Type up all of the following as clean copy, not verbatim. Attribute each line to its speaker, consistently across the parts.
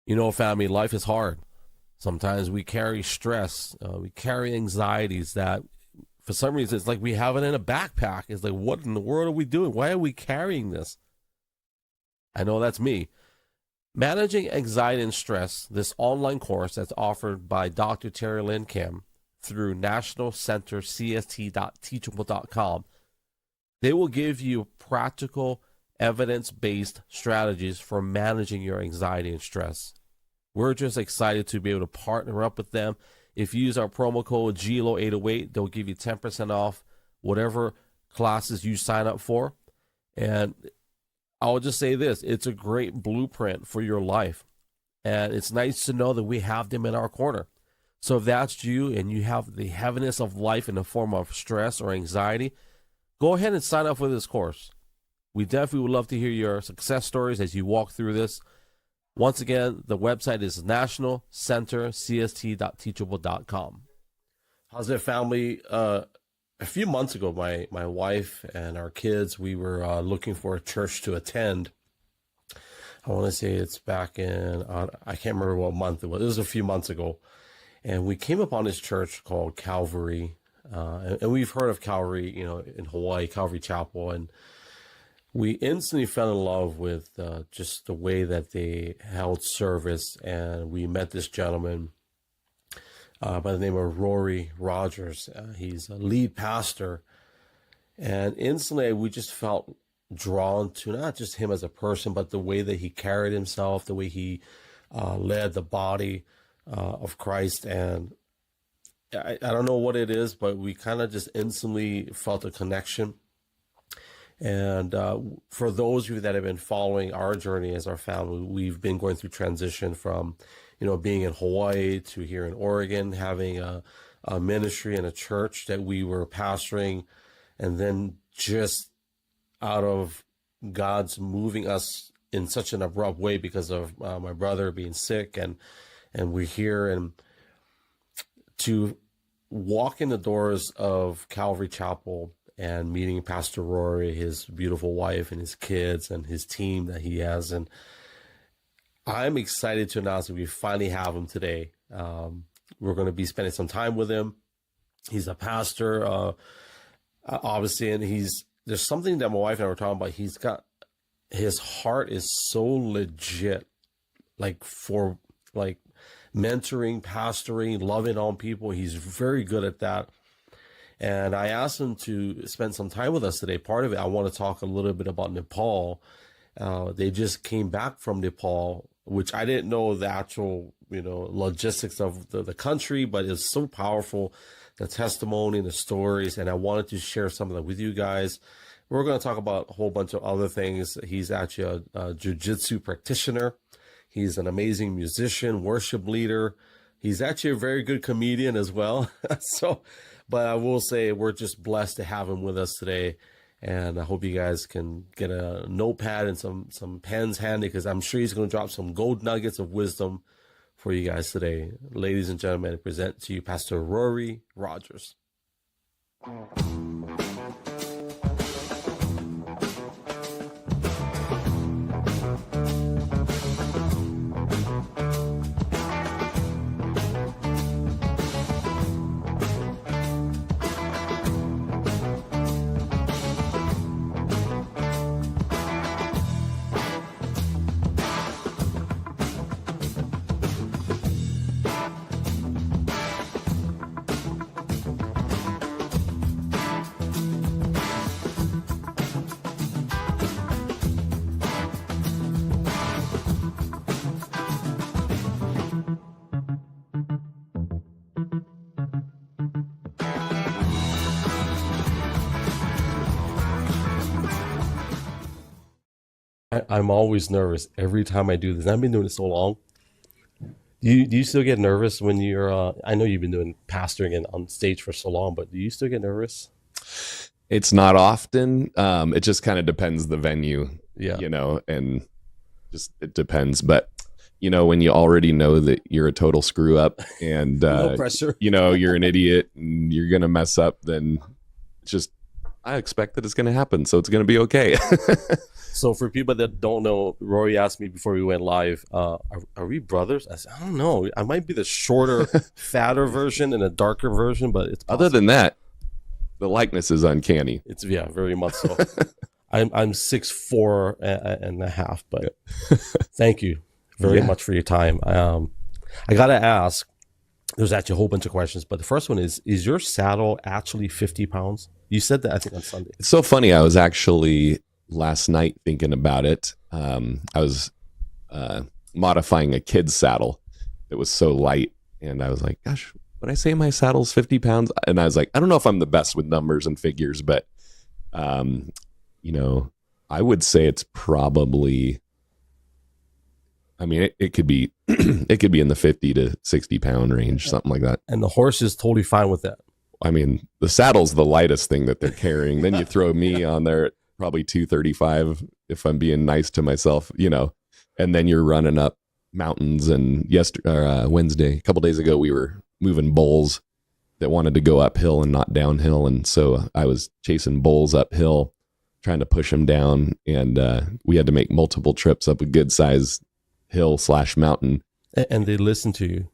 Speaker 1: Family, life is hard. Sometimes we carry stress, we carry anxieties that for some reason it's like we have it in a backpack. It's like, what in the world are we doing? Why are we carrying this? I know that's me. Managing Anxiety and Stress, this online course that's offered by Dr. Terry Lynn Kim through National Center CST.teachable.com. They will give you practical, evidence-based strategies for managing your anxiety and stress. We're just excited to be able to partner up with them. If you use our promo code gLO808, they'll give you 10% off whatever classes you sign up for. And I'll just say this, it's a great blueprint for your life. And it's nice to know that we have them in our corner. So if that's you and you have the heaviness of life in the form of stress or anxiety, go ahead and sign up for this course. We definitely would love to hear your success stories as you walk through this. Once again, the website is nationalcentercst.teachable.com. How's it, family? A few months ago, my wife and our kids, we were looking for a church to attend. I want to say it's back in, I can't remember what month it was. It was a few months ago. And we came upon this church called Calvary. And we've heard of Calvary, in Hawaii, Calvary Chapel. And we instantly fell in love with just the way that they held service. And we met this gentleman by the name of Rory Rodgers. He's a lead pastor. And instantly we just felt drawn to not just him as a person, but the way that he carried himself, the way he led the body of Christ. And I don't know what it is, but we kind of just instantly felt a connection. And for those of you that have been following our journey as our family, we've been going through transition from, being in Hawaii to here in Oregon, having a ministry and a church that we were pastoring, and then just out of God's moving us in such an abrupt way because of my brother being sick, and we're here, and to walk in the doors of Calvary Chapel and meeting Pastor Rory, his beautiful wife, and his kids, and his team that he has. And I'm excited to announce that we finally have him today. We're going to be spending some time with him. He's a pastor, obviously, and there's something that my wife and I were talking about. His heart is so legit, for mentoring, pastoring, loving on people. He's very good at that. And I asked him to spend some time with us today. Part of it, I want to talk a little bit about Nepal. They just came back from Nepal, which I didn't know the actual, logistics of the country, but it's so powerful, the testimony and the stories. And I wanted to share some of that with you guys. We're going to talk about a whole bunch of other things. He's actually a jiu-jitsu practitioner. He's an amazing musician, worship leader. He's actually a very good comedian as well. But I will say we're just blessed to have him with us today. And I hope you guys can get a notepad and some pens handy, because I'm sure he's going to drop some gold nuggets of wisdom for you guys today. Ladies and gentlemen, I present to you Pastor Rory Rodgers. I'm always nervous every time I do this. I've been doing it so long. Do you still get nervous when you're, I know you've been doing pastoring and on stage for so long, but do you still get nervous?
Speaker 2: It's not often. It just kind of depends the venue,
Speaker 1: Yeah.
Speaker 2: And just, it depends. But, when you already know that you're a total screw up and,
Speaker 1: No pressure.
Speaker 2: you're an idiot and you're going to mess up, then just, I expect that it's going to happen, so it's going to be okay.
Speaker 1: So for people that don't know, Rory asked me before we went live, are we brothers? I said, I don't know. I might be the shorter, fatter version and a darker version, but it's possible.
Speaker 2: Other than that, the likeness is uncanny.
Speaker 1: It's very much so. I'm 6'4" and a half, but thank you very much for your time. I gotta ask. There's actually a whole bunch of questions, but the first one is your saddle actually 50 pounds? You said that, I think, on Sunday.
Speaker 2: It's so funny. I was actually last night thinking about it. I was modifying a kid's saddle that was so light, and I was like, gosh, when I say my saddle's 50 pounds, and I was like, I don't know if I'm the best with numbers and figures, but, you know, I would say it's probably, I mean, it could be, it could be in the 50 to 60 pound range, something like that.
Speaker 1: And the horse is totally fine with that.
Speaker 2: I mean, the saddle's the lightest thing that they're carrying. Then you throw me on there at probably 235, if I'm being nice to myself, you know, and then you're running up mountains. And Wednesday, a couple days ago, we were moving bulls that wanted to go uphill and not downhill. And so I was chasing bulls uphill, trying to push them down. And we had to make multiple trips up a good size hill/mountain.
Speaker 1: And they listen to you.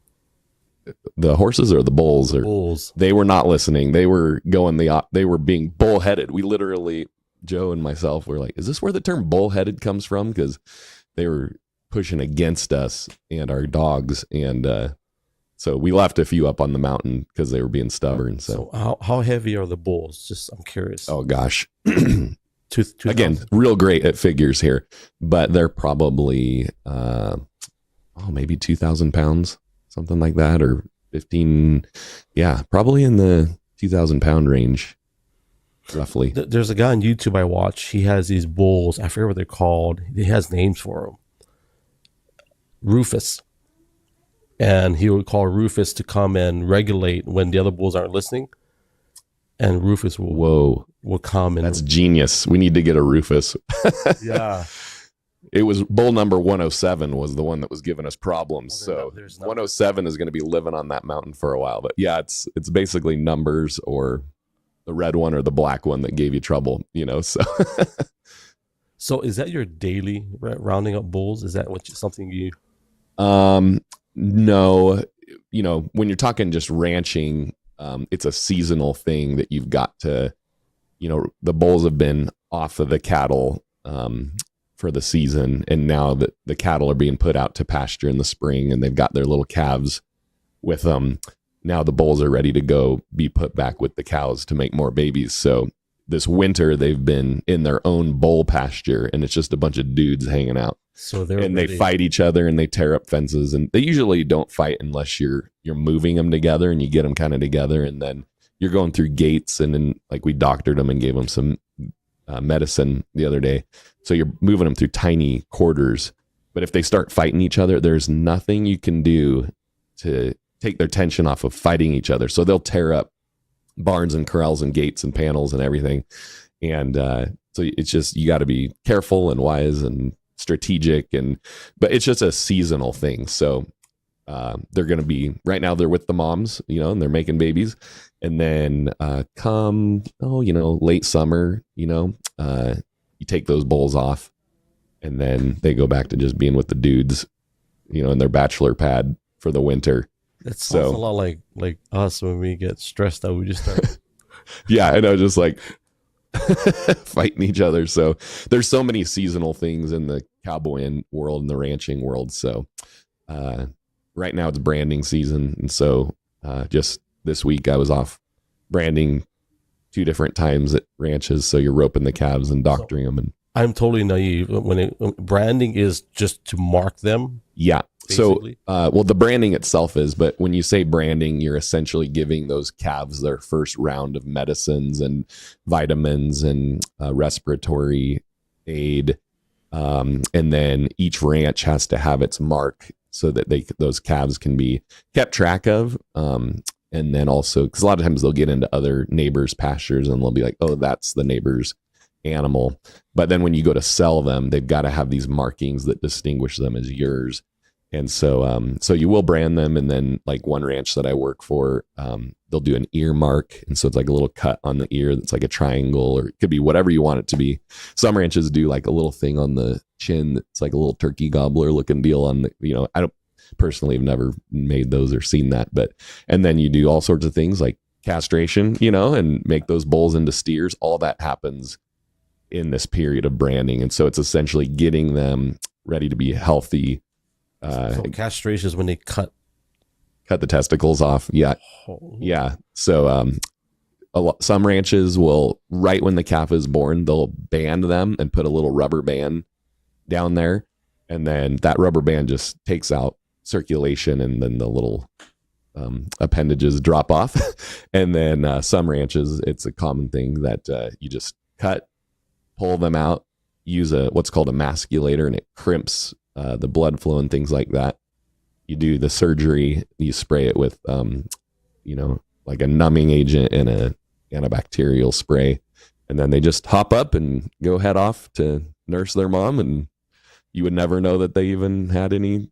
Speaker 2: The horses or the bulls?
Speaker 1: Bulls.
Speaker 2: They were not listening. They were going they were being bullheaded. We literally, Joe and myself were like, is this where the term bullheaded comes from? Because they were pushing against us and our dogs. And so we left a few up on the mountain because they were being stubborn.
Speaker 1: So how heavy are the bulls? Just, I'm curious.
Speaker 2: Oh gosh.
Speaker 1: Again,
Speaker 2: real great at figures here, but they're probably, maybe 2,000 pounds, something like that, or 15. Yeah, probably in the 2,000 pound range, roughly.
Speaker 1: There's a guy on YouTube I watch. He has these bulls. I forget what they're called. He has names for them. Rufus. And he would call Rufus to come and regulate when the other bulls aren't listening. And Rufus will come and...
Speaker 2: That's genius. We need to get a Rufus.
Speaker 1: Yeah.
Speaker 2: It was bull number 107 was the one that was giving us problems. So 107 is going to be living on that mountain for a while. But yeah, it's basically numbers or the red one or the black one that gave you trouble, you know. So
Speaker 1: So is that your daily rounding up bulls? Is that something you...
Speaker 2: No, you know, when you're talking just ranching, it's a seasonal thing that you've got to, you know, the bulls have been off of the cattle for the season, and now that the cattle are being put out to pasture in the spring and they've got their little calves with them, now the bulls are ready to go be put back with the cows to make more babies. So this winter they've been in their own bull pasture, and it's just a bunch of dudes hanging out.
Speaker 1: So
Speaker 2: they fight each other and they tear up fences, and they usually don't fight unless you're moving them together and you get them kind of together, and then you're going through gates, and then like we doctored them and gave them some medicine the other day. So you're moving them through tiny quarters, but if they start fighting each other, there's nothing you can do to take their tension off of fighting each other. So they'll tear up barns and corrals and gates and panels and everything. And so it's just, you got to be careful and wise and strategic, but it's just a seasonal thing. So they're going to be, right now they're with the moms, you know, and they're making babies. And then come late summer, you know, you take those bulls off, and then they go back to just being with the dudes, you know, in their bachelor pad for the winter.
Speaker 1: That sounds a lot like us when we get stressed out. We just start.
Speaker 2: Yeah, I know, just like fighting each other. So there's so many seasonal things in the cowboy world and the ranching world. So right now it's branding season, and so just this week I was off branding 2 different times at ranches. So you're roping the calves and doctoring them. And
Speaker 1: I'm totally naive. When branding is just to mark them.
Speaker 2: Yeah.
Speaker 1: Basically.
Speaker 2: So, the branding itself is, but when you say branding, you're essentially giving those calves their first round of medicines and vitamins and respiratory aid. And then each ranch has to have its mark so that those calves can be kept track of. And then also, because a lot of times they'll get into other neighbors' pastures and they'll be like, oh, that's the neighbor's animal. But then when you go to sell them, they've got to have these markings that distinguish them as yours. And so you will brand them. And then like one ranch that I work for, they'll do an ear mark. And so it's like a little cut on the ear that's like a triangle, or it could be whatever you want it to be. Some ranches do like a little thing on the chin that's like a little turkey gobbler looking deal on the, I don't personally have never made those or seen that, and then you do all sorts of things like castration, and make those bulls into steers. All that happens in this period of branding. And so it's essentially getting them ready to be healthy.
Speaker 1: So castration is when they cut
Speaker 2: the testicles off. Yeah.
Speaker 1: Oh.
Speaker 2: Yeah. So, some ranches will, right when the calf is born, they'll band them and put a little rubber band down there. And then that rubber band just takes out circulation, and then the little appendages drop off. And then some ranches, it's a common thing that you just cut, pull them out, use what's called a masculator, and it crimps the blood flow and things like that. You do the surgery, you spray it with, like a numbing agent and a antibacterial spray. And then they just hop up and go head off to nurse their mom. And you would never know that they even had any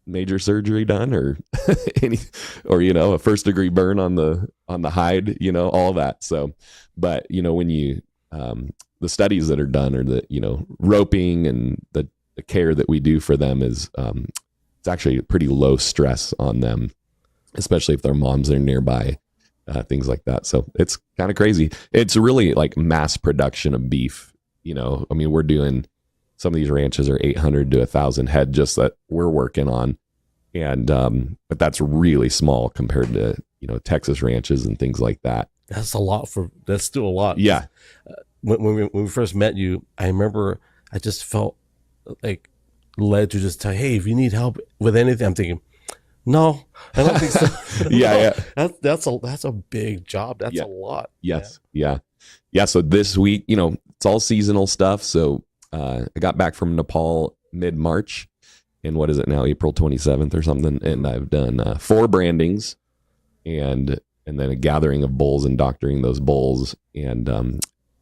Speaker 2: major surgery done, or a first degree burn on the hide, all that. So, but when you, the studies that are done, or the, roping and the care that we do for them is, it's actually pretty low stress on them, especially if their moms are nearby, things like that. So it's kind of crazy. It's really like mass production of beef. We're doing, some of these ranches are 800 to 1,000 head just that we're working on. And, but that's really small compared to, Texas ranches and things like that.
Speaker 1: That's still a lot.
Speaker 2: Yeah.
Speaker 1: When we first met you, I remember I just felt like led to just tell, hey, if you need help with anything. I'm thinking, no, I don't think so.
Speaker 2: Yeah.
Speaker 1: That's a big job. That's a lot.
Speaker 2: Yes. Yeah. So this week, it's all seasonal stuff. So I got back from Nepal mid-March, and what is it now, April 27th or something, and I've done 4 brandings and then a gathering of bulls and doctoring those bulls. And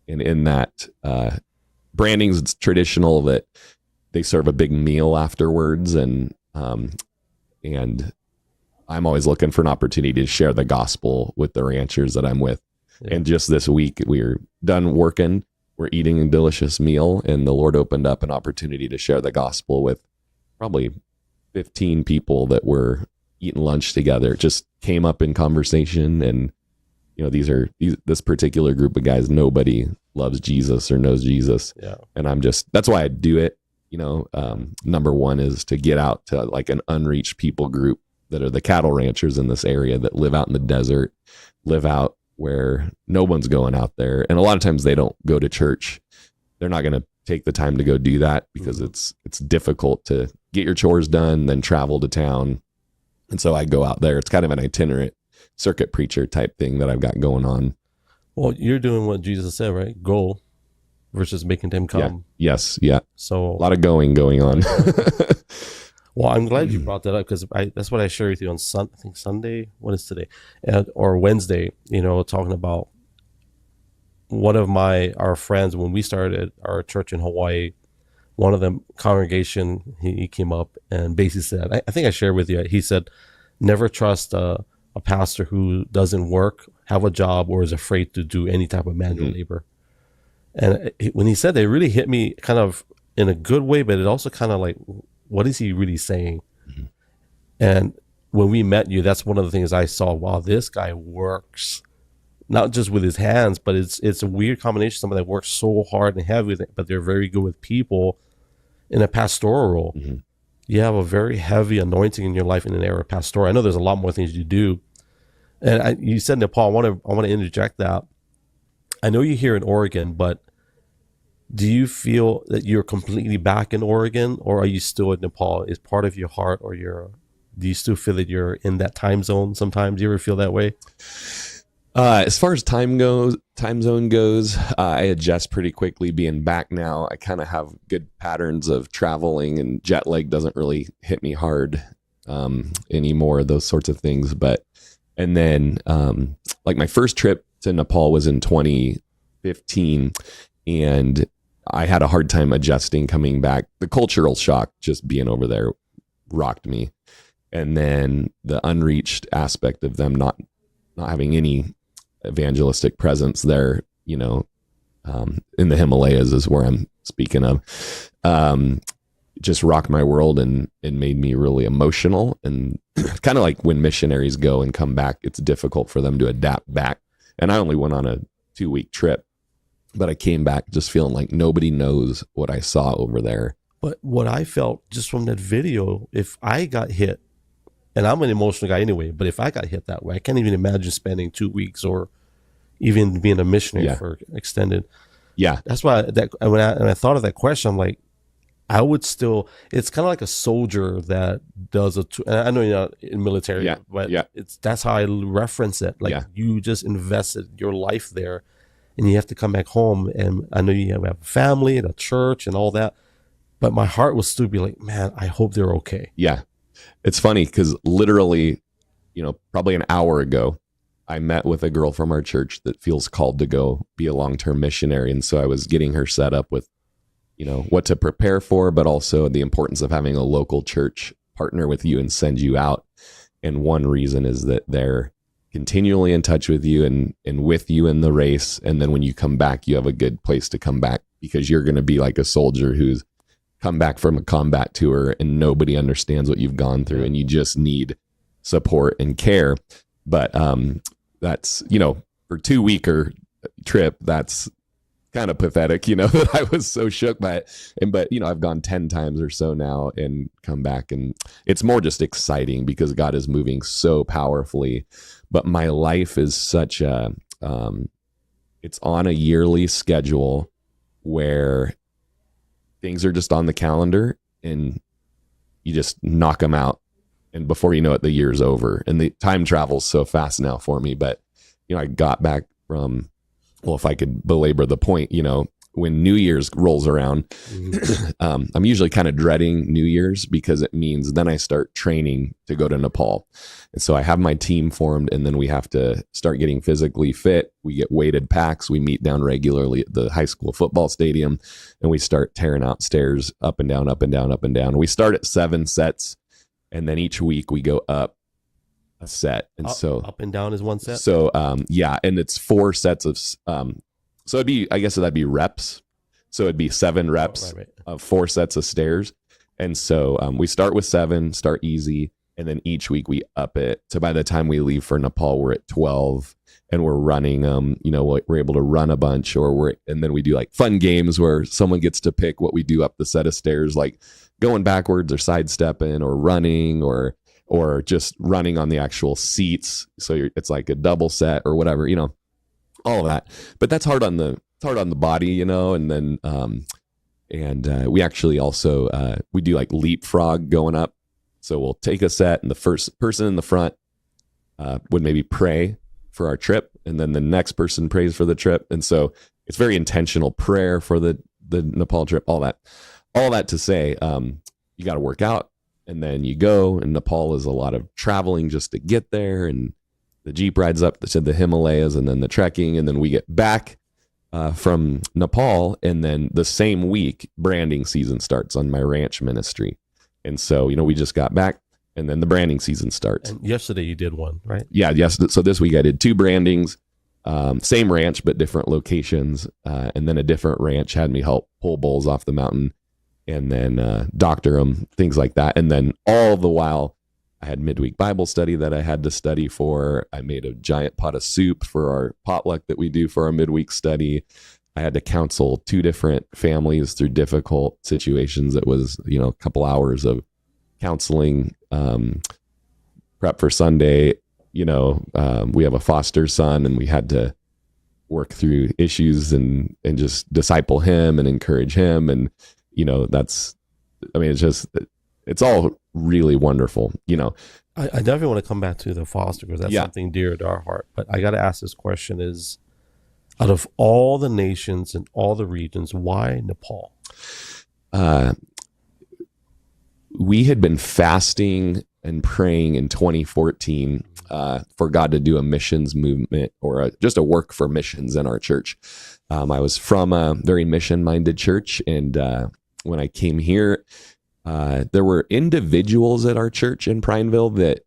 Speaker 2: in that brandings, it's traditional that they serve a big meal afterwards, and I'm always looking for an opportunity to share the gospel with the ranchers that I'm with. Yeah. And just this week, we're done working, we're eating a delicious meal, and the Lord opened up an opportunity to share the gospel with probably 15 people that were eating lunch together. It just came up in conversation, and this particular group of guys, nobody loves Jesus or knows Jesus.
Speaker 1: Yeah.
Speaker 2: And that's why I do it. Number one is to get out to like an unreached people group that are the cattle ranchers in this area that live out in the desert, live out where no one's going out there. And a lot of times they don't go to church. They're not going to take the time to go do that because it's difficult to get your chores done, then travel to town. And so I go out there. It's kind of an itinerant circuit preacher type thing that I've got going on.
Speaker 1: Well, you're doing what Jesus said, right? Go versus making them come.
Speaker 2: Yeah. Yes. Yeah.
Speaker 1: So
Speaker 2: a lot of going on.
Speaker 1: Well, I'm glad you brought that up, because that's what I shared with you on I think Sunday. What is today? Or Wednesday, talking about one of our friends when we started our church in Hawaii. One of the congregation, he came up and basically said, I think I shared with you, he said, never trust a pastor who doesn't work, have a job, or is afraid to do any type of manual labor. And when he said that, it really hit me kind of in a good way, but it also kind of like, what is he really saying? Mm-hmm. And when we met you, that's one of the things I saw. Wow, this guy works not just with his hands, but it's a weird combination. Somebody that works so hard and heavy, but they're very good with people in a pastoral role. Mm-hmm. You have a very heavy anointing in your life in an area of pastoral. I know there's a lot more things you do. And you said Nepal. I want to interject that. I know you're here in Oregon, but do you feel that you're completely back in Oregon, or are you still in Nepal? Is part of your heart, or do you still feel that you're in that time zone sometimes? Do you ever feel that way?
Speaker 2: As far as time zone goes, I adjust pretty quickly being back now. I kind of have good patterns of traveling, and jet lag doesn't really hit me hard anymore, those sorts of things. And then like my first trip to Nepal was in 2015, and I had a hard time adjusting coming back. The cultural shock, just being over there, rocked me. And then the unreached aspect of them not having any evangelistic presence there, you know, in the Himalayas is where I'm speaking of, just rocked my world and made me really emotional. And kind of like when missionaries go and come back, it's difficult for them to adapt back. And I only went on a 2-week trip, but I came back just feeling like nobody knows what I saw over there.
Speaker 1: But what I felt just from that video, if I got hit, and I'm an emotional guy anyway, but if I got hit that way, I can't even imagine spending 2 weeks or even being a missionary for extended.
Speaker 2: Yeah.
Speaker 1: That's why when I thought of that question, I'm like, I would still, it's kind of like a soldier that does and I know you're not in military, but that's how I reference it. Like you just invested your life there and you have to come back home. And I know you have a family and a church and all that, but my heart will still be like, man, I hope they're okay.
Speaker 2: Yeah. It's funny because literally, you know, probably an hour ago, I met with a girl from our church that feels called to go be a long-term missionary. And so I was getting her set up with, you know, what to prepare for, but also the importance of having a local church partner with you and send you out. And one reason is that they're continually in touch with you and with you in the race. And then when you come back, you have a good place to come back because you're going to be like a soldier who's come back from a combat tour and nobody understands what you've gone through and you just need support and care. But that's, you know, for 2-weeker trip, that's kind of pathetic, you know, that I was so shook by it. But, you know, I've gone 10 times or so now and come back and it's more just exciting because God is moving so powerfully. But my life is such a, it's on a yearly schedule where things are just on the calendar and you just knock them out. And before you know it, the year's over and the time travels so fast now for me. But, you know, I got back from, well, if I could belabor the point, you know, when New Year's rolls around, I'm usually kind of dreading New Year's because it means then I start training to go to Nepal. And so I have my team formed and then we have to start getting physically fit. We get weighted packs. We meet down regularly at the high school football stadium and we start tearing out stairs up and down, up and down, up and down. We start at 7 sets and then each week we go up a set. And so
Speaker 1: up and down is 1 set.
Speaker 2: So, yeah. And it's 4 sets of, so it'd be, I guess that'd be reps. So it'd be 7 reps of 4 sets of stairs. And so we start with 7, start easy. And then each week we up it. So by the time we leave for Nepal, we're at 12 and we're running, you know, we're able to run a bunch and then we do like fun games where someone gets to pick what we do up the set of stairs, like going backwards or sidestepping or running or just running on the actual seats. So it's like a double set or whatever, you know, all of that. But that's hard on the body, you know. And then we actually also we do like leapfrog going up. So we'll take a set and the first person in the front would maybe pray for our trip, and then the next person prays for the trip. And so it's very intentional prayer for the Nepal trip. All that to say, you got to work out. And then you go, and Nepal is a lot of traveling just to get there. And the Jeep rides up to the Himalayas and then the trekking. And then we get back from Nepal. And then the same week, branding season starts on my ranch ministry. And so, you know, we just got back and then the branding season starts.
Speaker 1: And yesterday you did one, right?
Speaker 2: Yeah. Yes. So this week I did 2 brandings, same ranch, but different locations. And then a different ranch had me help pull bulls off the mountain. And then doctor them, things like that. And then all the while, I had midweek Bible study that I had to study for. I made a giant pot of soup for our potluck that we do for our midweek study. I had to counsel 2 different families through difficult situations. It was, you know, a couple hours of counseling, prep for Sunday. You know, we have a foster son and we had to work through issues and just disciple him and encourage him. And you know, it's all really wonderful, you know.
Speaker 1: I definitely want to come back to the foster because that's something dear to our heart. But I got to ask this question is, out of all the nations and all the regions, why Nepal?
Speaker 2: We had been fasting and praying in 2014 for God to do a missions movement or just a work for missions in our church. I was from a very mission-minded church, and when I came here, there were individuals at our church in Prineville that,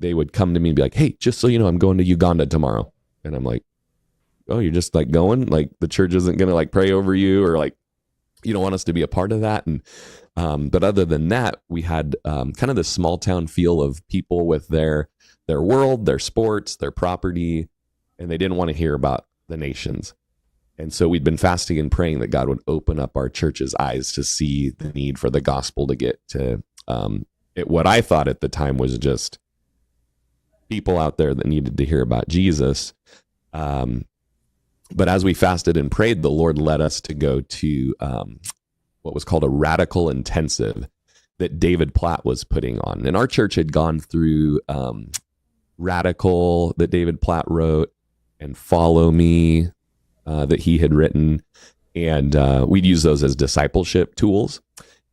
Speaker 2: they would come to me and be like, hey, just so you know, I'm going to Uganda tomorrow. And I'm like, oh, you're just like going? Like the church isn't going to like pray over you, or like, you don't want us to be a part of that? And but other than that, we had kind of this small town feel of people with their world, their sports, their property, and they didn't want to hear about the nations. And so we'd been fasting and praying that God would open up our church's eyes to see the need for the gospel to get to what I thought at the time was just people out there that needed to hear about Jesus. But as we fasted and prayed, the Lord led us to go to what was called a radical intensive that David Platt was putting on. And our church had gone through Radical that David Platt wrote, and Follow Me that he had written. And we'd use those as discipleship tools.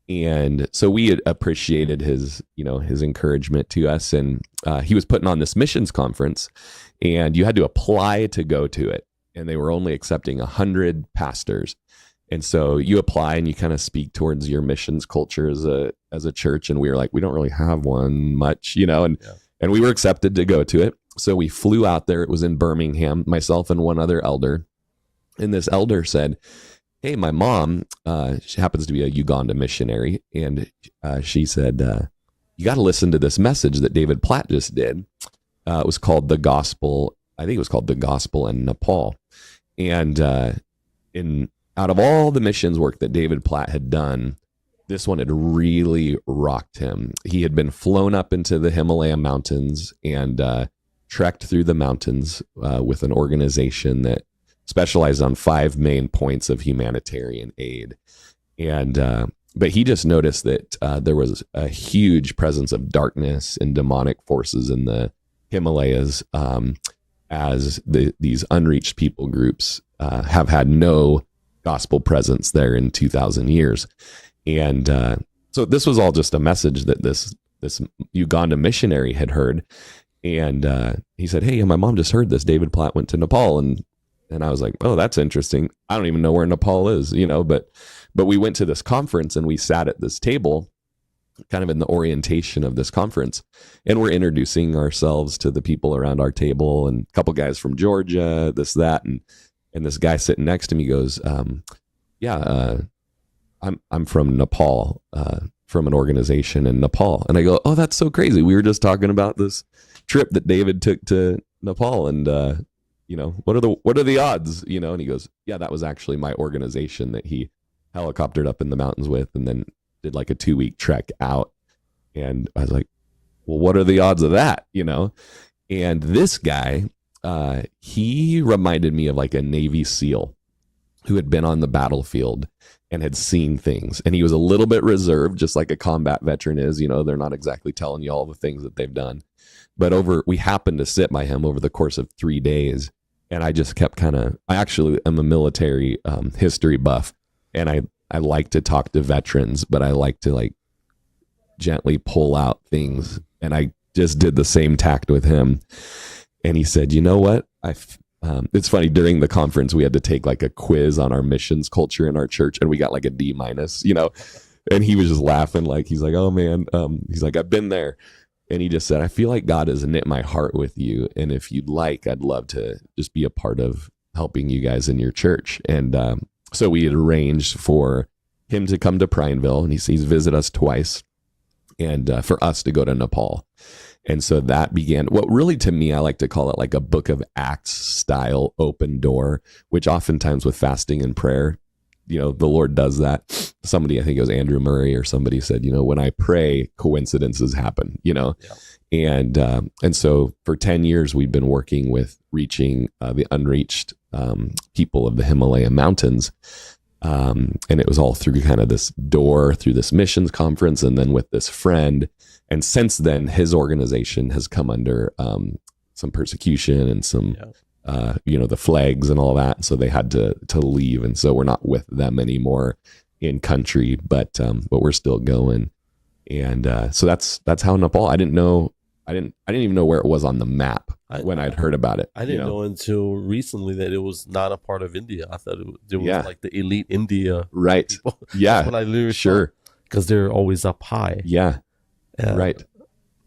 Speaker 2: And so we had appreciated his encouragement to us. And he was putting on this missions conference, and you had to apply to go to it. And they were only accepting 100 pastors. And so you apply and you kind of speak towards your missions culture as a church. And we were like, we don't really have one much, and we were accepted to go to it. So we flew out there. It was in Birmingham, myself and one other elder. And this elder said, hey, my mom, she happens to be a Uganda missionary. And she said, you got to listen to this message that David Platt just did. It was called The Gospel. I think it was called The Gospel in Nepal. And out of all the missions work that David Platt had done, this one had really rocked him. He had been flown up into the Himalaya mountains and trekked through the mountains with an organization that specialized on 5 main points of humanitarian aid. And but he just noticed that there was a huge presence of darkness and demonic forces in the Himalayas, as these unreached people groups have had no gospel presence there in 2,000 years. And so this was all just a message that this Uganda missionary had heard. And he said, hey, my mom just heard this. David Platt went to Nepal. And I was like, oh, that's interesting. I don't even know where Nepal is, but we went to this conference and we sat at this table kind of in the orientation of this conference. And we're introducing ourselves to the people around our table, and a couple guys from Georgia, this, that. And this guy sitting next to me goes, I'm from Nepal, from an organization in Nepal. And I go, oh, that's so crazy. We were just talking about this trip that David took to Nepal. And, what are the odds, and he goes, yeah, that was actually my organization that he helicoptered up in the mountains with, and then did like a 2-week trek out. And I was like, well, what are the odds of that? And this guy, he reminded me of like a Navy SEAL who had been on the battlefield and had seen things. And he was a little bit reserved, just like a combat veteran is, they're not exactly telling you all the things that they've done. But we happened to sit by him over the course of 3 days. And I just kept I actually am a military history buff. And I like to talk to veterans, but I like to like gently pull out things. And I just did the same tact with him. And he said, you know what? It's funny, during the conference, we had to take like a quiz on our missions culture in our church, and we got like a D-, and he was just laughing. Like, he's like, oh man. He's like, I've been there. And he just said, I feel like God has knit my heart with you. And if you'd like, I'd love to just be a part of helping you guys in your church. And so we had arranged for him to come to Prineville, and he's visited us twice, and for us to go to Nepal. And so that began what really, to me, I like to call it like a Book of Acts style open door, which oftentimes with fasting and prayer, the Lord does that. Somebody, I think it was Andrew Murray or somebody said, when I pray, coincidences happen, Yeah. And so for 10 years, we've been working with reaching the unreached people of the Himalaya mountains. And it was all through kind of this door, through this missions conference, and then with this friend. And since then, his organization has come under some persecution and some, the flags and all that. So they had to leave. And so we're not with them anymore in country, but we're still going. And so that's how Nepal. I didn't even know where it was on the map when I'd heard about it.
Speaker 1: I didn't know until recently that it was not a part of India. I thought it was like the elite India.
Speaker 2: Right.
Speaker 1: People.
Speaker 2: Yeah.
Speaker 1: That's what I literally
Speaker 2: sure.
Speaker 1: because they're always up high.
Speaker 2: Yeah.
Speaker 1: Uh,
Speaker 2: Right.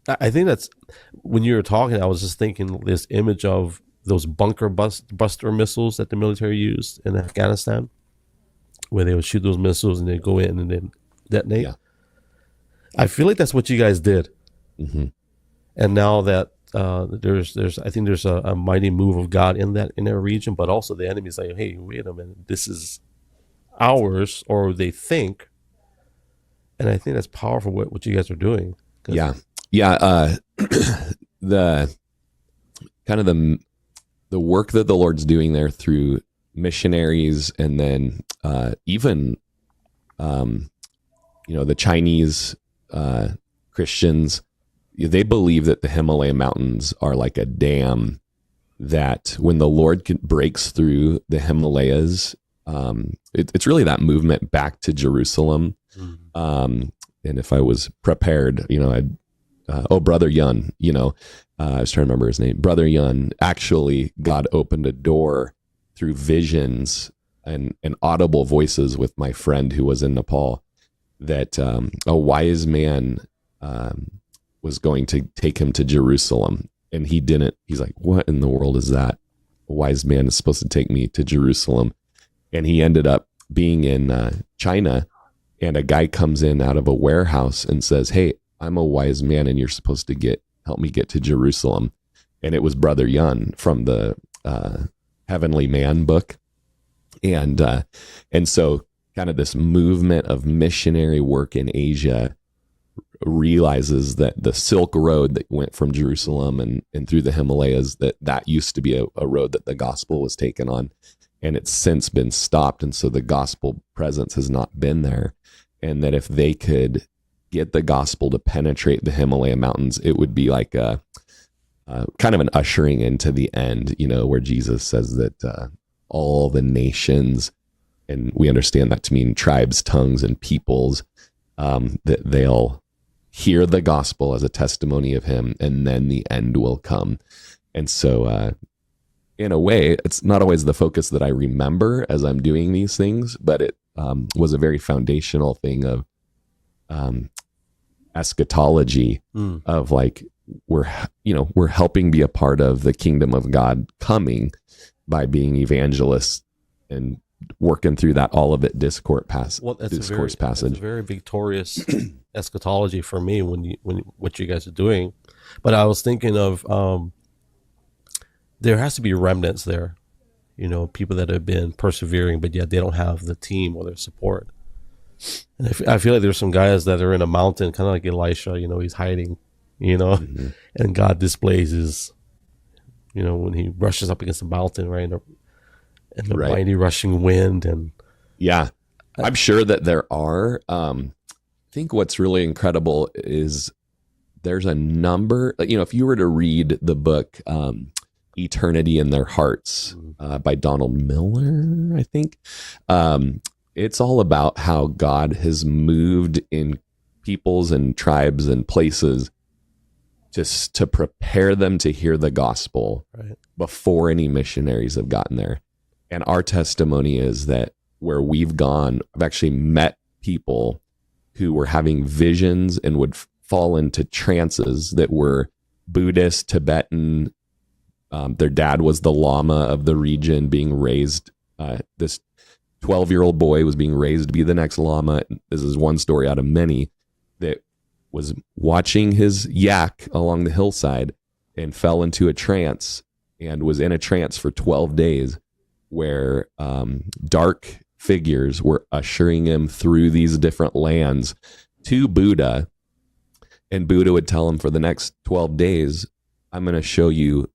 Speaker 1: I think that's when you were talking. I was just thinking this image of those buster missiles that the military used in Afghanistan, where they would shoot those missiles and they go in and then detonate.
Speaker 2: Yeah.
Speaker 1: I feel like that's what you guys did.
Speaker 2: Mm-hmm.
Speaker 1: And now that I think there's a mighty move of God in that region, but also the enemy's like, hey, wait a minute, this is ours, or they think. And I think that's powerful what you guys are doing.
Speaker 2: Yeah. Yeah. The kind of the work that the Lord's doing there through missionaries, and then even the Chinese Christians, they believe that the Himalaya mountains are like a dam, that when the Lord breaks through the Himalayas, it's really that movement back to Jerusalem. And if I was prepared, I'd Brother Yun, I was trying to remember his name. Brother Yun, actually, God opened a door through visions and audible voices with my friend who was in Nepal, that a wise man was going to take him to Jerusalem. And he didn't. He's like, what in the world is that? A wise man is supposed to take me to Jerusalem. And he ended up being in China, and a guy comes in out of a warehouse and says, hey, I'm a wise man and you're supposed to help me get to Jerusalem. And it was Brother Yun from the Heavenly Man book. And so kind of this movement of missionary work in Asia realizes that the Silk Road that went from Jerusalem and through the Himalayas, that used to be a road that the gospel was taken on, and it's since been stopped. And so the gospel presence has not been there. And that if they could get the gospel to penetrate the Himalaya mountains, it would be like a kind of an ushering into the end, where Jesus says that all the nations, and we understand that to mean tribes, tongues, and peoples, that they'll hear the gospel as a testimony of him, and then the end will come. And so in a way, it's not always the focus that I remember as I'm doing these things, but it was a very foundational thing of eschatology, of like, we're helping be a part of the kingdom of God coming by being evangelists and working through that Olivet discourse passage.
Speaker 1: That's a very victorious eschatology for me when what you guys are doing. But I was thinking of there has to be remnants there, people that have been persevering, but yet they don't have the team or their support. And I feel like there's some guys that are in a mountain, kind of like Elisha, he's hiding, and God displays his, when he rushes up against the mountain, right? And the mighty rushing wind. And
Speaker 2: yeah, I'm sure that there are. I think what's really incredible is there's a number, if you were to read the book, Eternity in Their Hearts, by Donald Miller, I think, it's all about how God has moved in peoples and tribes and places just to prepare them to hear the gospel before any missionaries have gotten there. And our testimony is that where we've gone, I've actually met people who were having visions and would fall into trances that were Buddhist, Tibetan. Their dad was the Lama of the region, being raised. This 12-year-old boy was being raised to be the next Lama. This is one story out of many, that was watching his yak along the hillside and fell into a trance, and was in a trance for 12 days where dark figures were ushering him through these different lands to Buddha. And Buddha would tell him, for the next 12 days, I'm going to show you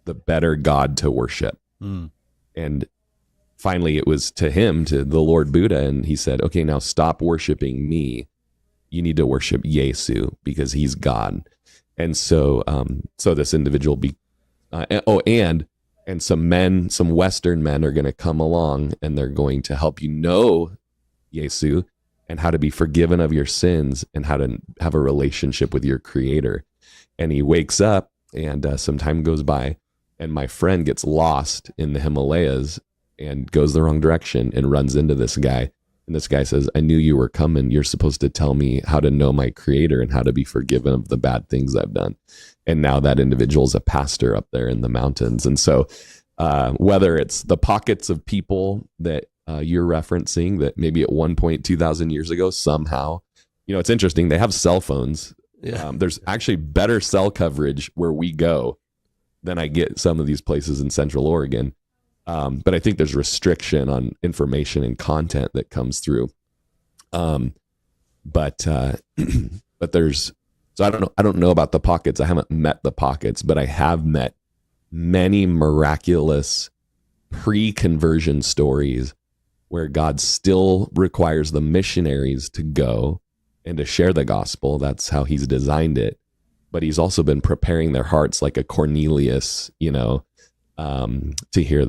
Speaker 2: the better God to worship. And finally it was to the Lord Buddha, and he said, okay, now stop worshiping me. You need to worship Yesu, because he's God. And so this individual and some Western men are going to come along, and they're going to help you know Yesu and how to be forgiven of your sins and how to have a relationship with your Creator. And he wakes up, and some time goes by, and my friend gets lost in the Himalayas and goes the wrong direction and runs into this guy. And And this guy says, I knew you were coming. You're supposed to tell me how to know my creator and how to be forgiven of the bad things I've done. And now that individual is a pastor up there in the mountains. And so whether it's the pockets of people that you're referencing that maybe at one point 2,000 years ago, somehow, it's interesting. They have cell phones. Yeah. There's actually better cell coverage where we go than I get some of these places in Central Oregon. But I think there's restriction on information and content that comes through. But there's, so I don't know about the pockets. I haven't met the pockets, but I have met many miraculous pre-conversion stories where God still requires the missionaries to go and to share the gospel. That's how he's designed it. But he's also been preparing their hearts like a Cornelius, to hear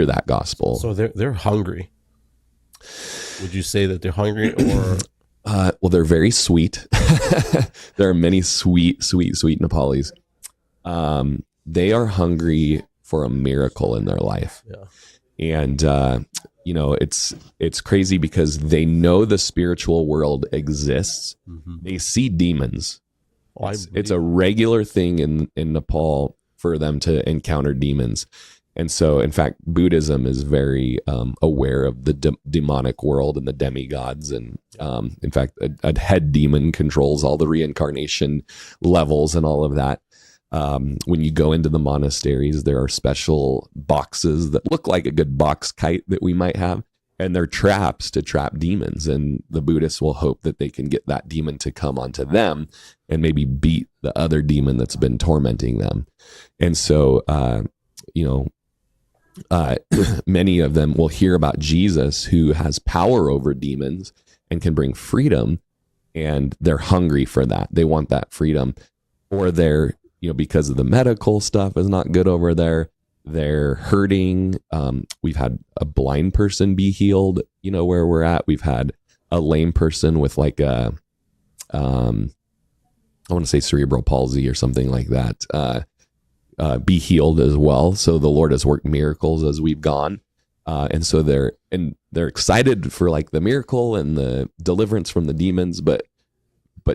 Speaker 2: that gospel.
Speaker 1: So they're hungry. Would you say that they're hungry, or?
Speaker 2: Well, they're very sweet. There are many sweet Nepalis. They are hungry for a miracle in their life. Yeah. And it's crazy because they know the spiritual world exists. Mm-hmm. They see demons. It's a regular thing in Nepal for them to encounter demons. And so, in fact, Buddhism is very aware of the demonic world and the demigods. And in fact, a head demon controls all the reincarnation levels and all of that. When you go into the monasteries, there are special boxes that look like a good box kite that we might have. And they're traps to trap demons. And the Buddhists will hope that they can get that demon to come onto them and maybe beat the other demon that's been tormenting them. And so, many of them will hear about Jesus, who has power over demons and can bring freedom. And they're hungry for that. They want that freedom. Or they're, because of the medical stuff is not good over there, they're hurting. We've had a blind person be healed, where we're at. We've had a lame person with like I want to say cerebral palsy or something like that, be healed as well. So the Lord has worked miracles as we've gone. And so they're excited for like the miracle and the deliverance from the demons, but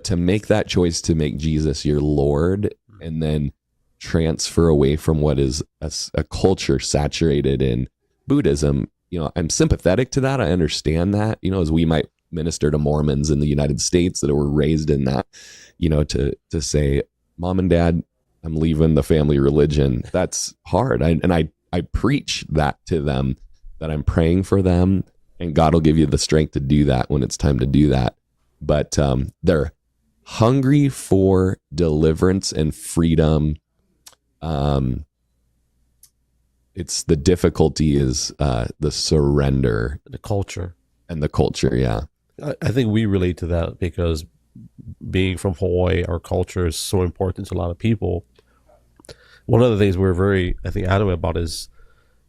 Speaker 2: to make that choice to make Jesus your Lord and then transfer away from what is a culture saturated in Buddhism, I'm sympathetic to that. I understand that, as we might minister to Mormons in the United States that were raised in that, to say, Mom and Dad, I'm leaving the family religion. That's hard. I preach that to them, that I'm praying for them, and God will give you the strength to do that when it's time to do that. But they're hungry for deliverance and freedom. It's the difficulty is the surrender,
Speaker 1: the culture.
Speaker 2: Yeah.
Speaker 1: I think we relate to that because being from Hawaii, our culture is so important to a lot of people. One of the things we're very, I think, adamant about is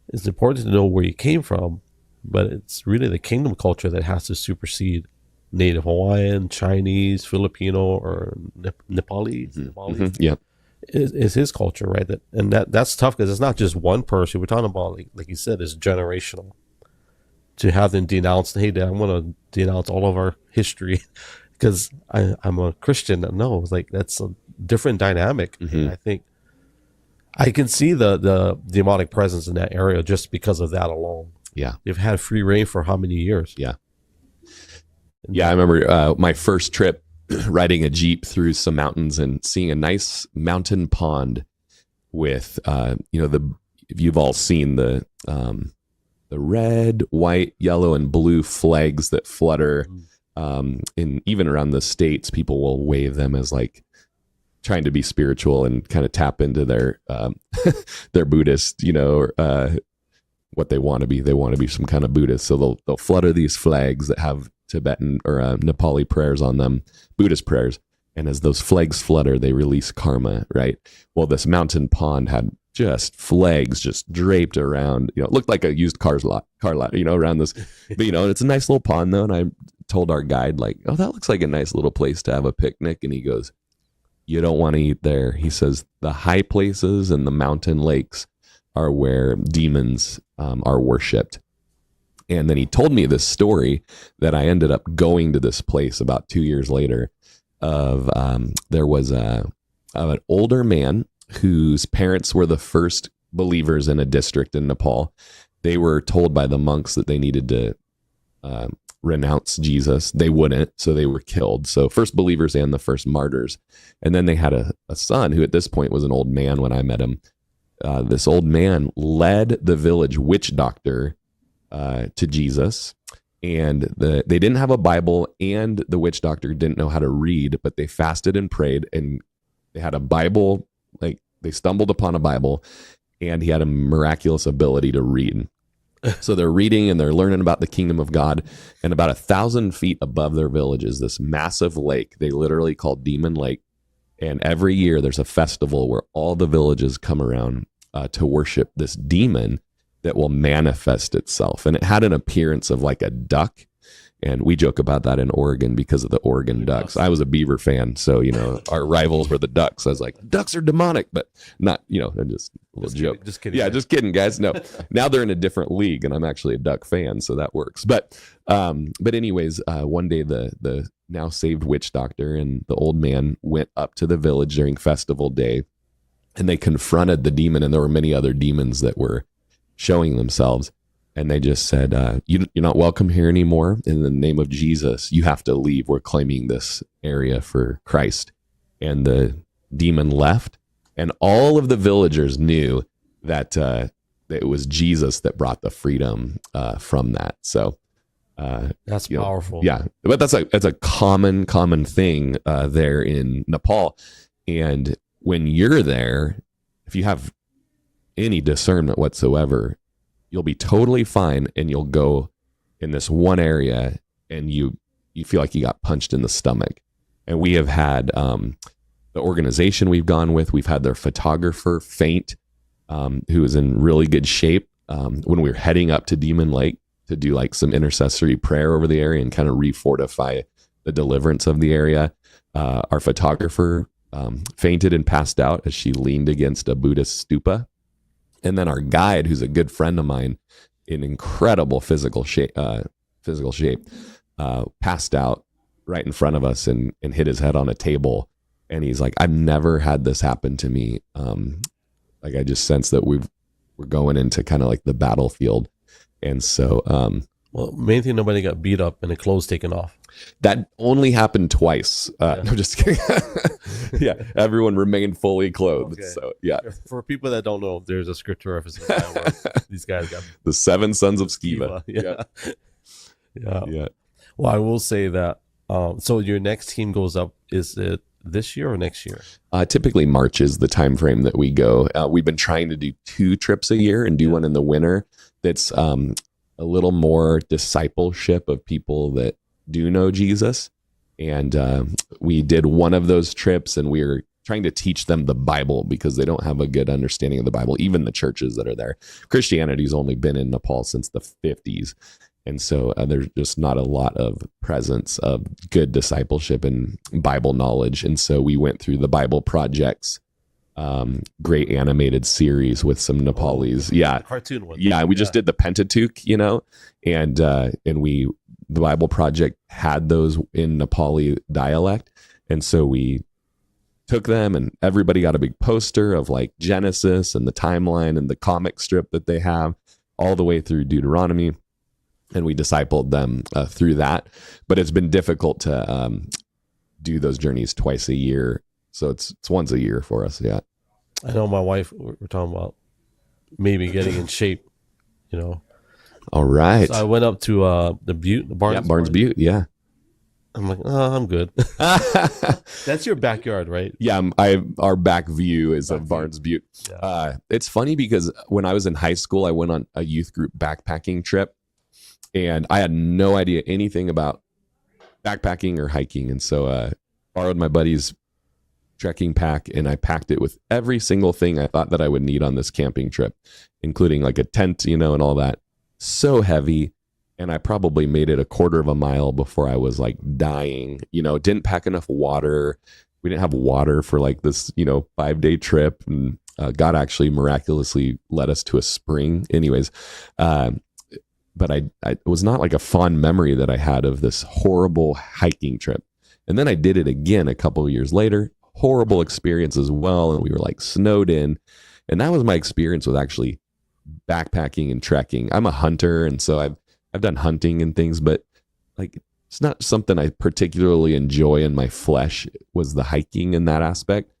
Speaker 1: it's important to know where you came from, but it's really the kingdom culture that has to supersede Native Hawaiian, Chinese, Filipino, or Nepali.
Speaker 2: Mm-hmm. Yeah.
Speaker 1: Is his culture, right? That's tough because it's not just one person. We're talking about, like you said, it's generational. To have them denounce, hey, Dad, I'm going to denounce all of our history because I'm a Christian. No, it's like that's a different dynamic. Mm-hmm. And I think I can see the demonic presence in that area just because of that alone.
Speaker 2: Yeah.
Speaker 1: They've had free reign for how many years?
Speaker 2: Yeah. Yeah, I remember my first trip riding a Jeep through some mountains and seeing a nice mountain pond with, if you've all seen the red, white, yellow, and blue flags that flutter in even around the States, people will wave them as like trying to be spiritual and kind of tap into their their Buddhist, what they want to be. They want to be some kind of Buddhist. So they'll flutter these flags that have Tibetan or Nepali prayers on them, Buddhist prayers. And as those flags flutter, they release karma, right? Well, this mountain pond had just flags just draped around, it looked like a used car lot, around this, but it's a nice little pond though. And I told our guide, like, oh, that looks like a nice little place to have a picnic. And he goes, you don't want to eat there. He says the high places and the mountain lakes are where demons are worshipped. And then he told me this story that I ended up going to this place about 2 years later of there was an older man whose parents were the first believers in a district in Nepal. They were told by the monks that they needed to renounce Jesus. They wouldn't, so they were killed. So first believers and the first martyrs. And then they had a son who at this point was an old man when I met him. This old man led the village witch doctor to Jesus. And they didn't have a Bible, and the witch doctor didn't know how to read, but they fasted and prayed, and they had a Bible, like they stumbled upon a Bible, and he had a miraculous ability to read. So they're reading and they're learning about the kingdom of God. And about 1,000 feet above their village is this massive lake they literally call Demon Lake. And every year there's a festival where all the villages come around to worship this demon that will manifest itself. And it had an appearance of like a duck. And we joke about that in Oregon because of the Oregon Ducks. I was a Beaver fan, so, our rivals were the Ducks. I was like, Ducks are demonic, but not, they're just a little joke.
Speaker 1: Just kidding.
Speaker 2: Yeah, just kidding, guys. No, now they're in a different league, and I'm actually a Duck fan, so that works. But anyways, one day the now saved witch doctor and the old man went up to the village during festival day, and they confronted the demon, and there were many other demons that were showing themselves. And they just said, you're not welcome here anymore. In the name of Jesus, you have to leave. We're claiming this area for Christ. And the demon left. And all of the villagers knew that it was Jesus that brought the freedom from that. So
Speaker 1: that's powerful.
Speaker 2: Yeah. But that's a common thing there in Nepal. And when you're there, if you have any discernment whatsoever, you'll be totally fine, and you'll go in this one area and you feel like you got punched in the stomach. And we have had the organization we've gone with, we've had their photographer faint, who is in really good shape when we were heading up to Demon Lake to do like some intercessory prayer over the area and kind of refortify the deliverance of the area. Our photographer fainted and passed out as she leaned against a Buddhist stupa. And then our guide, who's a good friend of mine, in incredible physical shape, passed out right in front of us and hit his head on a table. And he's like, I've never had this happen to me. Like I just sense that we're going into kind of like the battlefield. And so,
Speaker 1: well, main thing, nobody got beat up and the clothes taken off.
Speaker 2: That only happened twice. No, just kidding. Yeah, everyone remained fully clothed. Okay. So, yeah.
Speaker 1: For people that don't know, there's a scripture reference where these guys got
Speaker 2: the 7 sons of Sceva.
Speaker 1: Yeah. Well, I will say that. So your next team goes up. Is it this year or next year?
Speaker 2: Typically, March is the time frame that we go. We've been trying to do 2 trips a year and do one in the winter. That's a little more discipleship of people that do know Jesus. And we did one of those trips, and we were trying to teach them the Bible because they don't have a good understanding of the Bible, even the churches that are there. Christianity's only been in Nepal since the 50s. And so there's just not a lot of presence of good discipleship and Bible knowledge. And so we went through the Bible Project's great animated series with some Nepalis.
Speaker 1: Cartoon one.
Speaker 2: Yeah, we just did the Pentateuch, and the Bible Project had those in Nepali dialect. And so we took them, and everybody got a big poster of like Genesis and the timeline and the comic strip that they have all the way through Deuteronomy. And we discipled them through that. But it's been difficult to do those journeys twice a year. So it's once a year for us. Yeah.
Speaker 1: I know my wife, we're talking about maybe getting in shape,
Speaker 2: All right.
Speaker 1: So I went up to the Butte, the Barnes.
Speaker 2: Yeah, Barnes Butte. Yeah.
Speaker 1: I'm like, I'm good. That's your backyard, right?
Speaker 2: Yeah. Our back view is of Barnes Butte. Yeah. It's funny because when I was in high school, I went on a youth group backpacking trip, and I had no idea anything about backpacking or hiking. And so borrowed my buddy's trekking pack, and I packed it with every single thing I thought that I would need on this camping trip, including like a tent, and all that. So heavy. And I probably made it a quarter of a mile before I was like dying, didn't pack enough water. We didn't have water for like this, 5-day trip. And God actually miraculously led us to a spring. Anyways, but I it was not like a fond memory that I had of this horrible hiking trip. And then I did it again a couple of years later. Horrible experience as well. And we were like snowed in. And that was my experience with actually backpacking and trekking. I'm a hunter, and so I've done hunting and things, but like it's not something I particularly enjoy in my flesh, was the hiking in that aspect.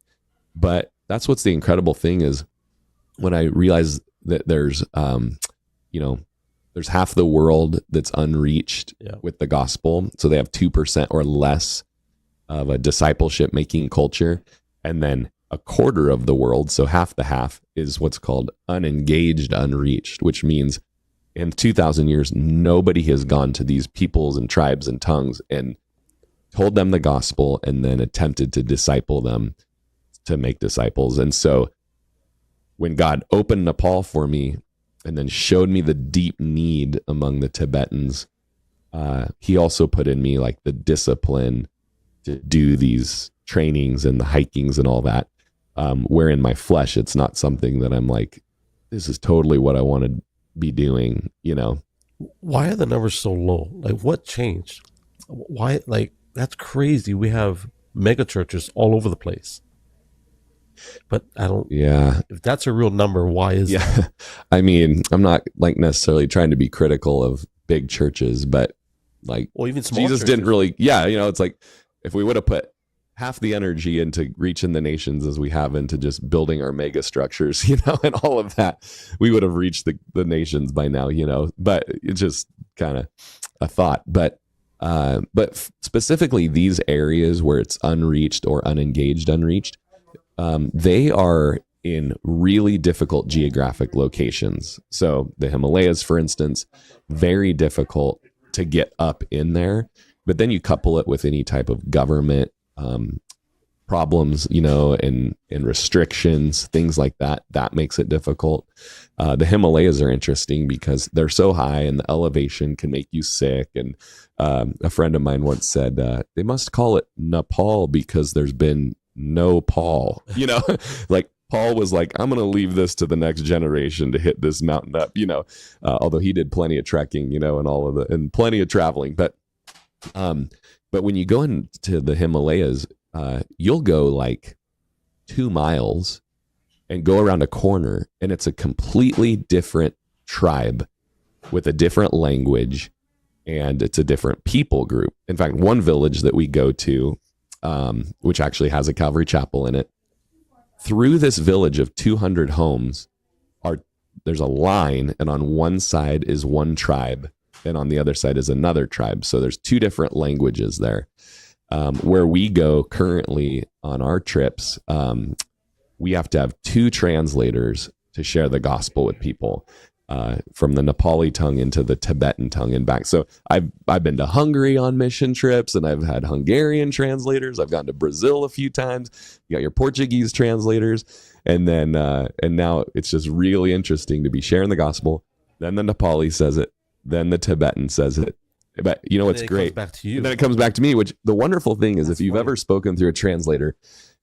Speaker 2: But that's what's the incredible thing is when I realized that there's there's half the world that's unreached with the gospel. So they have 2% or less of a discipleship making culture. And then a quarter of the world, so half the half, is what's called unengaged, unreached, which means in 2,000 years, nobody has gone to these peoples and tribes and tongues and told them the gospel and then attempted to disciple them to make disciples. And so when God opened Nepal for me and then showed me the deep need among the Tibetans, he also put in me like the discipline to do these trainings and the hikings and all that, where in my flesh, it's not something that I'm like, this is totally what I want to be doing, you know.
Speaker 1: Why are the numbers so low? Like, what changed? Why? Like, that's crazy. We have mega churches all over the place. But I don't.
Speaker 2: Yeah.
Speaker 1: If that's a real number, why is that?
Speaker 2: I mean, I'm not like necessarily trying to be critical of big churches, but like,
Speaker 1: well, even small
Speaker 2: Jesus
Speaker 1: churches.
Speaker 2: didn't really. Yeah, you know, it's like if we would have put half the energy into reaching the nations as we have into just building our mega structures, you know, and all of that, we would have reached the nations by now, you know. But it's just kind of a thought. But specifically these areas where it's unreached or unengaged, unreached. They are in really difficult geographic locations. So the Himalayas, for instance, very difficult to get up in there. But then you couple it with any type of government problems, you know, and restrictions, things like that. That makes it difficult. The Himalayas are interesting because they're so high and the elevation can make you sick. And a friend of mine once said, they must call it Nepal because there's been no Paul, you know. Like Paul was like, I'm going to leave this to the next generation to hit this mountain up, you know, although he did plenty of trekking, you know, and plenty of traveling. But when you go into the Himalayas, you'll go like 2 miles and go around a corner and it's a completely different tribe with a different language, and it's a different people group. In fact, one village that we go to, which actually has a Calvary chapel in it, through this village of 200 homes, there's a line, and on one side is one tribe, and on the other side is another tribe. So there's 2 different languages there. Where we go currently on our trips, we have to have 2 translators to share the gospel with people, from the Nepali tongue into the Tibetan tongue and back. So I've been to Hungary on mission trips, and I've had Hungarian translators. I've gone to Brazil a few times. You got your Portuguese translators, and then and now it's just really interesting to be sharing the gospel. Then the Nepali says it, then the Tibetan says it. But you know what's great?
Speaker 1: Comes back to you.
Speaker 2: And then it comes back to me, which the wonderful thing is, if you've ever spoken through a translator,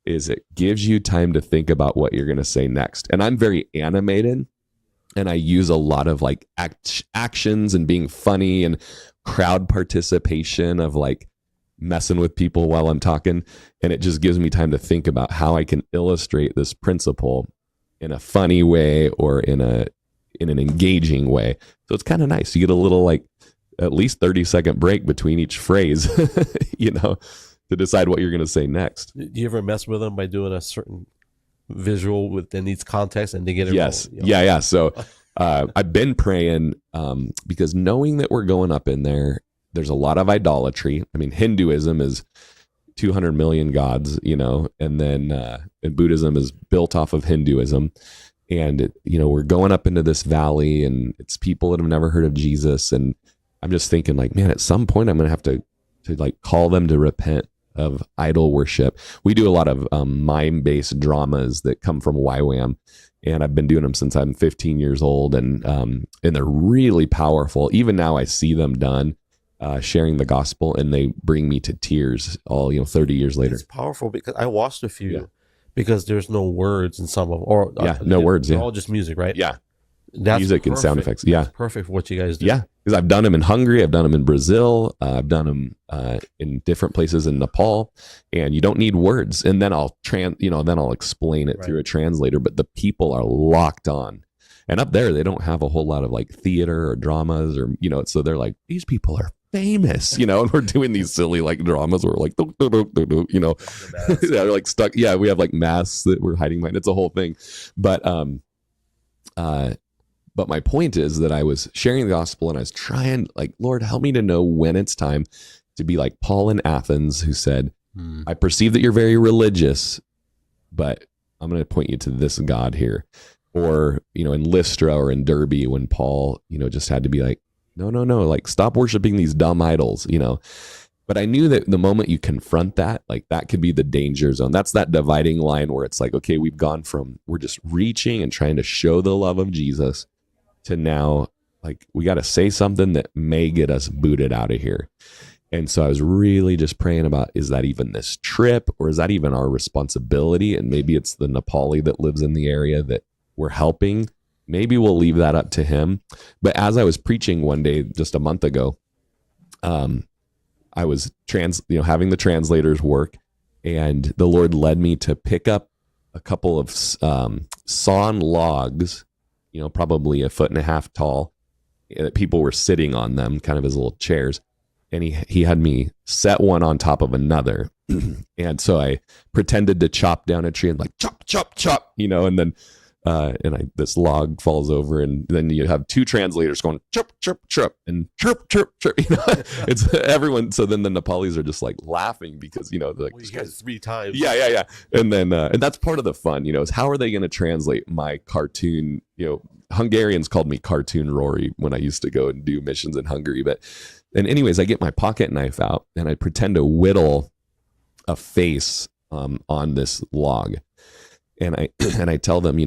Speaker 2: is it gives you time to think about what you're going to say next. And I'm very animated, and I use a lot of like actions and being funny and crowd participation of like messing with people while I'm talking. And it just gives me time to think about how I can illustrate this principle in a funny way or in an engaging way. So it's kind of nice. You get a little like at least 30-second break between each phrase, you know, to decide what you're going to say next.
Speaker 1: Do you ever mess with them by doing a certain visual within each context and they get it
Speaker 2: yes
Speaker 1: wrong, you know?
Speaker 2: yeah so I've been praying because knowing that we're going up in there's a lot of idolatry. I mean, Hinduism is 200 million gods, you know, and then and Buddhism is built off of Hinduism. And you know, we're going up into this valley and it's people that have never heard of Jesus, and I'm just thinking like, man, at some point I'm gonna have to like call them to repent of idol worship. We do a lot of mime-based dramas that come from YWAM, and I've been doing them since I'm 15 years old, and they're really powerful. Even now I see them done, sharing the gospel, and they bring me to tears all, 30 years later.
Speaker 1: It's powerful because I watched a few because there's no words in some of them, or
Speaker 2: no words.
Speaker 1: They're all just music, right?
Speaker 2: Yeah.
Speaker 1: That's
Speaker 2: music and sound effects. Yeah.
Speaker 1: That's perfect for what you guys do.
Speaker 2: Yeah. Because I've done them in Hungary. I've done them in Brazil. I've done them in different places in Nepal, and you don't need words. And then I'll then I'll explain it through a translator, but the people are locked on. And up there, they don't have a whole lot of like theater or dramas or, so they're like, these people are famous, and we're doing these silly like dramas where we're like, they're like stuck. Yeah. We have like masks that we're hiding behind. It's a whole thing. But my point is that I was sharing the gospel and I was trying, like, Lord, help me to know when it's time to be like Paul in Athens, who said, I perceive that you're very religious, but I'm going to point you to this God here. Or, in Lystra or in Derby, when Paul, just had to be like, no, like, stop worshiping these dumb idols, But I knew that the moment you confront that, like, that could be the danger zone. That's that dividing line where it's like, okay, we've gone from, we're just reaching and trying to show the love of Jesus to now, like, we got to say something that may get us booted out of here. And so I was really just praying about, is that even this trip, or is that even our responsibility? And maybe it's the Nepali that lives in the area that we're helping. Maybe we'll leave that up to him. But as I was preaching one day, just a month ago, I was having the translators work, and the Lord led me to pick up a couple of sawn logs, probably 1.5 feet tall, that people were sitting on them, kind of as little chairs. And he had me set one on top of another. And so I pretended to chop down a tree and like chop, chop, chop, and then this log falls over, and then you have two translators going chirp, chirp, chirp, and chirp, chirp, chirp. It's everyone. So then the Nepalis are just like laughing because they're like,
Speaker 1: well, you guys 3 times.
Speaker 2: Yeah. And then and that's part of the fun, is how are they going to translate my cartoon? Hungarians called me Cartoon Rory when I used to go and do missions in Hungary. And anyways, I get my pocket knife out and I pretend to whittle a face on this log. And I tell them,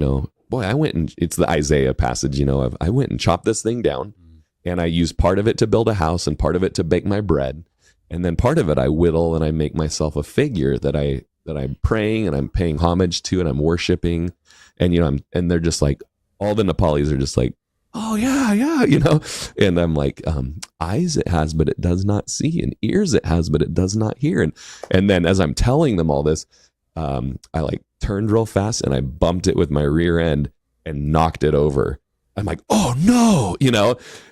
Speaker 2: boy, I went and it's the Isaiah passage, I went and chopped this thing down, and I used part of it to build a house and part of it to bake my bread. And then part of it I whittle and I make myself a figure that I'm praying and I'm paying homage to and I'm worshiping. And, and they're just like, all the Nepalis are just like, oh yeah, and I'm like, eyes it has, but it does not see, and ears it has, but it does not hear. And then as I'm telling them all this, I like turned real fast and I bumped it with my rear end and knocked it over. I'm like, oh no,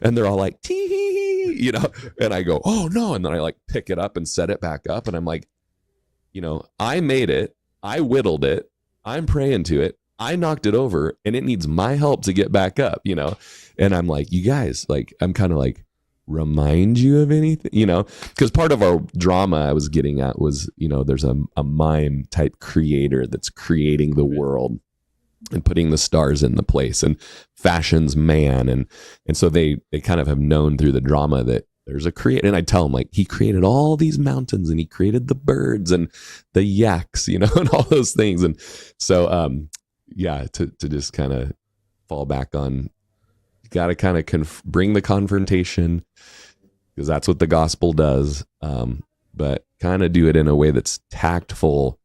Speaker 2: and they're all like, tee, and I go, oh no. And then I like pick it up and set it back up. And I'm like, I made it. I whittled it. I'm praying to it. I knocked it over, and it needs my help to get back up, and I'm like, you guys, like, I'm kind of like, remind you of anything, because part of our drama I was getting at was, there's a mime type creator that's creating the world and putting the stars in the place and fashions man. And so they kind of have known through the drama that there's a creator. And I tell them, like, he created all these mountains and he created the birds and the yaks, and all those things. And so, to just kind of fall back on, you got to kind of bring the confrontation, because that's what the gospel does. But kind of do it in a way that's tactful,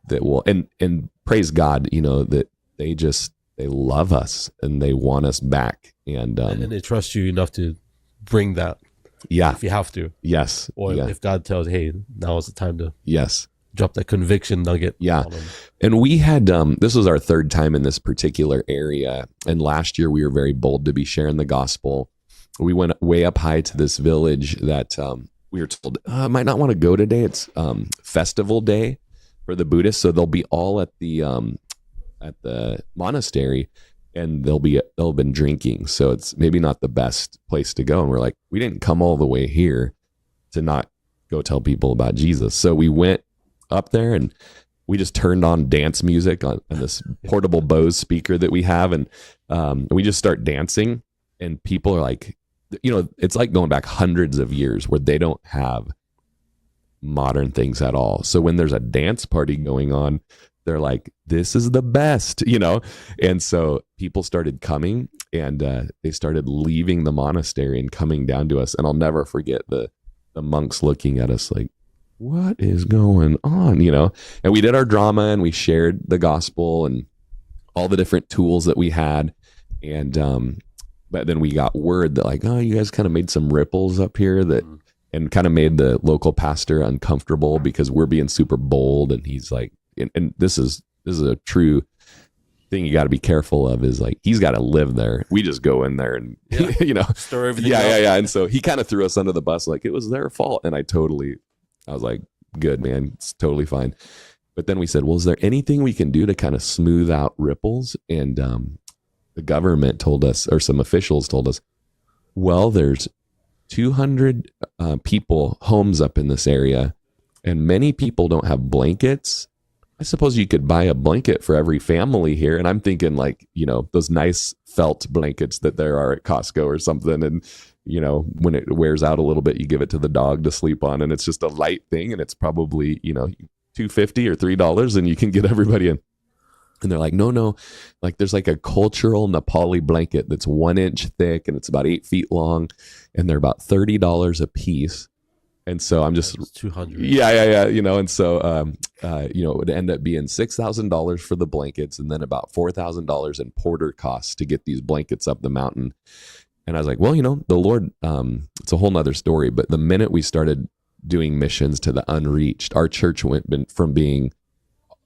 Speaker 2: that will, and praise God, that they love us and they want us back. And
Speaker 1: they trust you enough to bring that.
Speaker 2: Yeah.
Speaker 1: If you have to.
Speaker 2: Yes.
Speaker 1: Or if God tells, hey, now is the time to.
Speaker 2: Yes.
Speaker 1: Drop that conviction nugget.
Speaker 2: Yeah. And we had, this was our 3rd time in this particular area. And last year we were very bold to be sharing the gospel. We went way up high to this village that we were told might not want to go today. It's festival day for the Buddhists. So they'll be all at the monastery, and they'll have been drinking. So it's maybe not the best place to go. And we're like, we didn't come all the way here to not go tell people about Jesus. So we went up there and we just turned on dance music on this portable Bose speaker that we have. And we just start dancing, and people are like, it's like going back hundreds of years where they don't have modern things at all. So when there's a dance party going on, they're like, this is the best, And so people started coming, and they started leaving the monastery and coming down to us. And I'll never forget the monks looking at us like, what is going on, And we did our drama and we shared the gospel and all the different tools that we had. And but then we got word that like, oh, you guys kind of made some ripples up here that and kind of made the local pastor uncomfortable because we're being super bold. And he's like, and this is a true thing you got to be careful of, is like, he's got to live there. We just go in there and you know,
Speaker 1: stir everything
Speaker 2: up.
Speaker 1: Yeah.
Speaker 2: And so he kind of threw us under the bus, like it was their fault. And I was like, good, man, it's totally fine. But then we said, well, is there anything we can do to kind of smooth out ripples? And the government told us, or some officials told us, well, there's 200 homes up in this area, and many people don't have blankets. I suppose you could buy a blanket for every family here. And I'm thinking like, you know, those nice felt blankets that there are at Costco or something. And, you know, when it wears out a little bit, you give it to the dog to sleep on, and it's just a light thing. And it's probably, you know, $2.50 or $3, and you can get everybody in. And they're like, no, like there's like a cultural Nepali blanket that's 1 inch thick and it's about 8 feet long, and they're about $30 a piece. And so I'm just
Speaker 1: 200.
Speaker 2: Yeah. You know, and so you know, it would end up being $6,000 for the blankets, and then about $4,000 in porter costs to get these blankets up the mountain. And I was like, well, you know, the Lord, it's a whole nother story. But the minute we started doing missions to the unreached, our church went from being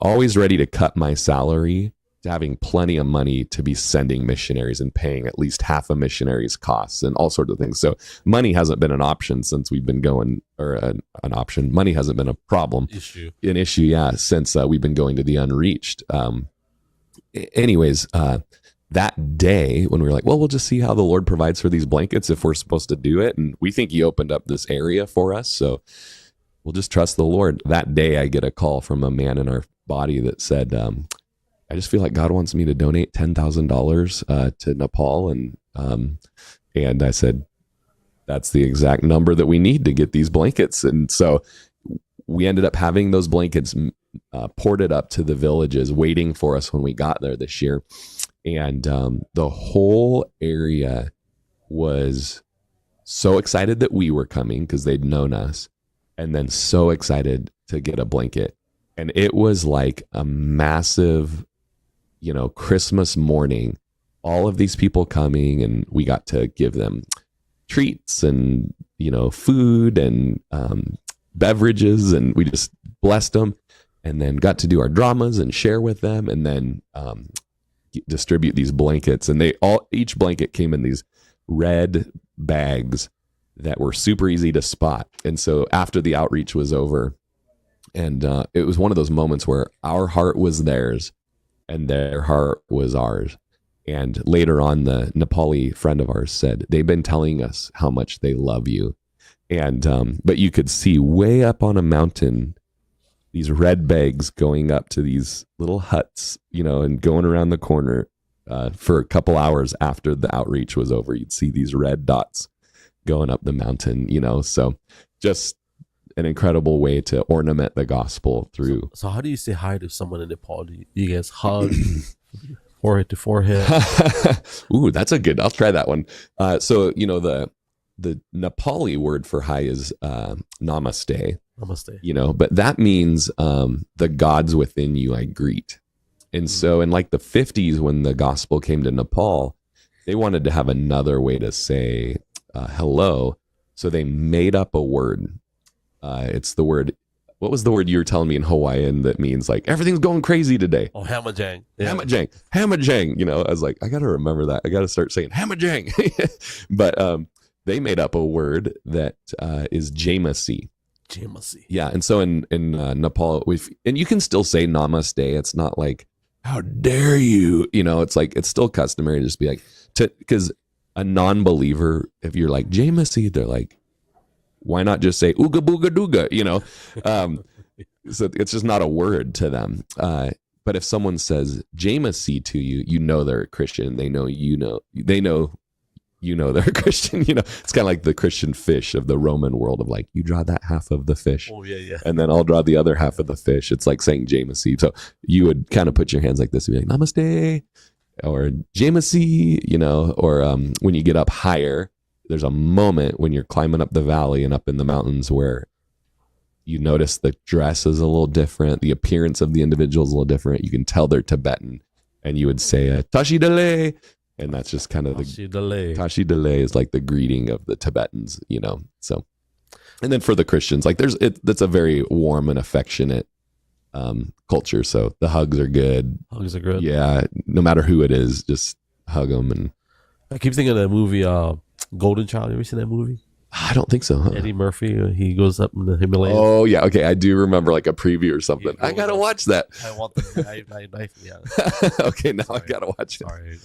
Speaker 2: always ready to cut my salary to having plenty of money to be sending missionaries and paying at least half a missionary's costs and all sorts of things. So money hasn't been an option since we've been going, or an option. Money hasn't been a problem. An issue, yeah, since we've been going to the unreached. Anyways, that day when we were like, well, we'll just see how the Lord provides for these blankets if we're supposed to do it. And we think he opened up this area for us. So we'll just trust the Lord. That day I get a call from a man in our body that said, I just feel like God wants me to donate $10,000 to Nepal. And I said, that's the exact number that we need to get these blankets. And so we ended up having those blankets ported up to the villages waiting for us when we got there this year. And the whole area was so excited that we were coming because they'd known us, and then so excited to get a blanket. And it was like a massive, you know, Christmas morning, all of these people coming, and we got to give them treats and, you know, food and beverages, and we just blessed them, and then got to do our dramas and share with them, and then distribute these blankets. And each blanket came in these red bags that were super easy to spot. And so after the outreach was over, and it was one of those moments where our heart was theirs and their heart was ours. And later on, the Nepali friend of ours said, they've been telling us how much they love you. And but you could see way up on a mountain these red bags going up to these little huts, you know, and going around the corner for a couple hours after the outreach was over. You'd see these red dots going up the mountain, you know. So just an incredible way to ornament the gospel through.
Speaker 1: So how do you say hi to someone in Nepal? Do you guys hug forehead to forehead?
Speaker 2: Ooh, that's a good, I'll try that one. So, you know, the Nepali word for hi is namaste.
Speaker 1: Namaste.
Speaker 2: You know, but that means the gods within you I greet. And so in like the 50s, when the gospel came to Nepal, they wanted to have another way to say hello. So they made up a word. It's the word, what was the word you were telling me in Hawaiian that means like everything's going crazy today?
Speaker 1: Oh, hamajang.
Speaker 2: Yeah. Hamajang. You know, I was like, I got to remember that. I got to start saying hamajang. But they made up a word that is jamasi. Yeah, and so in Nepal, and you can still say namaste. It's not like, how dare you? You know, it's like, it's still customary to just be like, because a non-believer, if you're like jamasi, they're like, why not just say ooga booga dooga? You know, so it's just not a word to them. But if someone says jamasi to you, you know they're a Christian. They know they're a Christian. You know, it's kind of like the Christian fish of the Roman world of like, you draw that half of the fish.
Speaker 1: Oh, yeah.
Speaker 2: And then I'll draw the other half of the fish. It's like saying jamasi. So you would kind of put your hands like this and be like, namaste, or jamasi, you know, or when you get up higher, there's a moment when you're climbing up the valley and up in the mountains where you notice the dress is a little different. The appearance of the individual is a little different. You can tell they're Tibetan, and you would say, tashi dele. And that's just kind of
Speaker 1: Tashi
Speaker 2: delay is like the greeting of the Tibetans, so. And then for the Christians, like that's a very warm and affectionate culture. So the hugs are good.
Speaker 1: Hugs are good.
Speaker 2: Yeah. No matter who it is, just hug them. And
Speaker 1: I keep thinking of that movie, Golden Child. You ever seen that movie?
Speaker 2: I don't think so. Huh?
Speaker 1: Eddie Murphy, he goes up in the Himalayas.
Speaker 2: Oh yeah. Okay. I do remember like a preview or something. I got to watch that.
Speaker 1: I want the knife. Yeah.
Speaker 2: Okay. Now I got to watch it.
Speaker 1: Sorry.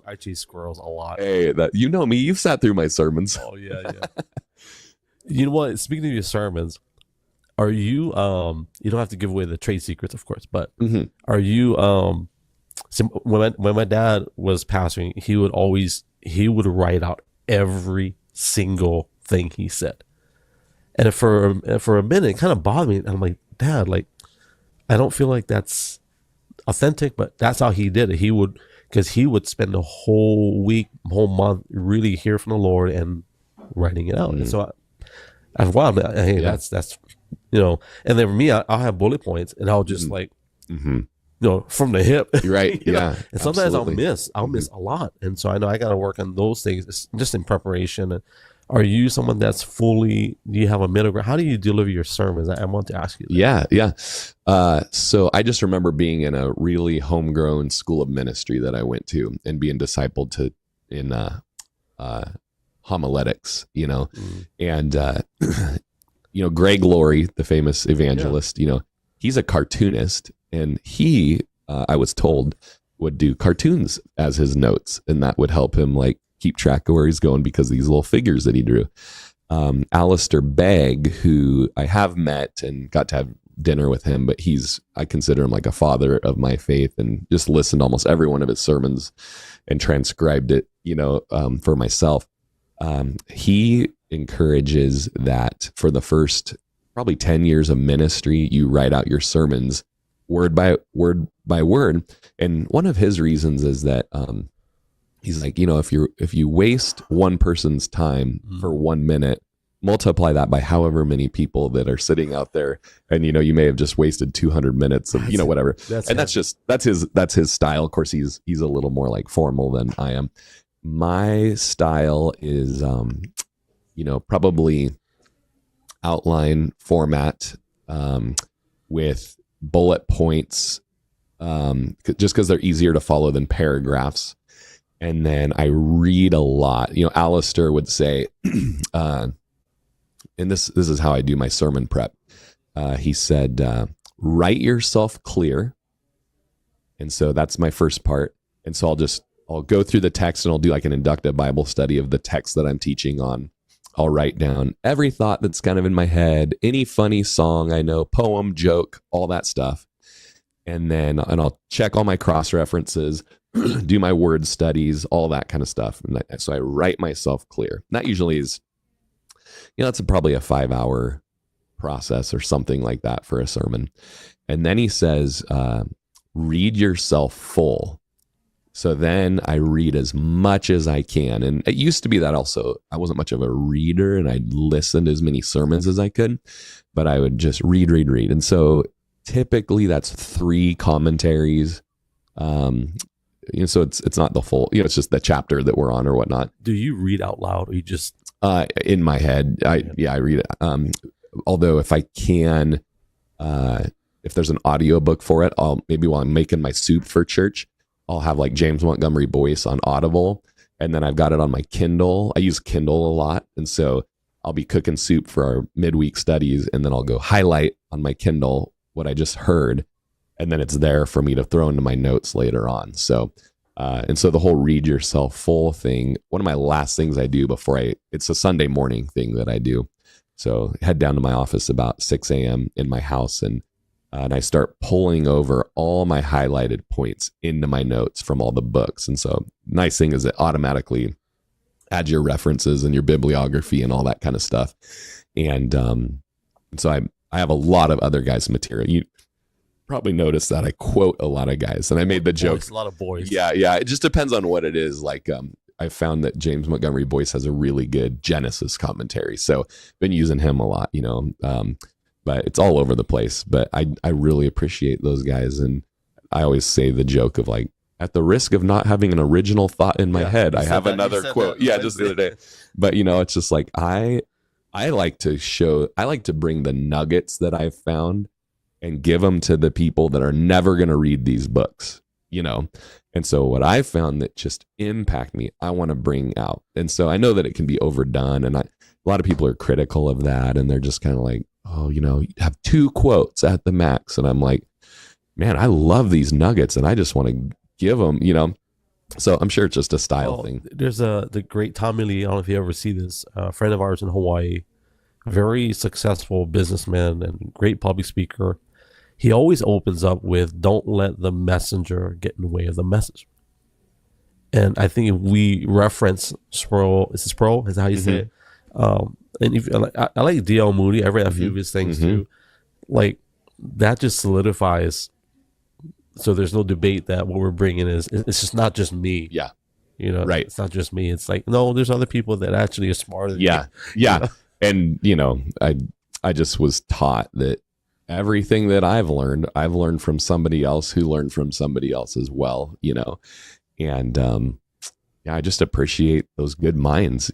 Speaker 1: I chase squirrels a lot.
Speaker 2: Hey, me, you've sat through my sermons.
Speaker 1: Oh yeah. You know what? Speaking of your sermons, are you you don't have to give away the trade secrets, of course, but are you so when my dad was pastoring, he would write out every single thing he said. And for a minute it kind of bothered me. I'm like, Dad, like I don't feel like that's authentic, but that's how he did it. He would spend the whole week, whole month really hear from the Lord and writing it out. And so wow, hey, that's and then for me, I'll have bullet points and I'll just like from the hip.
Speaker 2: You're right. Yeah.
Speaker 1: And sometimes I'll miss a lot. And so I know I got to work on those things just in preparation. And are you someone that's do you have a middle ground? How do you deliver your sermons? I want to ask you that.
Speaker 2: Yeah. So I just remember being in a really homegrown school of ministry that I went to and being discipled in homiletics, and Greg Laurie, the famous evangelist, he's a cartoonist, and he I was told would do cartoons as his notes, and that would help him like keep track of where he's going because of these little figures that he drew. Alistair Begg, who I have met and got to have dinner with him, but I consider him like a father of my faith, and just listened to almost every one of his sermons and transcribed it, for myself. He encourages that for the first probably 10 years of ministry, you write out your sermons word by word. And one of his reasons is that he's like, if you waste one person's time for 1 minute, multiply that by however many people that are sitting out there, and you may have just wasted 200 minutes of whatever. That's his style. Of course, he's a little more like formal than I am. My style is, probably outline format with bullet points, just because they're easier to follow than paragraphs. And then I read a lot. Alistair would say, and this is how I do my sermon prep. He said, write yourself clear. And so that's my first part. And so I'll go through the text and I'll do like an inductive Bible study of the text that I'm teaching on. I'll write down every thought that's kind of in my head, any funny song I know, poem, joke, all that stuff. And I'll check all my cross references, do my word studies, all that kind of stuff. And so I write myself clear. And that usually is, that's probably a 5-hour process or something like that for a sermon. And then he says, read yourself full. So then I read as much as I can. And it used to be that also I wasn't much of a reader and I'd listen to as many sermons as I could, but I would just read. And so typically that's 3 commentaries. So it's not the full, it's just the chapter that we're on or whatnot.
Speaker 1: Do you read out loud or you just
Speaker 2: in my head? I read it. Although if I can, if there's an audio book for it, maybe while I'm making my soup for church, I'll have like James Montgomery Boyce on Audible, and then I've got it on my Kindle. I use Kindle a lot, and so I'll be cooking soup for our midweek studies, and then I'll go highlight on my Kindle what I just heard, and then it's there for me to throw into my notes later on. So, and so the whole read yourself full thing, one of my last things I do it's a Sunday morning thing that I do. So head down to my office about 6 a.m. in my house, and I start pulling over all my highlighted points into my notes from all the books. And so nice thing is it automatically adds your references and your bibliography and all that kind of stuff. And so I have a lot of other guys' material. You probably noticed that I quote a lot of guys, and I made the joke.
Speaker 1: A lot of boys.
Speaker 2: Yeah. It just depends on what it is. Like I found that James Montgomery Boyce has a really good Genesis commentary. So been using him a lot, but it's all over the place. But I really appreciate those guys. And I always say the joke of like, at the risk of not having an original thought in my head, I have another quote. Yeah, just the other day. But it's just like I like to bring the nuggets that I've found and give them to the people that are never going to read these books, And so what I found that just impact me, I want to bring out. And so I know that it can be overdone, and a lot of people are critical of that, and they're just kind of like, oh, you have 2 quotes at the max. And I'm like, man, I love these nuggets and I just want to give them, So I'm sure it's just a style thing.
Speaker 1: There's the great Tommy Lee. I don't know if you ever see this. A friend of ours in Hawaii, very successful businessman and great public speaker. He always opens up with, don't let the messenger get in the way of the message. And I think if we reference Sproul, is it Sproul? Is that how you say it? And if I like D.L. Moody, I read a few of his things too. Like, that just solidifies. So there's no debate that what we're bringing it's just not just me.
Speaker 2: Yeah.
Speaker 1: Right. It's not just me. It's like, no, there's other people that actually are smarter than me.
Speaker 2: Yeah. And, I just was taught that everything that I've learned from somebody else who learned from somebody else as well, and, I just appreciate those good minds,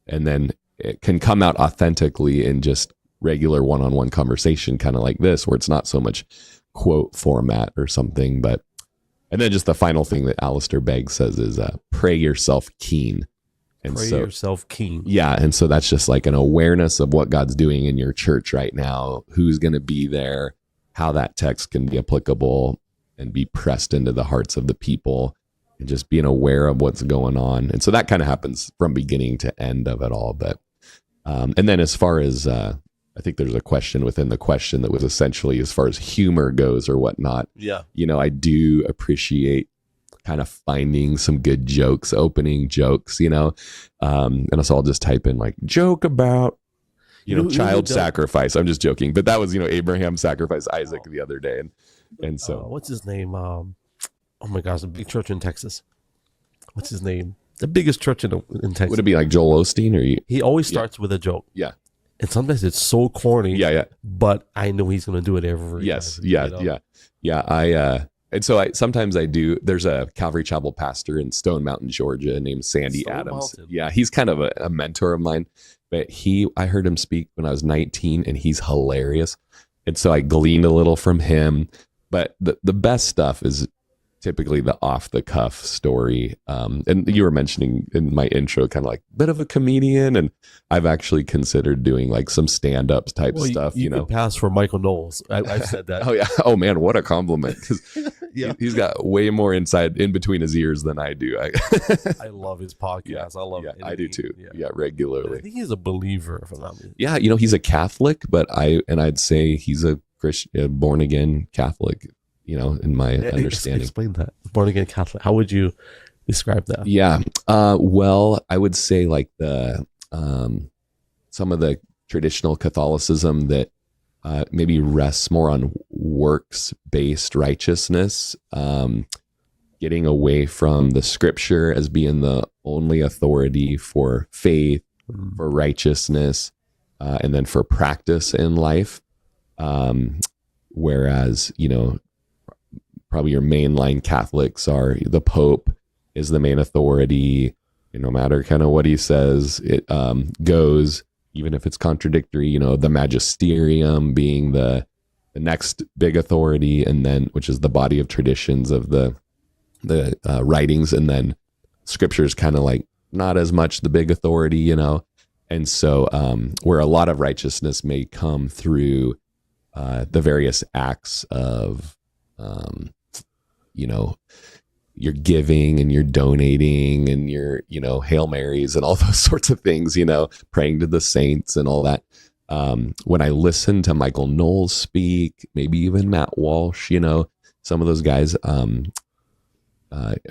Speaker 2: and then it can come out authentically in just regular one-on-one conversation, kind of like this, where it's not so much quote format or something. And then just the final thing that Alistair Begg says is pray yourself keen. And
Speaker 1: pray yourself keen.
Speaker 2: Yeah. And so that's just like an awareness of what God's doing in your church right now, who's going to be there, how that text can be applicable and be pressed into the hearts of the people, and just being aware of what's going on. And so that kind of happens from beginning to end of it all. But, and then as far as, I think there's a question within the question that was essentially as far as humor goes or whatnot.
Speaker 1: Yeah.
Speaker 2: I do appreciate kind of finding some good jokes, opening jokes, and so I'll just type in like joke about, child sacrifice. I'm just joking, but that was, Abraham sacrificed Isaac the other day. And so
Speaker 1: what's his name? Oh my gosh, a big church in Texas. What's his name? The biggest church in Texas.
Speaker 2: Would it be like Joel Osteen or you?
Speaker 1: He always starts with a joke.
Speaker 2: Yeah.
Speaker 1: And sometimes it's so corny.
Speaker 2: Yeah.
Speaker 1: But I know he's going to do it every
Speaker 2: time. Yeah. And so sometimes I do. There's a Calvary Chapel pastor in Stone Mountain, Georgia, named Sandy Adams. Yeah, he's kind of a mentor of mine. But I heard him speak when I was 19, and he's hilarious. And so I gleaned a little from him. But the best stuff is typically the off the cuff story. And you were mentioning in my intro, kind of like a bit of a comedian. And I've actually considered doing like some stand-ups type stuff.
Speaker 1: You could pass for Michael Knowles. I've said that.
Speaker 2: Oh yeah. Oh man, what a compliment. He's got way more inside in between his ears than I do.
Speaker 1: I love his podcast.
Speaker 2: Yeah,
Speaker 1: I love it.
Speaker 2: I do too. Yeah, regularly.
Speaker 1: I think he's a believer, if I'm not mistaken.
Speaker 2: Yeah, he's a Catholic, but I'd say he's a Christian, born again Catholic. In my understanding.
Speaker 1: Explain that. Born again Catholic. How would you describe that?
Speaker 2: Yeah. Well, I would say like the some of the traditional Catholicism that maybe rests more on works-based righteousness, getting away from the Scripture as being the only authority for faith, for righteousness, and then for practice in life. Whereas, probably your mainline Catholics are the Pope is the main authority. No matter kind of what he says, it goes, even if it's contradictory. The magisterium being the next big authority, and then which is the body of traditions of the writings, and then Scripture is kind of like not as much the big authority, And so where a lot of righteousness may come through the various acts of you're giving and you're donating and you're, Hail Marys and all those sorts of things, praying to the saints and all that. When I listen to Michael Knowles speak, maybe even Matt Walsh, some of those guys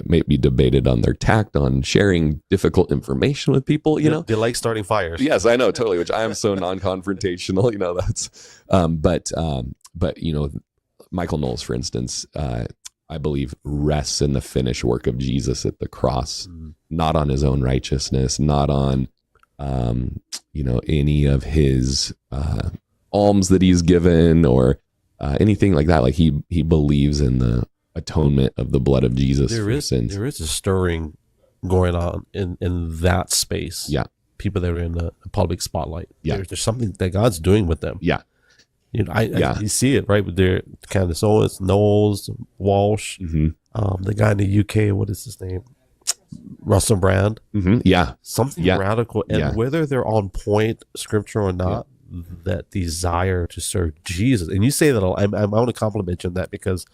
Speaker 2: may be debated on their tact on sharing difficult information with people,
Speaker 1: They like starting fires.
Speaker 2: Yes, I know, totally, which I am so non-confrontational, that's, but Michael Knowles, for instance, I believe rests in the finished work of Jesus at the cross, not on his own righteousness, not on, any of his alms that he's given or anything like that. Like he believes in the atonement of the blood of Jesus for sins.
Speaker 1: There is a stirring going on in that space.
Speaker 2: Yeah.
Speaker 1: People that are in the public spotlight.
Speaker 2: Yeah.
Speaker 1: There's something that God's doing with them.
Speaker 2: Yeah.
Speaker 1: You know, you see it, right? With their Candace Owens, Knowles, Walsh, the guy in the UK, what is his name? Russell Brand.
Speaker 2: Yeah.
Speaker 1: Something radical. And whether they're on point scripture or not, that desire to serve Jesus. And you say that, I want to compliment you on that, because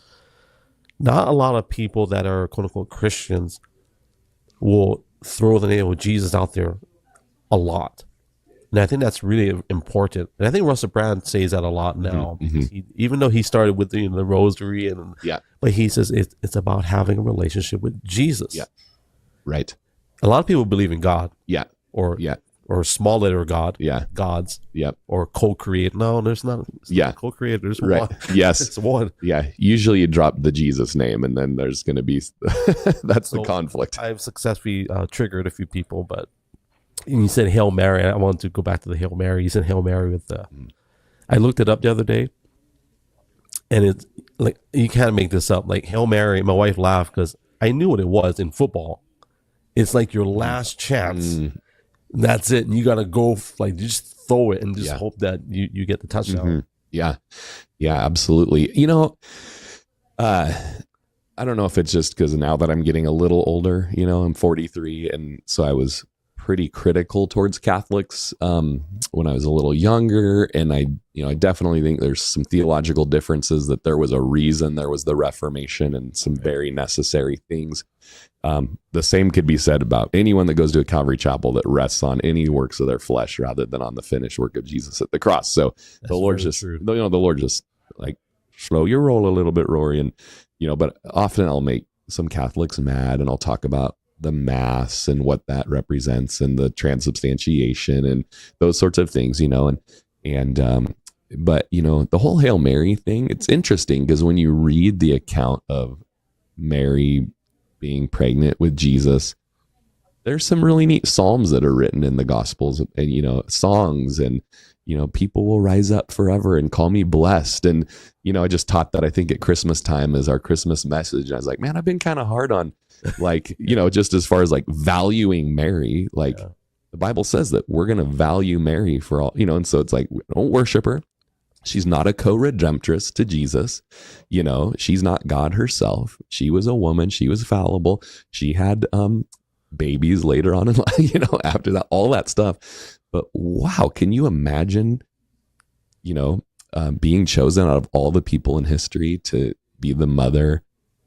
Speaker 1: not a lot of people that are quote unquote Christians will throw the name of Jesus out there a lot. And I think that's really important. And I think Russell Brand says that a lot now. Even though he started with the rosary, but he says it's about having a relationship with Jesus.
Speaker 2: Yeah. Right.
Speaker 1: A lot of people believe in God.
Speaker 2: Yeah.
Speaker 1: Or small letter God.
Speaker 2: Yeah.
Speaker 1: Gods.
Speaker 2: Yeah.
Speaker 1: Or co-create. No, there's not. Not co-create. There's one.
Speaker 2: Yes.
Speaker 1: It's one.
Speaker 2: Yeah. Usually you drop the Jesus name, and then there's going to be that's the conflict.
Speaker 1: I've successfully triggered a few people, but you said Hail Mary. I wanted to go back to the Hail Mary. You said Hail Mary with the. I looked it up the other day, and it's like, you can't make this up. Like Hail Mary, my wife laughed because I knew what it was in football. It's like your last chance. That's it. And you got to go, like, just throw it and just hope that you get the touchdown.
Speaker 2: Yeah. Yeah, absolutely. You know, I don't know if it's just because now that I'm getting a little older, I'm 43. And so I was pretty critical towards Catholics when I was a little younger. And I definitely think there's some theological differences, that there was a reason there was the Reformation and some very necessary things. The same could be said about anyone that goes to a Calvary chapel that rests on any works of their flesh rather than on the finished work of Jesus at the cross. So the Lord the Lord just like, slow your roll a little bit, Rory. And, but often I'll make some Catholics mad, and I'll talk about the Mass and what that represents, and the transubstantiation and those sorts of things, but the whole Hail Mary thing, it's interesting because when you read the account of Mary being pregnant with Jesus, there's some really neat psalms that are written in the Gospels, and songs, and people will rise up forever and call me blessed. And I just taught that, I think, at Christmas time as our Christmas message. And I was like, man, I've been kind of hard on, like, just as far as like valuing Mary, like the Bible says that we're going to value Mary for all, and so it's like, we don't worship her. She's not a co-redemptress to Jesus. She's not God herself. She was a woman. She was fallible. She had babies later on in life, after that, all that stuff. But wow, can you imagine, being chosen out of all the people in history to be the mother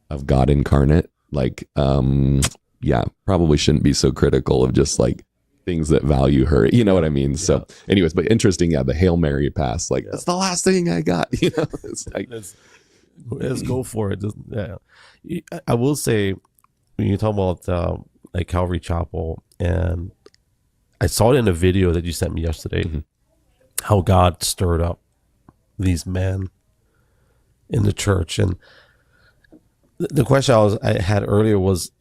Speaker 2: of God incarnate? Like, probably shouldn't be so critical of just like things that value her, you know what I mean? So anyways, but interesting. The Hail Mary pass, like that's the last thing I got, it's like,
Speaker 1: let's go for it. I will say, when you talk about like Calvary Chapel, and I saw it in a video that you sent me yesterday, how God stirred up these men in the church. And the question I had earlier was,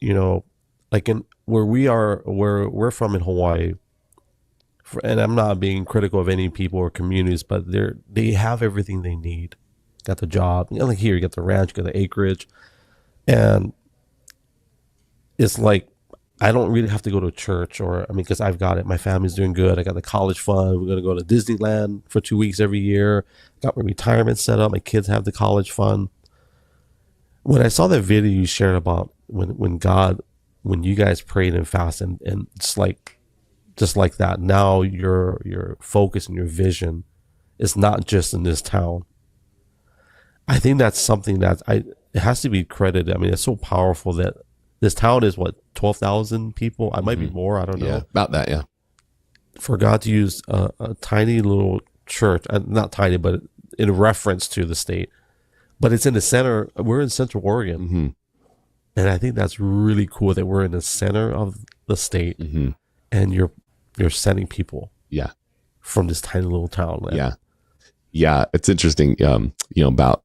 Speaker 1: like in where we're from in Hawaii, and I'm not being critical of any people or communities, but they have everything they need. Got the job, like here you got the ranch, you got the acreage, and it's like I don't really have to go to church, because I've got it. My family's doing good. I got the college fund. We're gonna go to Disneyland for 2 weeks every year. Got my retirement set up. My kids have the college fund. When I saw that video you shared about when you guys prayed and fasted, and just like that, now your focus and your vision is not just in this town. I think that's something that it has to be credited. I mean, it's so powerful that this town is 12,000 people. I might be more. I don't know.
Speaker 2: Yeah, about that. Yeah. For
Speaker 1: God to use a tiny little church, not tiny, but in reference to the state, but it's in the center. We're in Central Oregon. And I think that's really cool that we're in the center of the state, and you're sending people, from this tiny little town.
Speaker 2: Yeah. It's interesting. About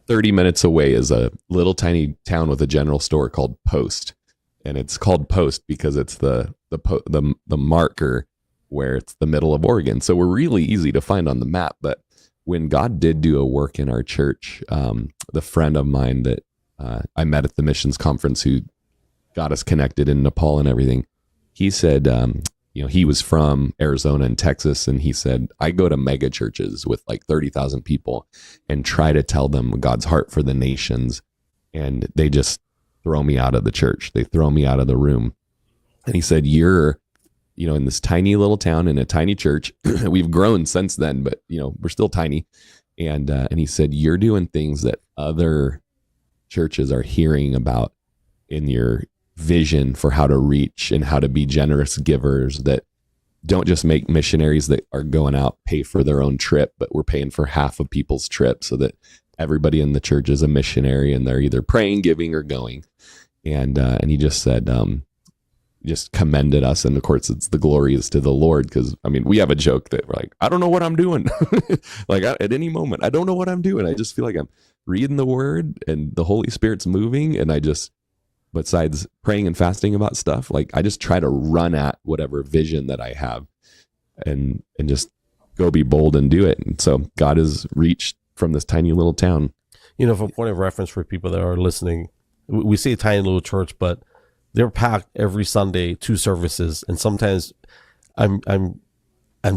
Speaker 2: 30 minutes away is a little tiny town with a general store called Post, and it's called Post because it's the marker where it's the middle of Oregon. So we're really easy to find on the map. But when God did do a work in our church, the friend of mine that I met at the missions conference who got us connected in Nepal and everything. He said, he was from Arizona and Texas. And he said, I go to mega churches with like 30,000 people and try to tell them God's heart for the nations. And they just throw me out of the church. They throw me out of the room. And he said, you're, in this tiny little town in a tiny church. We've grown since then, but we're still tiny. And he said, you're doing things that other churches are hearing about in your vision for how to reach and how to be generous givers, that don't just make missionaries that are going out pay for their own trip, but we're paying for half of people's trip so that everybody in the church is a missionary and they're either praying, giving, or going. And he just said, just commended us. And of course, it's the glory is to the Lord. Because we have a joke that we're like, I don't know what I'm doing. Like at any moment, I don't know what I'm doing. I just feel like I'm reading the word and the Holy Spirit's moving. And besides praying and fasting about stuff, like I just try to run at whatever vision that I have and just go be bold and do it. And so God has reached from this tiny little town.
Speaker 1: For point of reference for people that are listening, we say tiny little church, but they're packed every Sunday, 2 services. And sometimes I'm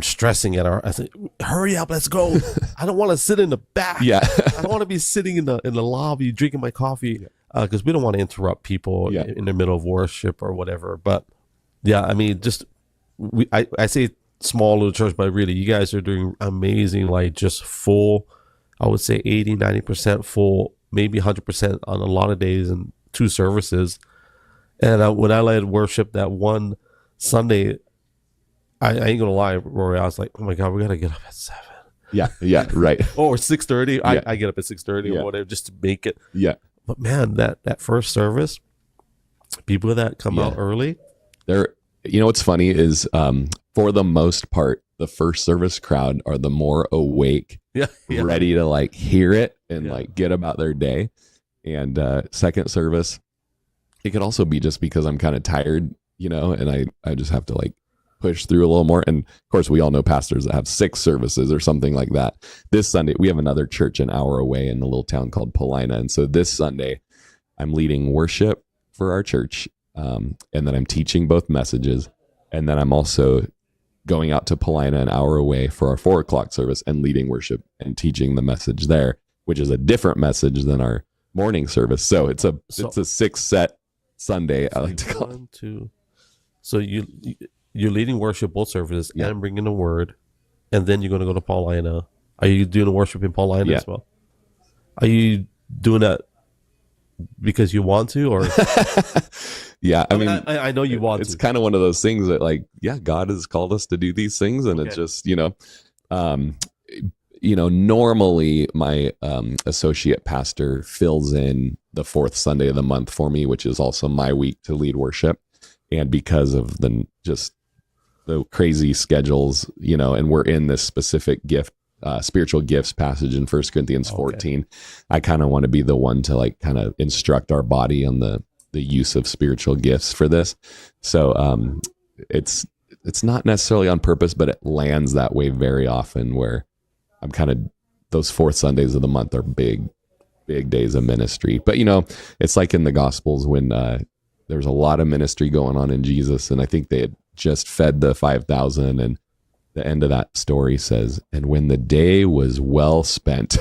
Speaker 1: stressing I say, hurry up, let's go. I don't want to sit in the back.
Speaker 2: Yeah.
Speaker 1: I don't want to be sitting in the lobby drinking my coffee. Because we don't want to interrupt people in the middle of worship or whatever. But I say small little church, but really you guys are doing amazing, like just full, I would say 80-90% full, maybe 100% on a lot of days and 2 services. And when I led worship that one Sunday, I ain't gonna lie, Rory, I was like, oh my God, we gotta get up at 7.
Speaker 2: Yeah, right.
Speaker 1: Or 6:30. I get up at 6:30 or whatever just to make it.
Speaker 2: Yeah.
Speaker 1: But man, that first service, people that come out early.
Speaker 2: What's funny is for the most part, the first service crowd are the more awake, ready to like hear it and like get about their day. And second service, it could also be just because I'm kind of tired, and I just have to like push through a little more. And of course, we all know pastors that have 6 services or something like that. This Sunday, we have another church an hour away in a little town called Paulina. And so this Sunday, I'm leading worship for our church. And then I'm teaching both messages. And then I'm also going out to Paulina an hour away for our 4:00 service and leading worship and teaching the message there, which is a different message than our morning service. So it's a 6-set Sunday, I like to call it.
Speaker 1: 1, 2. So you're leading worship both services and bringing the word, and then you're going to go to Paulina. Are you doing the worship in Paulina as well? Are you doing that because you want to, or?
Speaker 2: Yeah,
Speaker 1: I know you want to.
Speaker 2: It's kind of one of those things that, like, God has called us to do these things, and it's just, normally my associate pastor fills in the 4th Sunday of the month for me, which is also my week to lead worship. And because of the crazy schedules, and we're in this specific gift, spiritual gifts passage in 1 Corinthians 14, I kind of want to be the one to like kind of instruct our body on the use of spiritual gifts for this. So it's not necessarily on purpose, but it lands that way very often where I'm kind of, those 4th Sundays of the month are big days of ministry. But, it's like in the Gospels when there's a lot of ministry going on in Jesus. And I think they had just fed the 5,000. And the end of that story says, and when the day was well spent,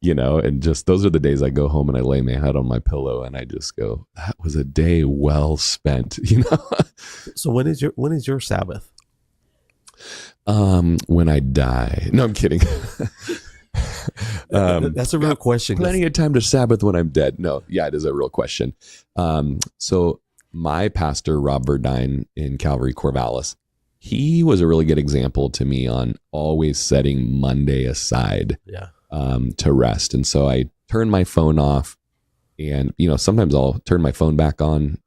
Speaker 2: and just those are the days I go home and I lay my head on my pillow and I just go, that was a day well spent,
Speaker 1: So when is your Sabbath?
Speaker 2: When I die. No, I'm kidding.
Speaker 1: That's a real question.
Speaker 2: Plenty of time to Sabbath when I'm dead. No, yeah, it is a real question. So my pastor, Rob Verdine in Calvary, Corvallis, he was a really good example to me on always setting Monday aside to rest. And so I turn my phone off, and sometimes I'll turn my phone back on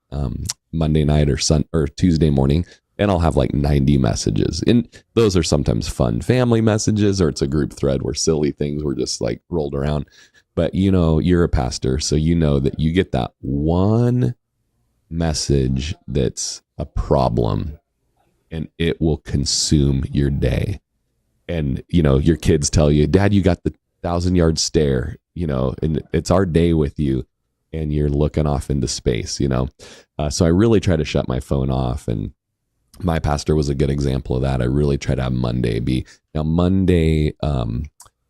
Speaker 2: Monday night or Tuesday morning, and I'll have like 90 messages. And those are sometimes fun family messages, or it's a group thread where silly things were just like rolled around. But you're a pastor, so that you get that one message that's a problem and it will consume your day. And, your kids tell you, Dad, you got the 1,000-yard stare, and it's our day with you. and you're looking off into space, so I really try to shut my phone off, and my pastor was a good example of that. I really try to have Monday be now Monday.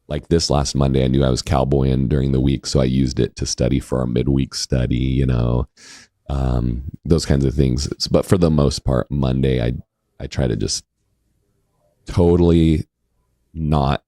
Speaker 2: Like this last Monday, I knew I was cowboying during the week, so I used it to study for our midweek study, those kinds of things. But for the most part, Monday, I try to just totally not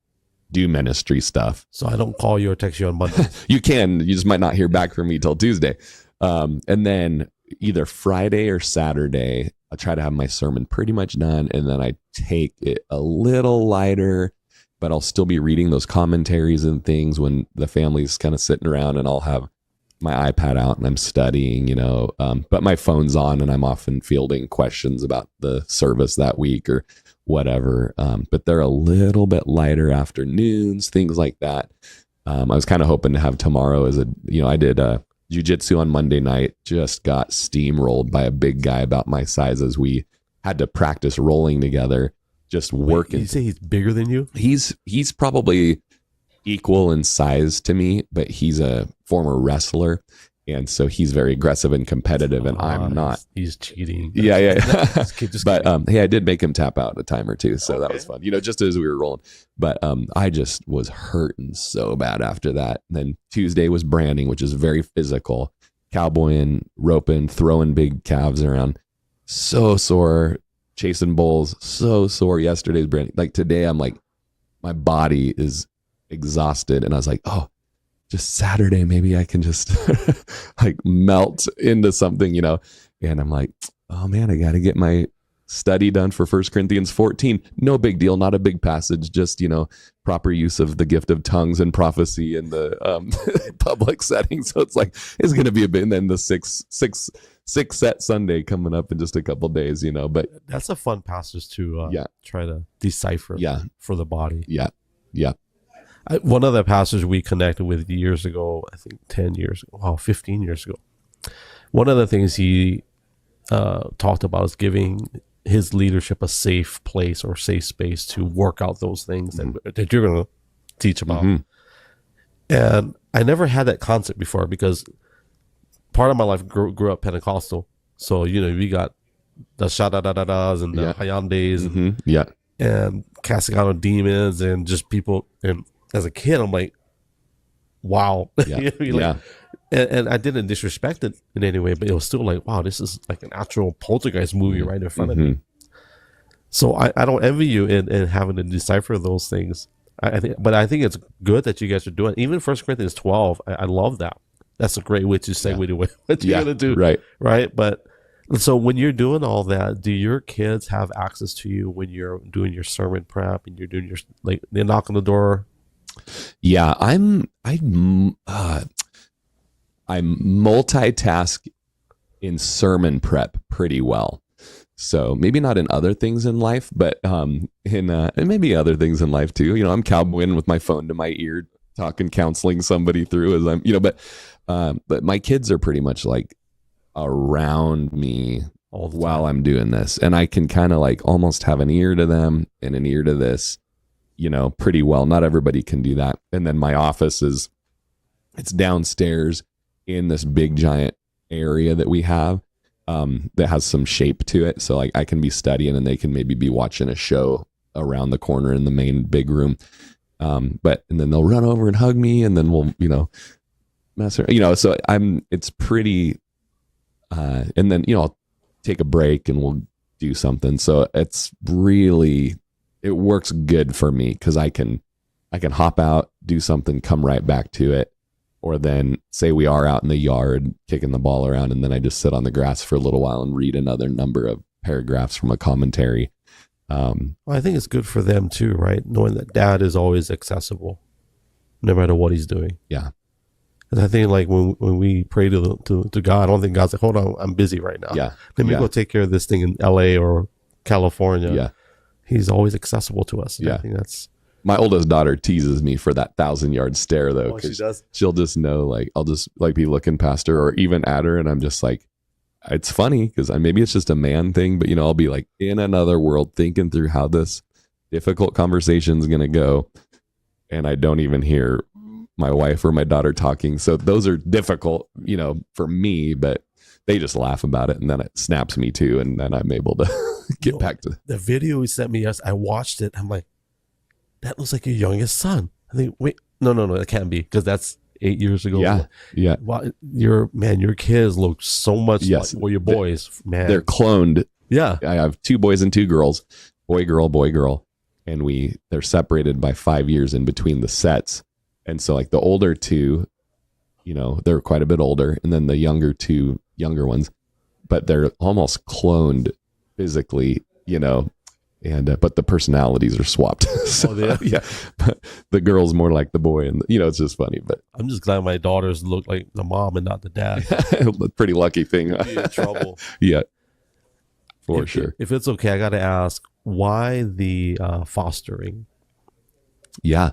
Speaker 2: do ministry stuff.
Speaker 1: So I don't call you or text you on Monday.
Speaker 2: You just might not hear back from me till Tuesday. And then either Friday or Saturday, I try to have my sermon pretty much done, and then I take it a little lighter, but I'll still be reading those commentaries and things when the family's kind of sitting around, and I'll have my iPad out and I'm studying, but my phone's on and I'm often fielding questions about the service that week or whatever. But they're a little bit lighter afternoons, things like that. I was kind of hoping to have tomorrow as I did jiu-jitsu on Monday night, just got steamrolled by a big guy about my size as we had to practice rolling together. Just working.
Speaker 1: You say he's bigger than you?
Speaker 2: He's probably equal in size to me, but he's a former wrestler, and so he's very aggressive and competitive, and I'm not.
Speaker 1: He's cheating.
Speaker 2: Yeah.
Speaker 1: Just
Speaker 2: but hey, I did make him tap out a time or two, so that was fun. Just as we were rolling. But I just was hurting so bad after that. And then Tuesday was branding, which is very physical, cowboying, roping, throwing big calves around. So sore. Chasing bulls, so sore. Yesterday's branding. Like today, I'm like, my body is exhausted, and I was like, oh, just Saturday, maybe I can just like melt into something, And I'm like, oh man, I got to get my study done for 1 Corinthians 14. No big deal, not a big passage, just proper use of the gift of tongues and prophecy in the public setting. So it's like it's going to be a bit, and then the six set Sunday coming up in just a couple days, But
Speaker 1: that's a fun passage to try to decipher for the body.
Speaker 2: Yeah.
Speaker 1: One of the pastors we connected with years ago, I think 10 years ago, 15 years ago. One of the things he talked about is giving his leadership a safe place or safe space to work out those things that you're going to teach about. And I never had that concept before because part of my life grew up Pentecostal. So, we got the sha-da-da-da-das and the hayandes and casting out of demons and just people. And as a kid, I'm like, wow. And I didn't disrespect it in any way, but it was still like, wow, this is like an actual poltergeist movie right in front of me. So I don't envy you in having to decipher those things. I think it's good that you guys are doing. Even 1 Corinthians 12, I love that. That's a great way to segue to what you're going to do. Right. But so when you're doing all that, do your kids have access to you when you're doing your sermon prep and you're doing your, like, they knock on the door?
Speaker 2: Yeah, I multitask in sermon prep pretty well. So maybe not in other things in life, but and maybe other things in life too. I'm cowboying with my phone to my ear, talking, counseling somebody through as I'm, but my kids are pretty much like around me while I'm doing this, and I can kind of like almost have an ear to them and an ear to this, pretty well. Not everybody can do that. And then my office it's downstairs in this big giant area that we have that has some shape to it. So like I can be studying and they can maybe be watching a show around the corner in the main big room. And then they'll run over and hug me, and then we'll, mess around, so it's pretty, and then, I'll take a break and we'll do something. So it works good for me because I can hop out, do something, come right back to it. Or then say we are out in the yard kicking the ball around, and then I just sit on the grass for a little while and read another number of paragraphs from a commentary.
Speaker 1: Well, I think it's good for them too, right? Knowing that dad is always accessible, no matter what he's doing.
Speaker 2: Yeah.
Speaker 1: And I think like when we pray to God, I don't think God's like, hold on, I'm busy right now.
Speaker 2: Yeah.
Speaker 1: Let me go take care of this thing in LA or California.
Speaker 2: Yeah.
Speaker 1: He's always accessible to us.
Speaker 2: Yeah.
Speaker 1: I think that's.
Speaker 2: My oldest daughter teases me for that 1,000-yard stare though.
Speaker 1: Oh, she does?
Speaker 2: She'll just know, like, I'll just like be looking past her or even at her, and I'm just like, it's funny because maybe it's just a man thing, but I'll be like in another world thinking through how this difficult conversation is going to go, and I don't even hear my wife or my daughter talking. So those are difficult, for me, but they just laugh about it, and then it snaps me too, and then I'm able to get back to
Speaker 1: the video he sent me. I watched it. I'm like, that looks like your youngest son. I think, wait, no, that can't be, because that's 8 years ago.
Speaker 2: Yeah.
Speaker 1: Wow, your kids look so much like your boys. Man,
Speaker 2: they're cloned.
Speaker 1: Yeah,
Speaker 2: I have 2 boys and 2 girls, boy, girl, and they're separated by 5 years in between the sets, and so like the older 2, they're quite a bit older, and then the younger 2 younger ones, but they're almost cloned physically, and but the personalities are swapped. So, yeah, but the girl's more like the boy, and it's just funny. But
Speaker 1: I'm just glad my daughters look like the mom and not the dad.
Speaker 2: Pretty lucky thing.
Speaker 1: Be in trouble.
Speaker 2: Yeah, for sure.
Speaker 1: If it's okay, I got to ask, why the fostering?
Speaker 2: Yeah.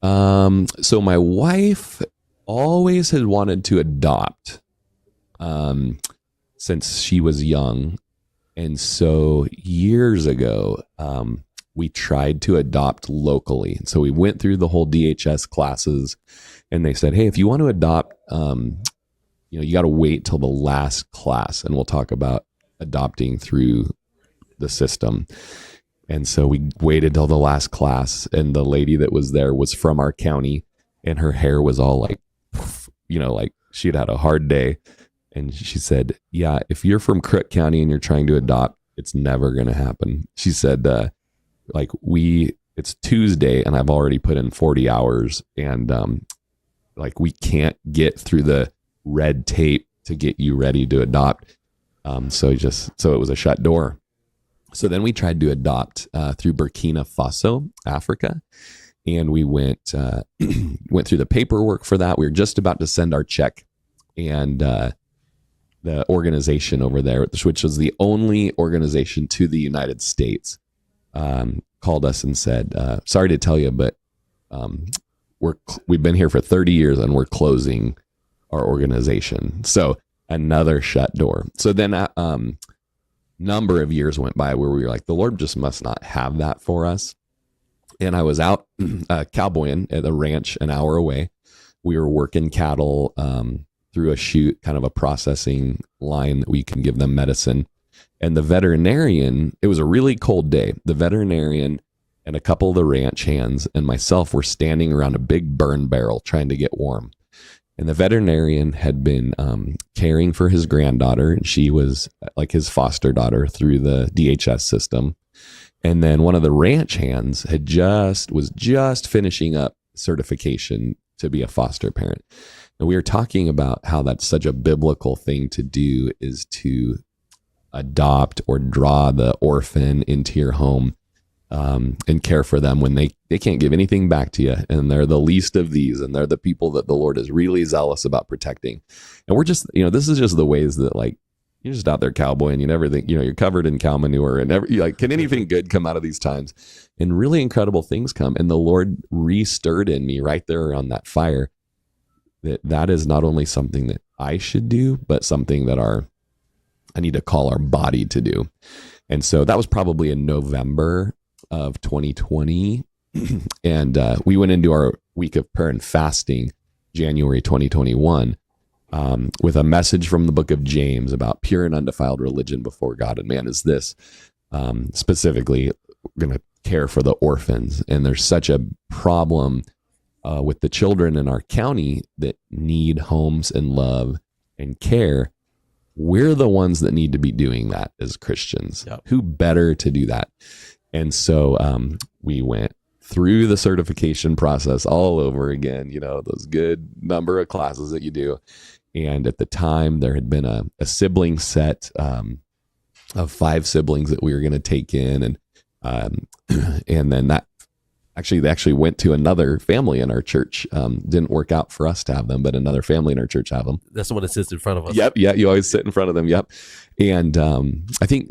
Speaker 2: So my wife always had wanted to adopt since she was young. And so years ago, we tried to adopt locally. And so we went through the whole DHS classes, and they said, hey, if you want to adopt, you got to wait till the last class, and we'll talk about adopting through the system. And so we waited till the last class, and the lady that was there was from our county, and her hair was all like, like she'd had a hard day. And she said, yeah, if you're from Crook County and you're trying to adopt, it's never going to happen. She said, it's Tuesday and I've already put in 40 hours, and we can't get through the red tape to get you ready to adopt. So it was a shut door. So then we tried to adopt through Burkina Faso, Africa. And we went through the paperwork for that. We were just about to send our check, and the organization over there, which was the only organization to the United States, called us and said, sorry to tell you, but we've been here for 30 years and we're closing our organization. So another shut door. So then number of years went by where we were like, the Lord just must not have that for us. And I was out cowboying at a ranch an hour away. We were working cattle through a chute, kind of a processing line that we can give them medicine. And the veterinarian, it was a really cold day. The veterinarian and a couple of the ranch hands and myself were standing around a big burn barrel trying to get warm. And the veterinarian had been caring for his granddaughter, and she was like his foster daughter through the DHS system. And then one of the ranch hands was just finishing up certification to be a foster parent. And we were talking about how that's such a biblical thing to do, is to adopt or draw the orphan into your home and care for them when they can't give anything back to you. And they're the least of these, and they're the people that the Lord is really zealous about protecting. And we're just, this is just the ways that you're just out there cowboy, and you never think, you're covered in cow manure, and can anything good come out of these times? And really incredible things come. And the Lord re-stirred in me right there on that fire that is not only something that I should do, but something that I need to call our body to do. And so that was probably in November of 2020. And we went into our week of prayer and fasting, January 2021, with a message from the book of James about pure and undefiled religion before God and man is this. Specifically, we're going to care for the orphans. And there's such a problem with the children in our county that need homes and love and care. We're the ones that need to be doing that as Christians. Yep. Who better to do that? And so we went through the certification process all over again, those good number of classes that you do. And at the time, there had been a sibling set of 5 siblings that we were going to take in. And then that they actually went to another family in our church. Didn't work out for us to have them, but another family in our church have them.
Speaker 1: That's the one that sits in front of us.
Speaker 2: Yep. Yeah. You always sit in front of them. Yep. And I think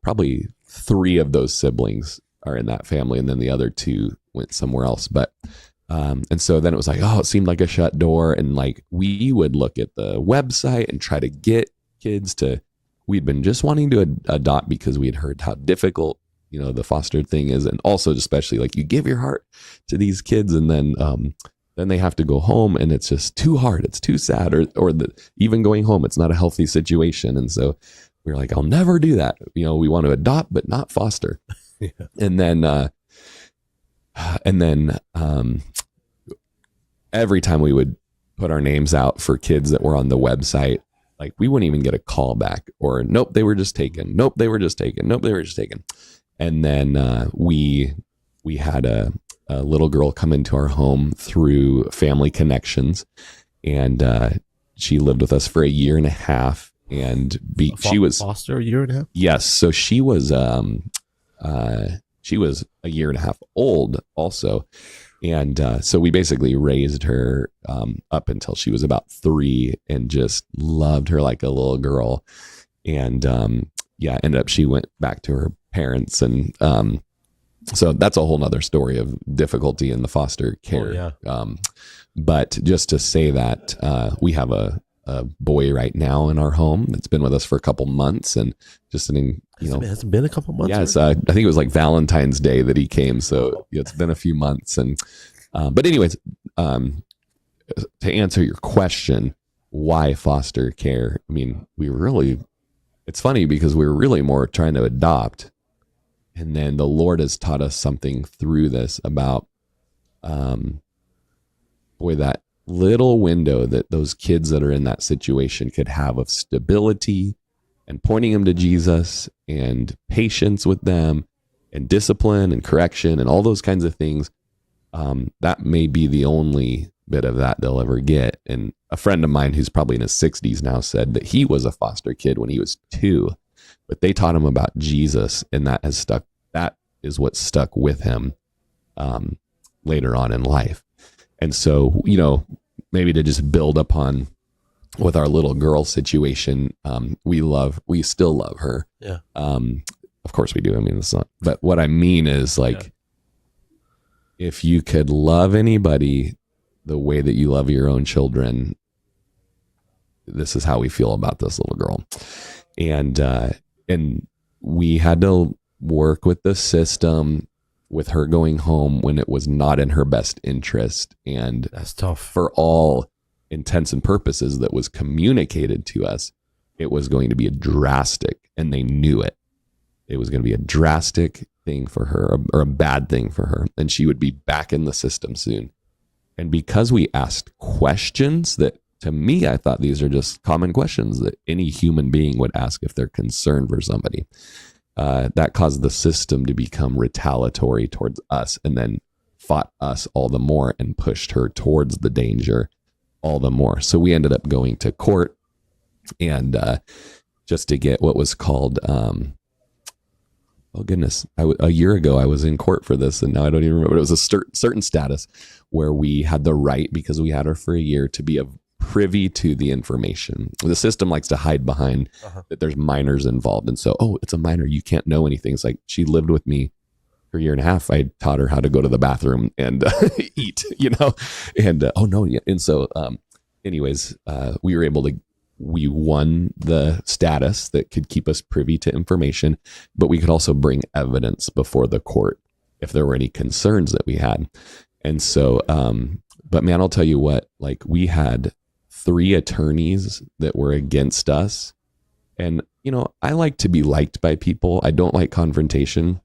Speaker 2: probably 3 of those siblings are in that family, and then the other 2 went somewhere else. But and so then it was like, it seemed like a shut door. And we would look at the website and try to get kids we'd been just wanting to adopt because we had heard how difficult the foster thing is, and also especially you give your heart to these kids, and then then they have to go home, and it's just too hard. It's too sad, or even going home, it's not a healthy situation. And so we're like, I'll never do that. We want to adopt, but not foster.
Speaker 1: Yeah.
Speaker 2: And then every time we would put our names out for kids that were on the website, like we wouldn't even get a call back, or nope, they were just taken. Nope, they were just taken. Nope, they were just taken. And then we had a little girl come into our home through Family Connections, and she lived with us for a year and a half. And she was
Speaker 1: foster a year and a half.
Speaker 2: Yes, so she was a year and a half old also. And so we basically raised her up until she was about 3, and just loved her like a little girl. And ended up she went back to her parents. And so that's a whole nother story of difficulty in the foster care.
Speaker 1: Oh, yeah.
Speaker 2: But just to say that we have a boy right now in our home that's been with us for a couple months, and just
Speaker 1: has it been a couple months?
Speaker 2: Yes, I think it was like Valentine's Day that he came, so it's been a few months. And but anyways, to answer your question, why foster care? I mean, it's funny because we were really more trying to adopt, and then the Lord has taught us something through this about that little window that those kids that are in that situation could have of stability, and pointing them to Jesus, and patience with them, and discipline and correction and all those kinds of things. That may be the only bit of that they'll ever get. And a friend of mine who's probably in his 60s now said that he was a foster kid when he was 2, but they taught him about Jesus, and that is what stuck with him later on in life. And so, maybe to just build upon with our little girl situation, we still love her.
Speaker 1: Yeah.
Speaker 2: Of course we do. I mean, it's not, but what I mean is if you could love anybody the way that you love your own children, this is how we feel about this little girl. And we had to work with the system with her going home when it was not in her best interest. And
Speaker 1: that's tough.
Speaker 2: For all intents and purposes that was communicated to us, it was going to be a drastic, and they knew it. It was going to be a drastic thing for her, or a bad thing for her. And she would be back in the system soon. And because we asked questions that, to me, I thought these are just common questions that any human being would ask if they're concerned for somebody. That caused the system to become retaliatory towards us, and then fought us all the more and pushed her towards the danger all the more. So we ended up going to court, and just to get what was called, oh goodness, a year ago I was in court for this, and now I don't even remember. It was a certain status where we had the right, because we had her for a year, to be privy to the information. The system likes to hide behind that there's minors involved. And so, it's a minor, you can't know anything. It's like, she lived with me for a year and a half. I taught her how to go to the bathroom and eat, and And so, anyways, we won the status that could keep us privy to information, but we could also bring evidence before the court if there were any concerns that we had. And so, but man, I'll tell you what, like, we had 3 attorneys that were against us. And, I like to be liked by people. I don't like confrontation.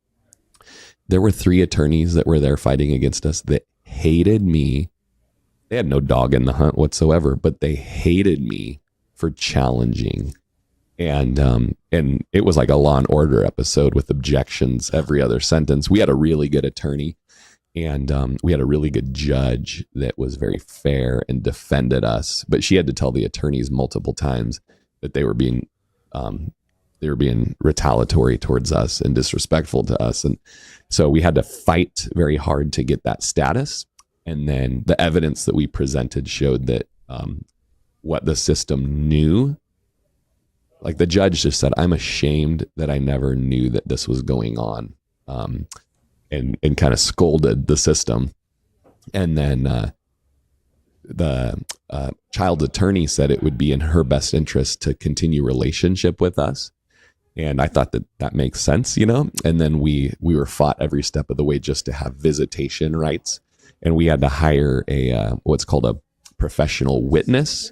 Speaker 2: There were 3 attorneys that were there fighting against us that hated me. They had no dog in the hunt whatsoever, but they hated me for challenging. And it was like a Law and Order episode with objections every other sentence. We had a really good attorney. And we had a really good judge that was very fair and defended us. But she had to tell the attorneys multiple times that they were being retaliatory towards us and disrespectful to us. And so we had to fight very hard to get that status. And then the evidence that we presented showed that what the system knew, like the judge just said, I'm ashamed that I never knew that this was going on. And kind of scolded the system. And then the child's attorney said it would be in her best interest to continue relationship with us. And I thought that makes sense, And then we were fought every step of the way just to have visitation rights. and we had to hire a what's called a professional witness,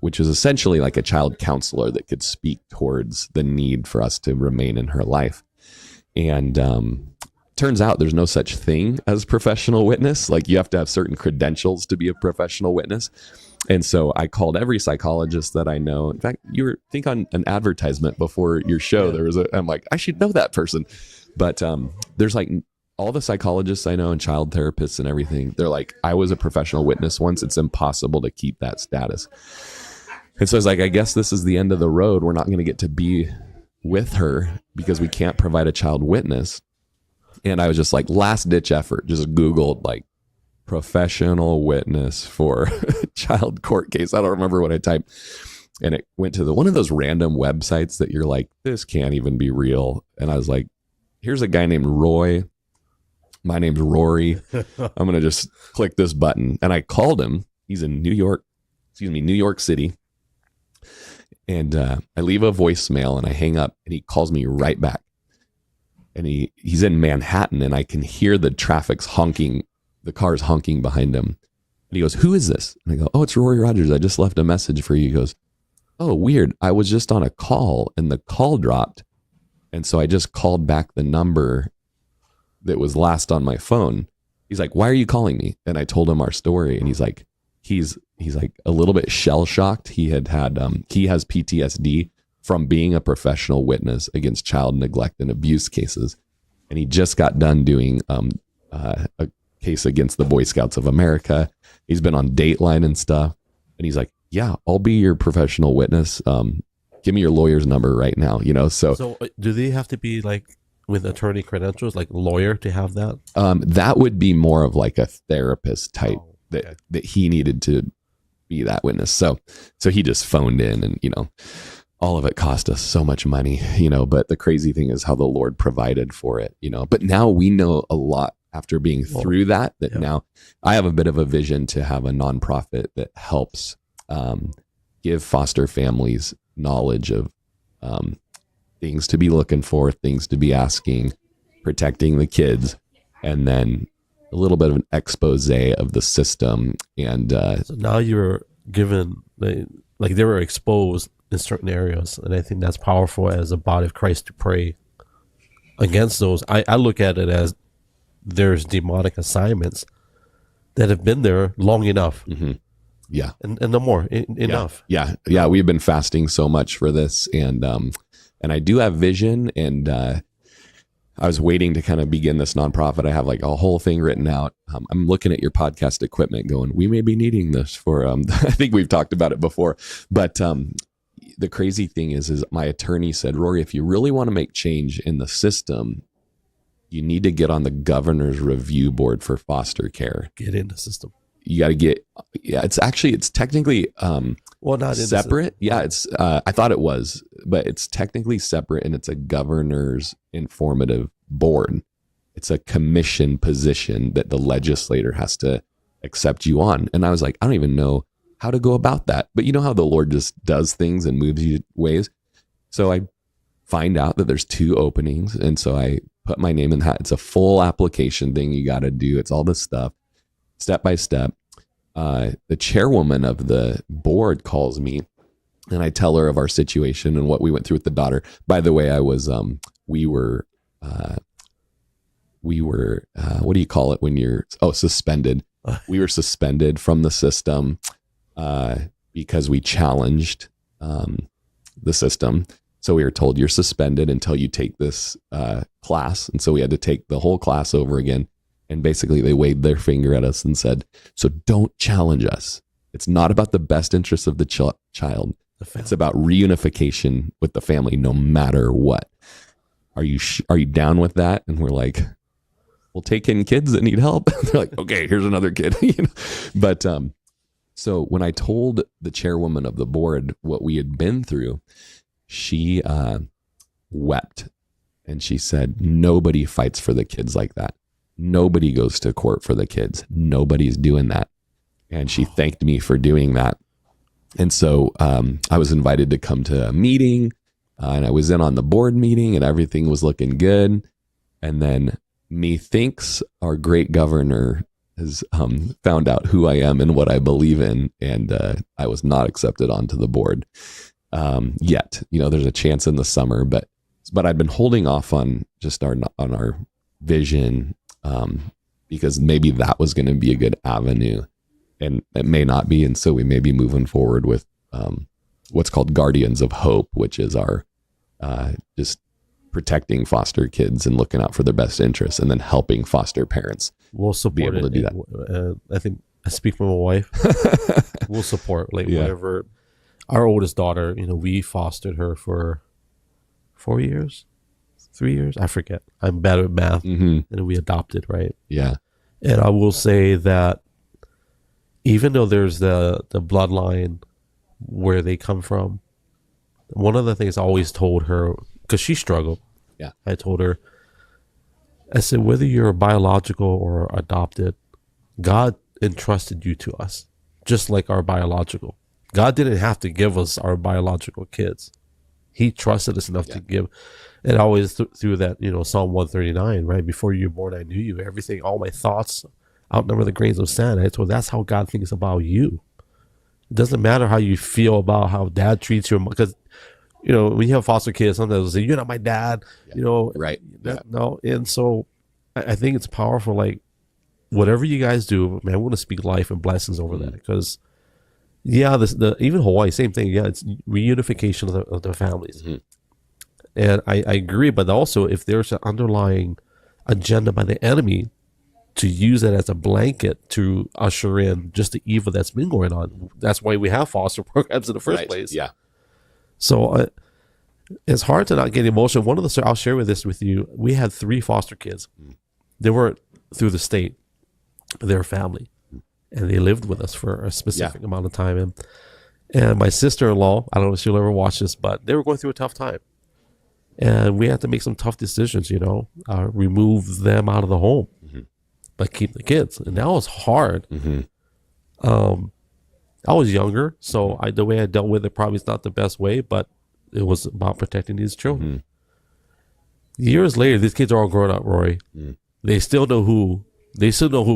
Speaker 2: which is essentially like a child counselor that could speak towards the need for us to remain in her life. And turns out there's no such thing as professional witness. Like, you have to have certain credentials to be a professional witness. And so I called every psychologist that I know. In fact, you were, think on an advertisement before your show, there was I'm like, I should know that person. But there's like all the psychologists I know and child therapists and everything. They're like, I was a professional witness once. It's impossible to keep that status. And so I was like, I guess this is the end of the road. We're not going to get to be with her because we can't provide a child witness. And I was just like, last ditch effort, just Googled like professional witness for child court case. I don't remember what I typed. And it went to one of those random websites that you're like, this can't even be real. And I was like, here's a guy named Roy. My name's Rory. I'm going to just click this button. And I called him. He's in New York City. And I leave a voicemail and I hang up, and he calls me right back. And he's in Manhattan, and I can hear the traffic's honking. The car's honking behind him. And he goes, who is this? And I go, oh, it's Rory Rodgers. I just left a message for you. He goes, oh, weird. I was just on a call and the call dropped. And so I just called back the number that was last on my phone. He's like, why are you calling me? And I told him our story. And he's like a little bit shell shocked. He has PTSD from being a professional witness against child neglect and abuse cases. And he just got done doing a case against the Boy Scouts of America. He's been on Dateline and stuff. And he's like, yeah, I'll be your professional witness. Give me your lawyer's number right now. So
Speaker 1: do they have to be like with attorney credentials, like lawyer, to have that?
Speaker 2: That would be more of like a therapist type that he needed to be that witness. So he just phoned in, and, all of it cost us so much money, but the crazy thing is how the Lord provided for it, but now we know a lot after being through that now I have a bit of a vision to have a nonprofit that helps give foster families knowledge of things to be looking for, things to be asking, protecting the kids, and then a little bit of an expose of the system. And
Speaker 1: so now you're given, like they were exposed in certain areas, and I think that's powerful as a body of Christ to pray against those. I look at it as there's demonic assignments that have been there long enough.
Speaker 2: Mm-hmm. Yeah.
Speaker 1: And no more, enough.
Speaker 2: Yeah. We've been fasting so much for this, and I do have vision, and I was waiting to kind of begin this nonprofit. I have like a whole thing written out. I'm looking at your podcast equipment going, we may be needing this for, I think we've talked about it before, but the crazy thing is my attorney said, Rory, if you really want to make change in the system, you need to get on the governor's review board for foster care.
Speaker 1: Get in the system.
Speaker 2: You got to get, it's technically
Speaker 1: not
Speaker 2: separate. It's I thought it was, but it's technically separate, and it's a governor's informative board. It's a commission position that the legislator has to accept you on. And I was like, I don't even know how to go about that. But you know how the Lord just does things and moves you ways. So I find out that there's 2 openings. And so I put my name in that. It's a full application thing you got to do. It's all this stuff, step by step. The chairwoman of the board calls me, and I tell her of our situation and what we went through with the daughter. By the way, we were what do you call it when you're suspended? We were suspended from the system because we challenged the system. So we were told, you're suspended until you take this class. And so we had to take the whole class over again. And basically they waved their finger at us and said, so don't challenge us. It's not about the best interest of the child. It's about reunification with the family, no matter what. Are you down with that? And we're like, we'll take in kids that need help. They're like, okay, here's another kid. But so when I told the chairwoman of the board what we had been through, she wept, and she said, nobody fights for the kids like that. Nobody goes to court for the kids. Nobody's doing that. And she thanked me for doing that. And so I was invited to come to a meeting, and I was in on the board meeting, and everything was looking good. And then methinks our great governor has found out who I am and what I believe in, and I was not accepted onto the board yet. There's a chance in the summer, but I've been holding off on just on our vision because maybe that was going to be a good avenue, and it may not be, and so we may be moving forward with what's called Guardians of Hope, which is our just protecting foster kids and looking out for their best interests, and then helping foster parents.
Speaker 1: We'll support
Speaker 2: be able to do that.
Speaker 1: I think I speak for my wife. We'll support whatever. Our oldest daughter, we fostered her for 4 years, 3 years. I forget. I'm bad at math.
Speaker 2: Mm-hmm.
Speaker 1: And we adopted, right?
Speaker 2: Yeah.
Speaker 1: And I will say that even though there's the bloodline where they come from, one of the things I always told her, because she struggled.
Speaker 2: Yeah.
Speaker 1: I told her, I said, whether you're biological or adopted, God entrusted you to us, just like our biological. God didn't have to give us our biological kids. He trusted us enough to give. And I always through that, Psalm 139, right? Before you were born, I knew you. Everything, all my thoughts outnumber the grains of sand. I told that's how God thinks about you. It doesn't matter how you feel about how dad treats you, because when you have foster kids, sometimes they'll say, "You're not my dad,"
Speaker 2: right?
Speaker 1: No, and so I think it's powerful. Like whatever you guys do, man, I want to speak life and blessings over that, because even Hawaii, same thing. Yeah, it's reunification of the families, and I agree. But also, if there's an underlying agenda by the enemy to use that as a blanket to usher in just the evil that's been going on, that's why we have foster programs in the first place.
Speaker 2: Yeah.
Speaker 1: So it's hard to not get emotional. I'll share this with you. We had 3 foster kids. They weren't through the state. They're family. And they lived with us for a specific amount of time. And my sister-in-law, I don't know if she'll ever watch this, but they were going through a tough time. And we had to make some tough decisions, remove them out of the home, but keep the kids. And that was hard. I was younger, so the way I dealt with it probably is not the best way, but it was about protecting these children. Years later, these kids are all grown up, Rory. They still know who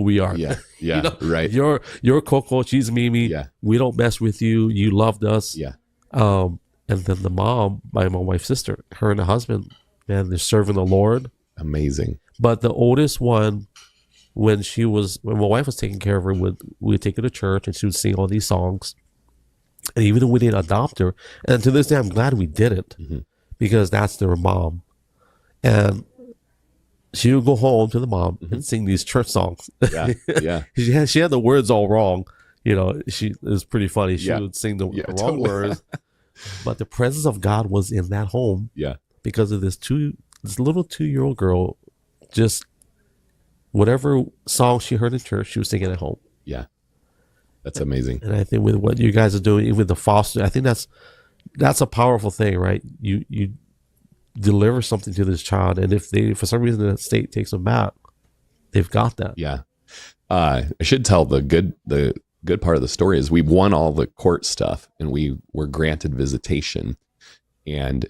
Speaker 1: we are.
Speaker 2: Yeah, right.
Speaker 1: You're Coco, she's Mimi.
Speaker 2: Yeah.
Speaker 1: We don't mess with you. You loved us.
Speaker 2: Yeah.
Speaker 1: And then the mom, my wife's sister, her and the husband, man, they're serving the Lord.
Speaker 2: Amazing.
Speaker 1: But the oldest one, when my wife was taking care of her, we would take her to church and she would sing all these songs. And even though we didn't adopt her, and to this day, I'm glad we didn't, because that's their mom. And she would go home to the mom and sing these church songs.
Speaker 2: Yeah.
Speaker 1: She had the words all wrong. It was pretty funny. She would sing the wrong
Speaker 2: totally.
Speaker 1: words. But the presence of God was in that home.
Speaker 2: Yeah.
Speaker 1: Because of this little 2-year-old girl, just whatever song she heard in church, she was singing at home.
Speaker 2: Yeah. That's amazing.
Speaker 1: And I think with what you guys are doing with the foster, I think that's a powerful thing, right? You deliver something to this child, and if for some reason the state takes them back, they've got that.
Speaker 2: Yeah. I should tell the good part of the story is we won all the court stuff and we were granted visitation. And,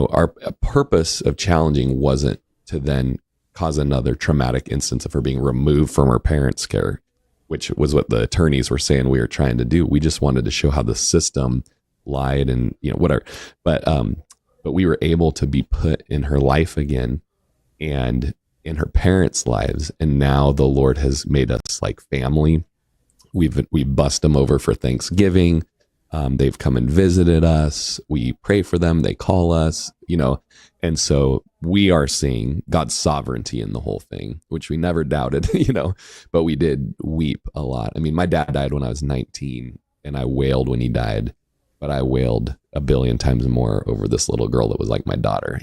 Speaker 2: our purpose of challenging wasn't to then cause another traumatic instance of her being removed from her parents' care, which was what the attorneys were saying we were trying to do. We just wanted to show how the system lied and, whatever. But we were able to be put in her life again and in her parents' lives. And now the Lord has made us like family. We bust them over for Thanksgiving. They've come and visited us. We pray for them. They call us, and so we are seeing God's sovereignty in the whole thing, which we never doubted, but we did weep a lot. I mean, my dad died when I was 19 and I wailed when he died, but I wailed a billion times more over this little girl that was like my daughter,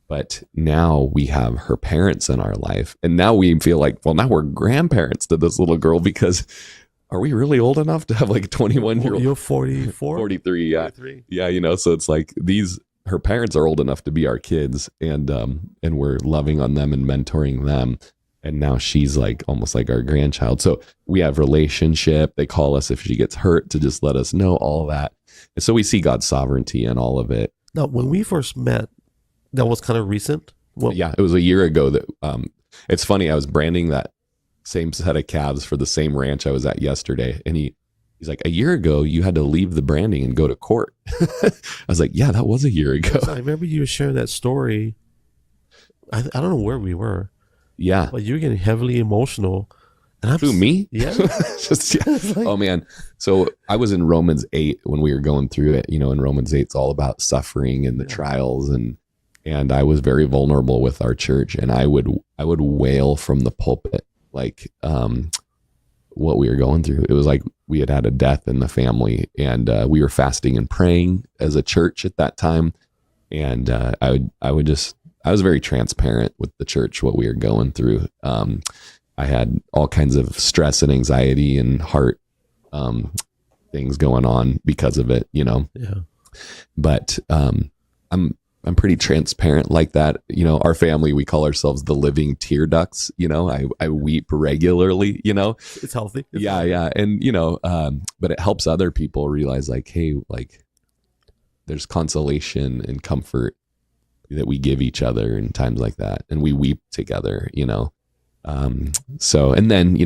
Speaker 2: but now we have her parents in our life. And now we feel like, well, now we're grandparents to this little girl, because are we really old enough to have like a 21-year-old?
Speaker 1: You're 44?
Speaker 2: 43, yeah. 43. Yeah, so it's like her parents are old enough to be our kids, and we're loving on them and mentoring them. And now she's like almost like our grandchild. So we have relationship. They call us if she gets hurt to just let us know all that. And so we see God's sovereignty in all of it.
Speaker 1: Now, when we first met, that was kind of recent.
Speaker 2: Yeah, it was a year ago that it's funny. I was branding that same set of calves for the same ranch I was at yesterday. And he's like, a year ago, you had to leave the branding and go to court. I was like, yeah, that was a year ago.
Speaker 1: I remember you sharing that story. I don't know where we were.
Speaker 2: Yeah.
Speaker 1: But you were getting heavily emotional. And
Speaker 2: Who, me?
Speaker 1: Yeah.
Speaker 2: Oh, man. So I was in Romans 8 when we were going through it. In Romans 8, it's all about suffering and the trials. And I was very vulnerable with our church. And I would wail from the pulpit, like what we were going through. It was like we had a death in the family, and we were fasting and praying as a church at that time. And I was very transparent with the church, what we were going through. I had all kinds of stress and anxiety and heart things going on because of it, Yeah. But I'm pretty transparent like that. Our family, we call ourselves the living tear ducts. I weep regularly,
Speaker 1: It's healthy.
Speaker 2: Yeah. And, but it helps other people realize like, hey, like there's consolation and comfort that we give each other in times like that. And we weep together, So, and then,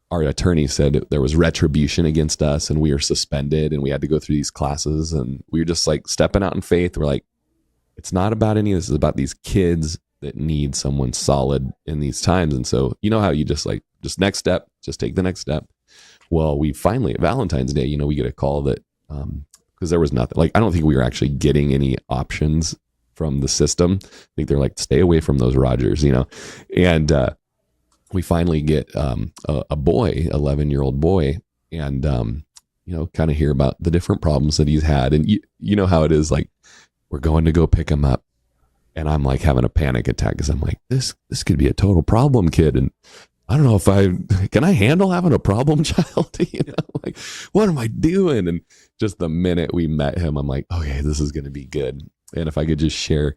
Speaker 2: our attorney said there was retribution against us and we were suspended and we had to go through these classes, and we were just like stepping out in faith. We're like, it's not about any of this. It's about these kids that need someone solid in these times. And so, how you just next step, just take the next step. Well, we finally at Valentine's Day, we get a call that, because there was nothing, like, I don't think we were actually getting any options from the system. I think they're like, stay away from those Rodgers, and, we finally get a boy, 11-year-old boy, and kind of hear about the different problems that he's had. And you know how it is, like we're going to go pick him up, and I'm like having a panic attack because I'm like, this could be a total problem kid, and I don't know if can I handle having a problem child? Like, what am I doing? And just the minute we met him, I'm like, okay, this is going to be good. And if I could just share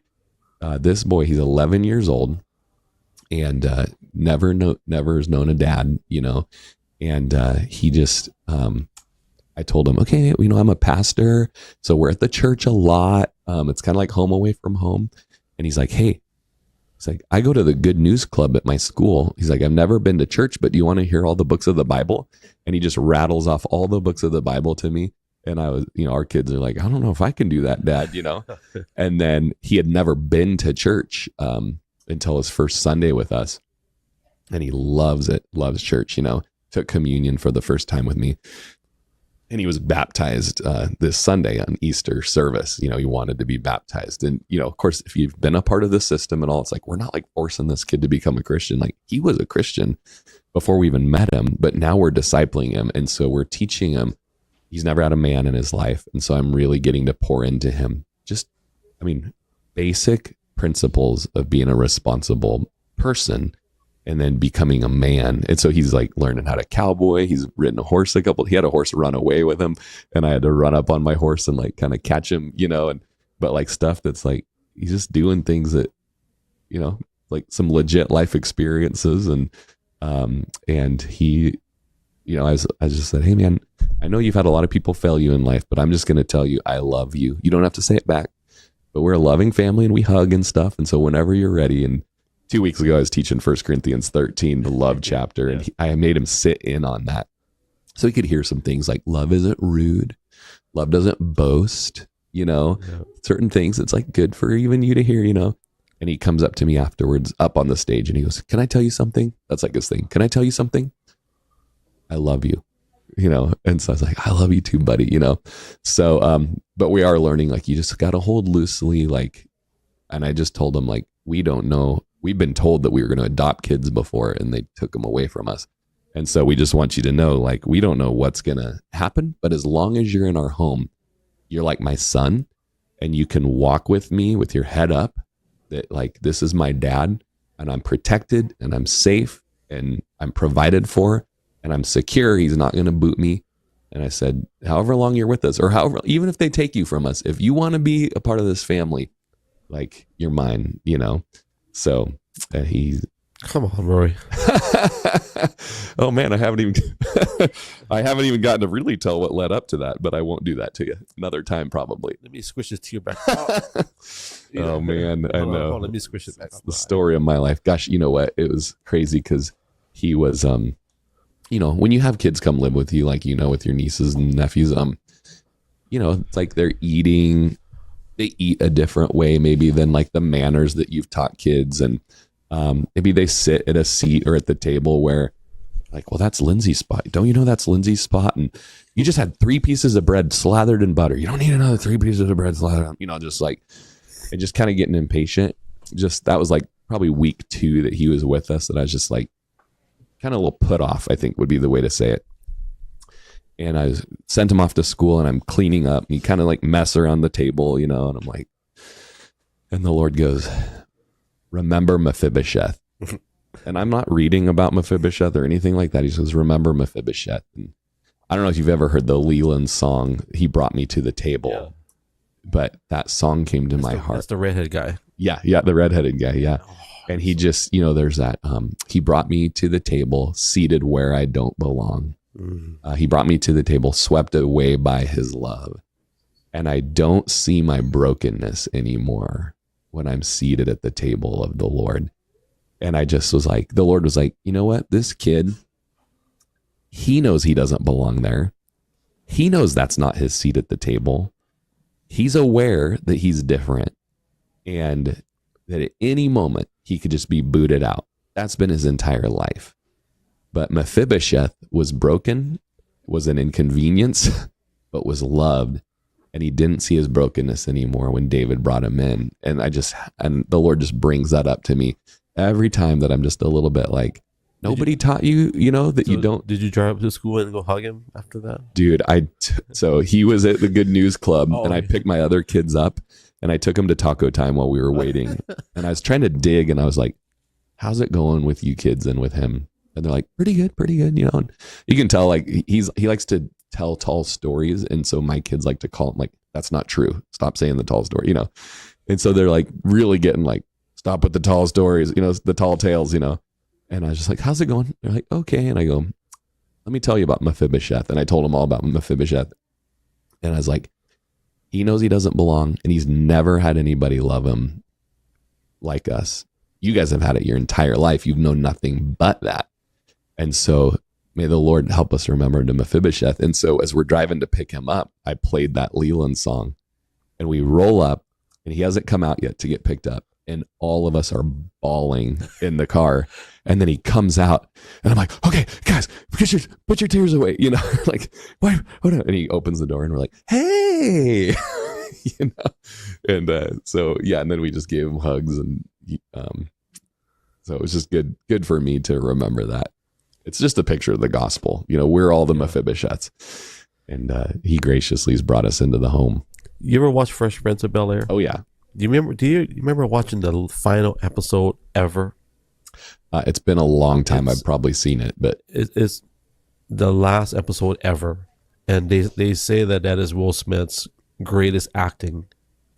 Speaker 2: this boy, he's 11 years old. And never has known a dad, and he just, I told him, okay, I'm a pastor, so we're at the church a lot. It's kind of like home away from home. And he's like, hey, he's like, I go to the Good News Club at my school. He's like, I've never been to church, but do you want to hear all the books of the Bible? And he just rattles off all the books of the Bible to me. And I was, our kids are like, I don't know if I can do that, Dad, And then he had never been to church until his first Sunday with us. And he loves church, took communion for the first time with me. And he was baptized this Sunday on Easter service. He wanted to be baptized. And, of course, if you've been a part of the system and all, it's like, we're not like forcing this kid to become a Christian. Like, he was a Christian before we even met him, but now we're discipling him. And so we're teaching him. He's never had a man in his life. And so I'm really getting to pour into him basic principles of being a responsible person and then becoming a man. And so he's like learning how to cowboy. He's ridden a horse he had a horse run away with him, and I had to run up on my horse and like kind of catch him, but like stuff that's like, he's just doing things that, like some legit life experiences. And he, I just said, hey man, I know you've had a lot of people fail you in life, but I'm just going to tell you, I love you. You don't have to say it back, but we're a loving family and we hug and stuff. And so whenever you're ready, and 2 weeks ago, I was teaching 1 Corinthians 13, the love chapter, and I made him sit in on that so he could hear some things like love isn't rude, love doesn't boast, certain things. It's like good for even you to hear, And he comes up to me afterwards, up on the stage, and he goes, "Can I tell you something?" That's like his thing. "Can I tell you something? I love you." And so I was like, "I love you too, buddy." So, but we are learning, like, you just got to hold loosely, like, and I just told him, like, we don't know. We've been told that we were going to adopt kids before and they took them away from us. And so we just want you to know, like, we don't know what's going to happen, but as long as you're in our home, you're like my son, and you can walk with me with your head up, that like, this is my dad, and I'm protected and I'm safe and I'm provided for and I'm secure. He's not going to boot me. And I said, however long you're with us, or however, even if they take you from us, if you want to be a part of this family, like, you're mine, So he
Speaker 1: Come on, Rory.
Speaker 2: Oh man, I haven't even gotten to really tell what led up to that, but I won't do that to you another time probably.
Speaker 1: Let me squish this to your back.
Speaker 2: Oh man, I know.
Speaker 1: Hold on, let me squish it back.
Speaker 2: The story of my life. Gosh, you know what? It was crazy because he was, when you have kids come live with you, like, with your nieces and nephews, it's like they eat a different way maybe than like the manners that you've taught kids. And maybe they sit at a seat or at the table where like, well, that's Lindsay's spot. Don't you know that's Lindsay's spot? And you just had 3 pieces of bread slathered in butter. You don't need another 3 pieces of bread slathered, just like, and just kind of getting impatient. That was like probably week 2 that he was with us, that I was just like kind of a little put off, I think would be the way to say it. And I sent him off to school and I'm cleaning up and he kind of like mess around the table, and I'm like, and the Lord goes, remember Mephibosheth. And I'm not reading about Mephibosheth or anything like that. He says, remember Mephibosheth. And I don't know if you've ever heard the Leland song, He Brought Me to the Table. Yeah. But that song came to my heart.
Speaker 1: That's the redhead guy.
Speaker 2: Yeah, the redheaded guy, yeah. And he just, there's that, he brought me to the table, seated where I don't belong. He brought me to the table, swept away by his love. And I don't see my brokenness anymore when I'm seated at the table of the Lord. And I just was like, the Lord was like, you know what? This kid, he knows he doesn't belong there. He knows that's not his seat at the table. He's aware that he's different and that at any moment he could just be booted out. That's been his entire life. But Mephibosheth was broken, was an inconvenience, but was loved. And he didn't see his brokenness anymore when David brought him in. And the Lord just brings that up to me every time that I'm just a little bit like, nobody taught you, that you don't.
Speaker 1: Did you drive up to school and go hug him after that?
Speaker 2: Dude, so he was at the Good News Club and I picked my other kids up and I took him to taco time while we were waiting. And I was trying to dig and I was like, how's it going with you kids and with him? And they're like, pretty good. And you can tell like he likes to tell tall stories. And so my kids like to call him like, that's not true. Stop saying the tall story, And so they're like really getting like, stop with the tall stories, the tall tales, And I was just like, how's it going? They're like, okay. And I go, let me tell you about Mephibosheth. And I told them all about Mephibosheth. And I was like, he knows he doesn't belong and he's never had anybody love him like us. You guys have had it your entire life. You've known nothing but that. And so may the Lord help us remember to Mephibosheth. And so as we're driving to pick him up, I played that Leland song and we roll up and he hasn't come out yet to get picked up. And all of us are bawling in the car. And then he comes out and I'm like, okay, guys, put your tears away. Like, what? And he opens the door and we're like, hey, And so, yeah. And then we just gave him hugs. And so it was just good for me to remember that. It's just a picture of the gospel. We're all the Mephibosheths. And he graciously has brought us into the home.
Speaker 1: You ever watch Fresh Prince of Bel-Air?
Speaker 2: Oh, yeah.
Speaker 1: Do you remember watching the final episode ever?
Speaker 2: It's been a long time. I've probably seen it, but
Speaker 1: it's the last episode ever, and they say that is Will Smith's greatest acting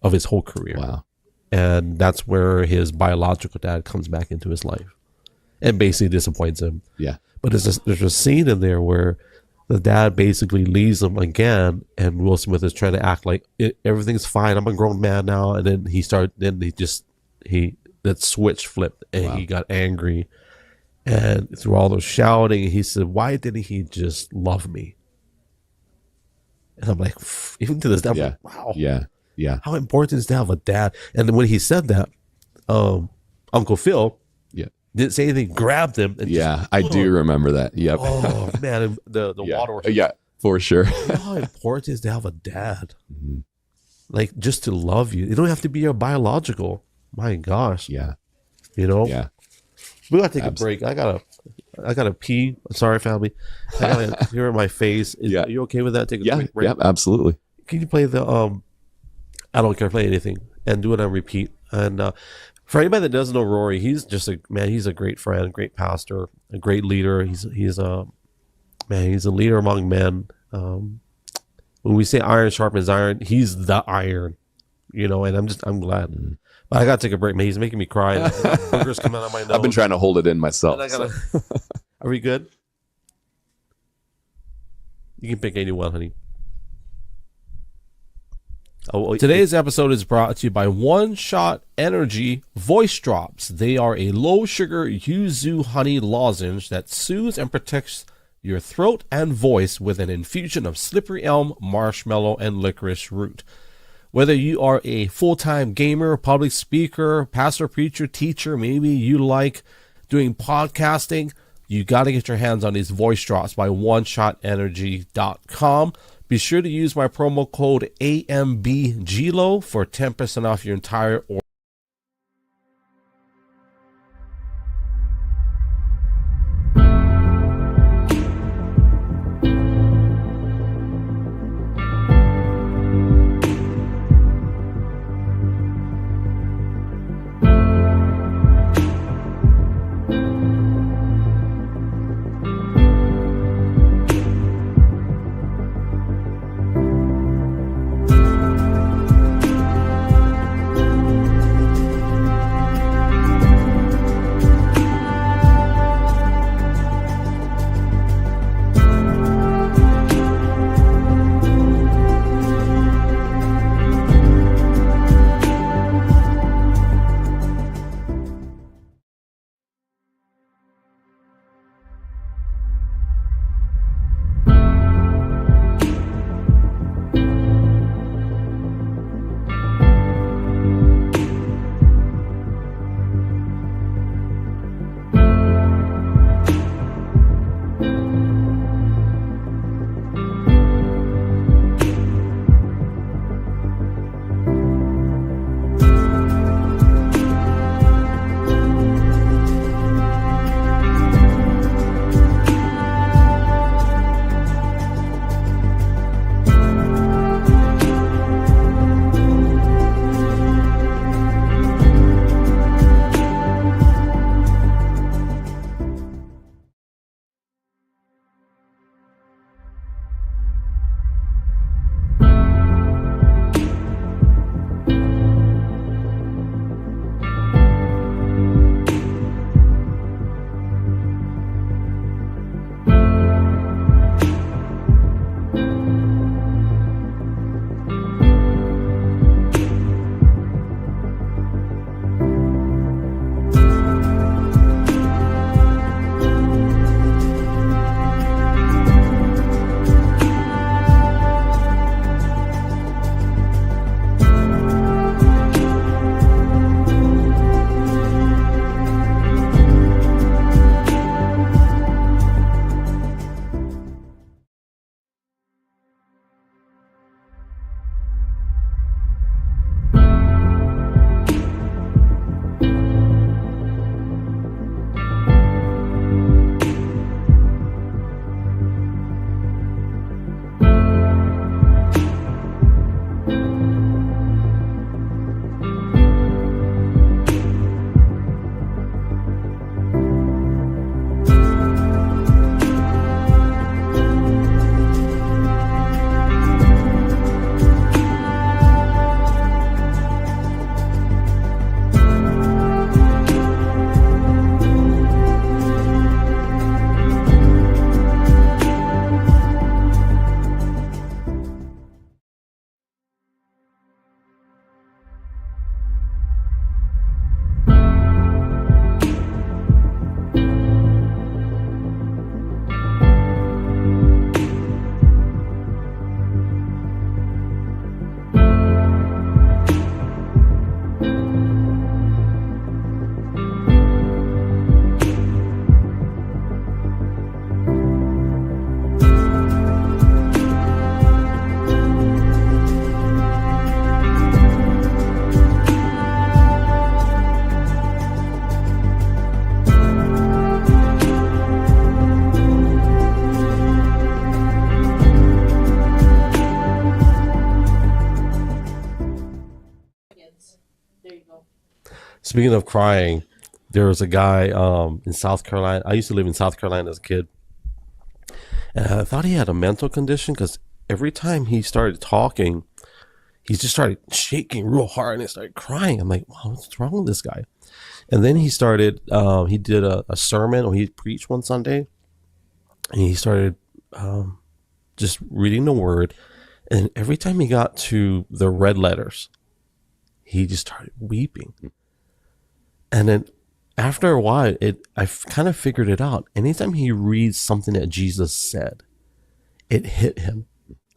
Speaker 1: of his whole career.
Speaker 2: Wow!
Speaker 1: And that's where his biological dad comes back into his life, and basically disappoints him.
Speaker 2: Yeah.
Speaker 1: But there's a scene in there where the dad basically leaves him again, and Will Smith is trying to act like everything's fine. I'm a grown man now, and then that switch flipped, and he got angry, and through all the shouting, he said, "Why didn't he just love me?" And I'm like, even to this day, like, wow,
Speaker 2: yeah.
Speaker 1: How important is to have a dad? And then when he said that, Uncle Phil, didn't say anything, grabbed him. And
Speaker 2: I do remember that. Yep.
Speaker 1: Oh man, the water.
Speaker 2: Yeah, for sure.
Speaker 1: How important it is to have a dad, like just to love you. You don't have to be your biological. My gosh.
Speaker 2: Yeah.
Speaker 1: Yeah. We gotta take a break. I gotta pee. Sorry, family. I gotta hear in my face. Are you okay with that? Take a quick break.
Speaker 2: Yeah, absolutely.
Speaker 1: Can you play the I don't care, play anything and do it on repeat. And for anybody that doesn't know Rory, he's just he's a great friend, great pastor, a great leader. He's a leader among men. When we say iron sharpens iron, he's the iron, and I'm glad. I gotta take a break, man. He's making me cry. Burgers coming out of my nose.
Speaker 2: I've been trying to hold it in myself.
Speaker 1: Are we good? You can pick anyone, honey. Today's episode is brought to you by One Shot Energy Voice Drops. They are a low-sugar yuzu honey lozenge that soothes and protects your throat and voice with an infusion of slippery elm, marshmallow, and licorice root. Whether you are a full-time gamer, public speaker, pastor, preacher, teacher, maybe you like doing podcasting, you got to get your hands on these voice drops by oneshotenergy.com. Be sure to use my promo code AMBGLO for 10% off your entire order. Speaking of crying, there was a guy in South Carolina. I used to live in South Carolina as a kid. And I thought he had a mental condition because every time he started talking, he just started shaking real hard and he started crying. I'm like, wow, what's wrong with this guy? And then he started, he did a sermon, or he preached one Sunday, and he started just reading the word. And every time he got to the red letters, he just started weeping. And then after a while, I kind of figured it out. Anytime he reads something that Jesus said, it hit him.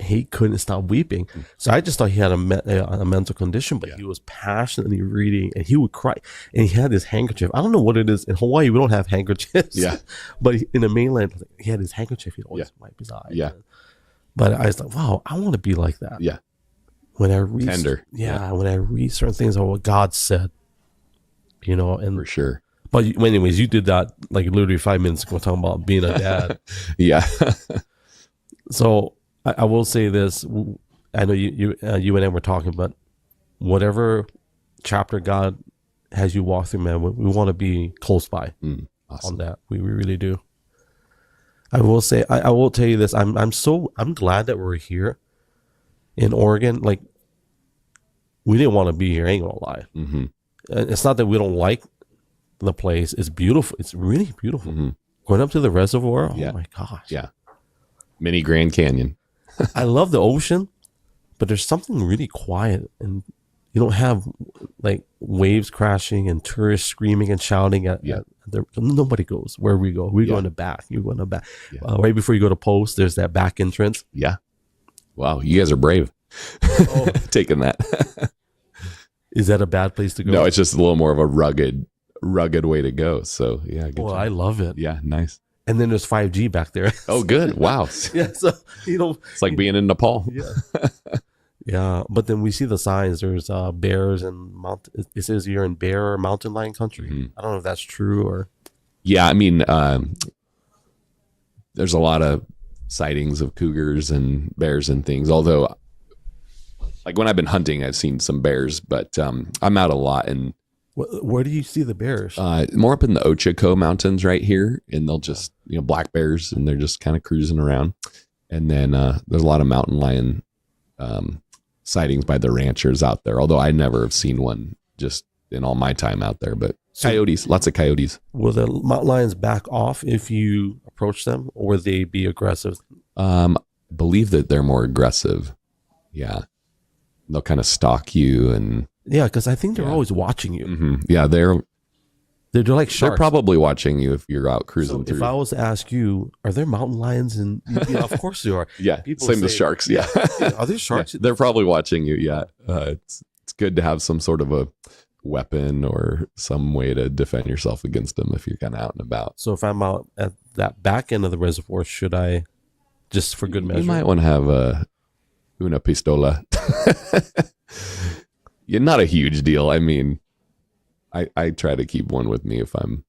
Speaker 1: He couldn't stop weeping. So I just thought he had a mental condition, but he was passionately reading, and he would cry. And he had this handkerchief. I don't know what it is. In Hawaii, we don't have handkerchiefs.
Speaker 2: Yeah.
Speaker 1: But in the mainland, he had his handkerchief. He'd always wipe his eyes.
Speaker 2: Yeah.
Speaker 1: But I was like, wow, I want to be like that.
Speaker 2: Yeah.
Speaker 1: When I read,
Speaker 2: Tender.
Speaker 1: when I read certain things of what God said, and
Speaker 2: For sure.
Speaker 1: But anyways, you did that like literally 5 minutes ago, talking about being a dad.
Speaker 2: Yeah.
Speaker 1: So I will say this. I know you and I were talking, but whatever chapter God has you walk through, man, we want to be close by
Speaker 2: Awesome.
Speaker 1: on that. We really do. I will say, I will tell you this. I'm glad that we're here in Oregon. Like, we didn't want to be here. I ain't gonna lie.
Speaker 2: Mm-hmm.
Speaker 1: It's not that we don't like the place. It's beautiful. It's really beautiful.
Speaker 2: Mm-hmm.
Speaker 1: Going up to the reservoir.
Speaker 2: Yeah.
Speaker 1: Oh my gosh.
Speaker 2: Yeah. Mini Grand Canyon.
Speaker 1: I love the ocean, but there's something really quiet, and you don't have like waves crashing and tourists screaming and shouting at nobody goes where we go. We go in the back. You go in the back. Yeah. Right before you go to post, there's that back entrance.
Speaker 2: Yeah. Wow. You guys are brave.
Speaker 1: Oh.
Speaker 2: Taking that.
Speaker 1: Is that a bad place to go?
Speaker 2: No, it's just a little more of a rugged way to go. So yeah. Good job.
Speaker 1: I love it.
Speaker 2: Yeah. Nice.
Speaker 1: And then there's 5G back there.
Speaker 2: Oh, good. Wow.
Speaker 1: Yeah. So,
Speaker 2: it's like being in Nepal.
Speaker 1: Yeah. Yeah. But then we see the signs. There's bears and it says you're in bear or mountain lion country.
Speaker 2: Mm-hmm.
Speaker 1: I don't know if that's true or.
Speaker 2: Yeah. I mean, there's a lot of sightings of cougars and bears and things. Although, like when I've been hunting, I've seen some bears, but I'm out a lot. And
Speaker 1: where do you see the bears?
Speaker 2: More up in the Ochako Mountains right here. And they'll just, black bears, and they're just kind of cruising around. And then there's a lot of mountain lion sightings by the ranchers out there. Although I never have seen one just in all my time out there, but coyotes, lots of coyotes.
Speaker 1: Will the mountain lions back off if you approach them, or will they be aggressive?
Speaker 2: I believe that they're more aggressive. Yeah. They'll kind of stalk you and.
Speaker 1: Yeah, because I think they're always watching you.
Speaker 2: Mm-hmm. Yeah, they're
Speaker 1: like sharks.
Speaker 2: They're probably watching you if you're out cruising through.
Speaker 1: If I was to ask you, are there mountain lions? And of course there are.
Speaker 2: Yeah, same with sharks. Yeah,
Speaker 1: are there sharks?
Speaker 2: Yeah, they're probably watching you. Yeah, it's good to have some sort of a weapon or some way to defend yourself against them if you're kind of out and about.
Speaker 1: So if I'm out at that back end of the reservoir, should I, just for good measure?
Speaker 2: You might want to have una pistola. Yeah, not a huge deal. I mean, I try to keep one with me if I'm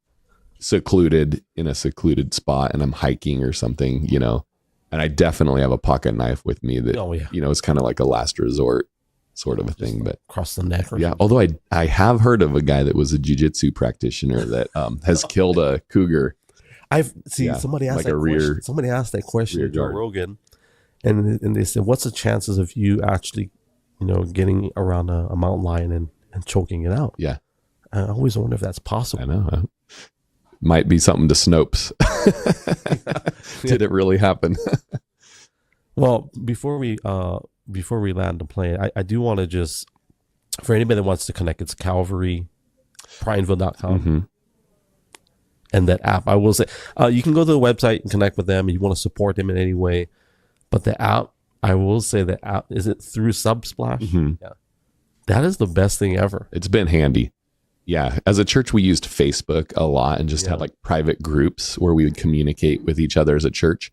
Speaker 2: secluded in a secluded spot and I'm hiking or something, and I definitely have a pocket knife with me that, it's kind of like a last resort sort of a thing, but
Speaker 1: across the neck. Or something.
Speaker 2: Although I have heard of a guy that was a jiu-jitsu practitioner that has killed a cougar.
Speaker 1: Somebody asked question. Somebody asked that question to Joe Rogan, and they said, what's the chances of you actually getting around a mountain lion and choking it out?
Speaker 2: Yeah.
Speaker 1: I always wonder if that's possible.
Speaker 2: I know. Might be something to Snopes. Did it really happen?
Speaker 1: Well, before we land the plane, I do want to just, for anybody that wants to connect, it's Calvary, Prineville.com.
Speaker 2: Mm-hmm.
Speaker 1: And that app, I will say, you can go to the website and connect with them. And you want to support them in any way. But the app, I will say the app, is it through Subsplash?
Speaker 2: Mm-hmm.
Speaker 1: Yeah. That is the best thing ever.
Speaker 2: It's been handy. Yeah. As a church, we used Facebook a lot and just had like private groups where we would communicate with each other as a church.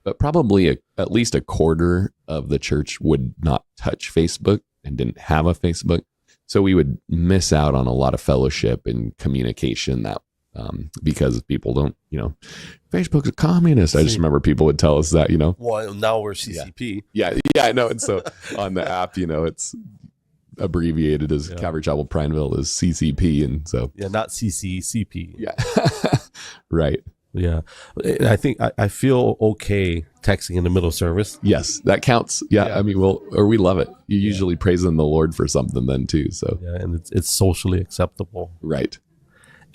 Speaker 2: But probably at least a quarter of the church would not touch Facebook and didn't have a Facebook. So we would miss out on a lot of fellowship and communication that because people don't, Facebook's a communist. I just remember people would tell us that,
Speaker 1: Well, now we're CCP.
Speaker 2: Yeah, I know. And so on the app, it's abbreviated as Calvary Chapel Prineville is CCP. And so.
Speaker 1: Yeah, not CCCP.
Speaker 2: Yeah. Right.
Speaker 1: Yeah. I think I feel okay texting in the middle of service.
Speaker 2: Yes, that counts. Yeah. I mean, we love it. You usually praising the Lord for something then too. So,
Speaker 1: Yeah. And it's socially acceptable.
Speaker 2: right.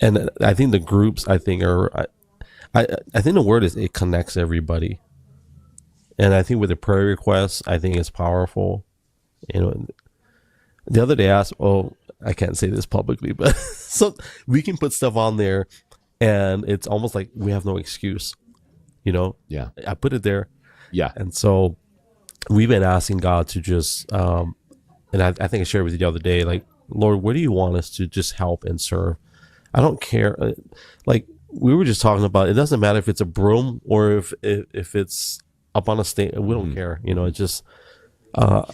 Speaker 1: And I think the groups, I think I think the word is it connects everybody. And I think with the prayer requests, I think it's powerful. You know, the other day I asked, I can't say this publicly, but so we can put stuff on there and it's almost like we have no excuse, you know?
Speaker 2: Yeah.
Speaker 1: I put it there.
Speaker 2: Yeah.
Speaker 1: And so we've been asking God to just, and I think I shared with you the other day, like, Lord, where do you want us to just help and serve? I don't care. Like we were just talking about, it doesn't matter if it's a broom or if it's up on a stage. We don't care. You know, it's just, I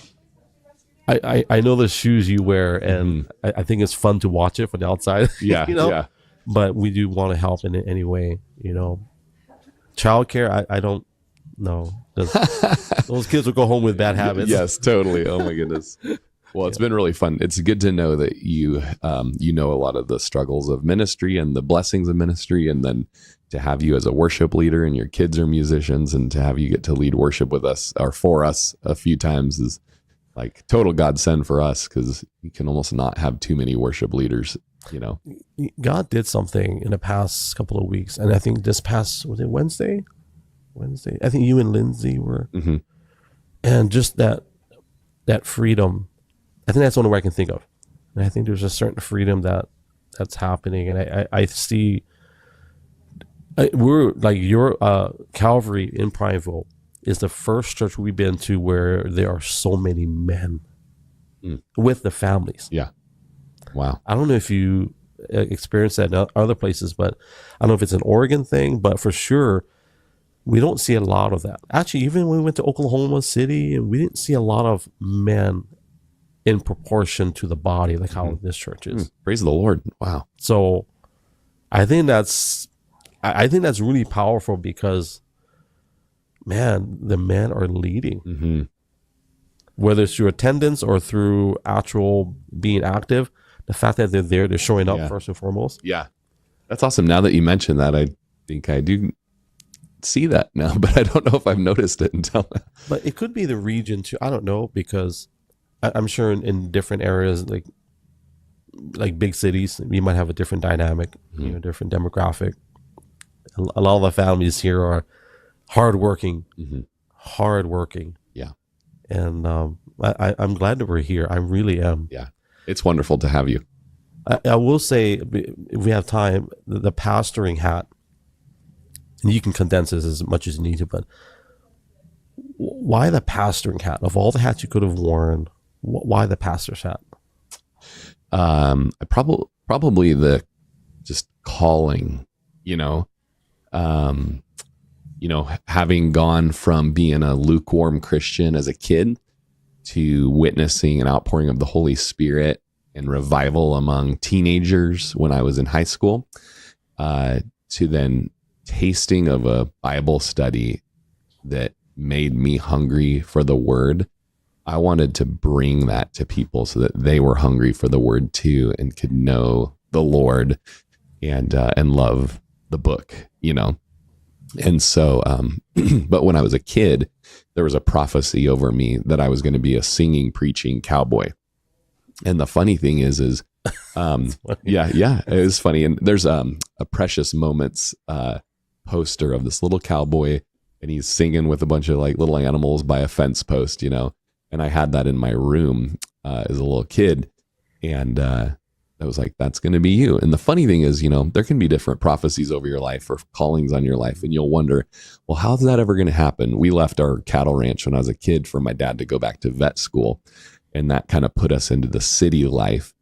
Speaker 1: know the shoes you wear, and I think it's fun to watch it from the outside.
Speaker 2: Yeah.
Speaker 1: You know?
Speaker 2: Yeah.
Speaker 1: But we do want to help in any way, you know. Childcare, I don't know. Those kids will go home with bad habits.
Speaker 2: Yes, totally. Oh my goodness. Well, it's been really fun. It's good to know that you know a lot of the struggles of ministry and the blessings of ministry, and then to have you as a worship leader and your kids are musicians, and to have you get to lead worship with us or for us a few times is like total godsend for us, because you can almost not have too many worship leaders, you know.
Speaker 1: God did something in the past couple of weeks, and I think this past, was it Wednesday? I think you and Lindsay were, and just that freedom. I think that's the only way I can think of. And I think there's a certain freedom that's happening, and I see. We're like your Calvary in Prineville is the first church we've been to where there are so many men with the families.
Speaker 2: Yeah. Wow.
Speaker 1: I don't know if you experience that in other places, but I don't know if it's an Oregon thing, but for sure, we don't see a lot of that. Actually, even when we went to Oklahoma City, we didn't see a lot of men in proportion to the body, like how this church is.
Speaker 2: Praise the Lord. Wow.
Speaker 1: So I think that's really powerful because, man, the men are leading. Whether it's through attendance or through actual being active, the fact that they're there, they're showing up first and foremost.
Speaker 2: Yeah. That's awesome. Now that you mention that, I think I do see that now, but I don't know if I've noticed it until now.
Speaker 1: But it could be the region too. I don't know, because I'm sure in different areas, like big cities, we might have a different dynamic, you know, different demographic. A lot of the families here are hardworking.
Speaker 2: Yeah.
Speaker 1: And I'm glad that we're here. I really am.
Speaker 2: Yeah. It's wonderful to have you.
Speaker 1: I will say, if we have time, the pastoring hat, and you can condense this as much as you need to, but why the pastoring hat? Of all the hats you could have worn, why the pastor's hat?
Speaker 2: Probably the just calling, having gone from being a lukewarm Christian as a kid to witnessing an outpouring of the Holy Spirit and revival among teenagers when I was in high school, to then tasting of a Bible study that made me hungry for the word. I wanted to bring that to people so that they were hungry for the word too and could know the Lord and love the book, And so, but when I was a kid, there was a prophecy over me that I was going to be a singing, preaching cowboy. And the funny thing is, it was funny. And there's a Precious Moments poster of this little cowboy, and he's singing with a bunch of like little animals by a fence post, And I had that in my room as a little kid, and I was like, that's going to be you. And the funny thing is, there can be different prophecies over your life or callings on your life, and you'll wonder, well, how's that ever going to happen? We left our cattle ranch when I was a kid for my dad to go back to vet school, and that kind of put us into the city life,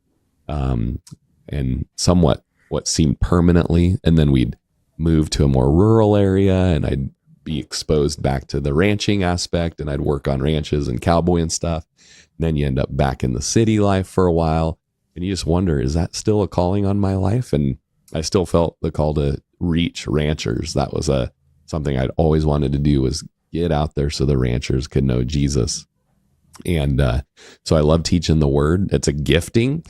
Speaker 2: and somewhat what seemed permanently. And then we'd move to a more rural area, and I'd be exposed back to the ranching aspect, and I'd work on ranches and cowboy and stuff. And then you end up back in the city life for a while, and you just wonder, is that still a calling on my life? And I still felt the call to reach ranchers. That was something I'd always wanted to do, was get out there so the ranchers could know Jesus. And so I love teaching the word. It's a gifting.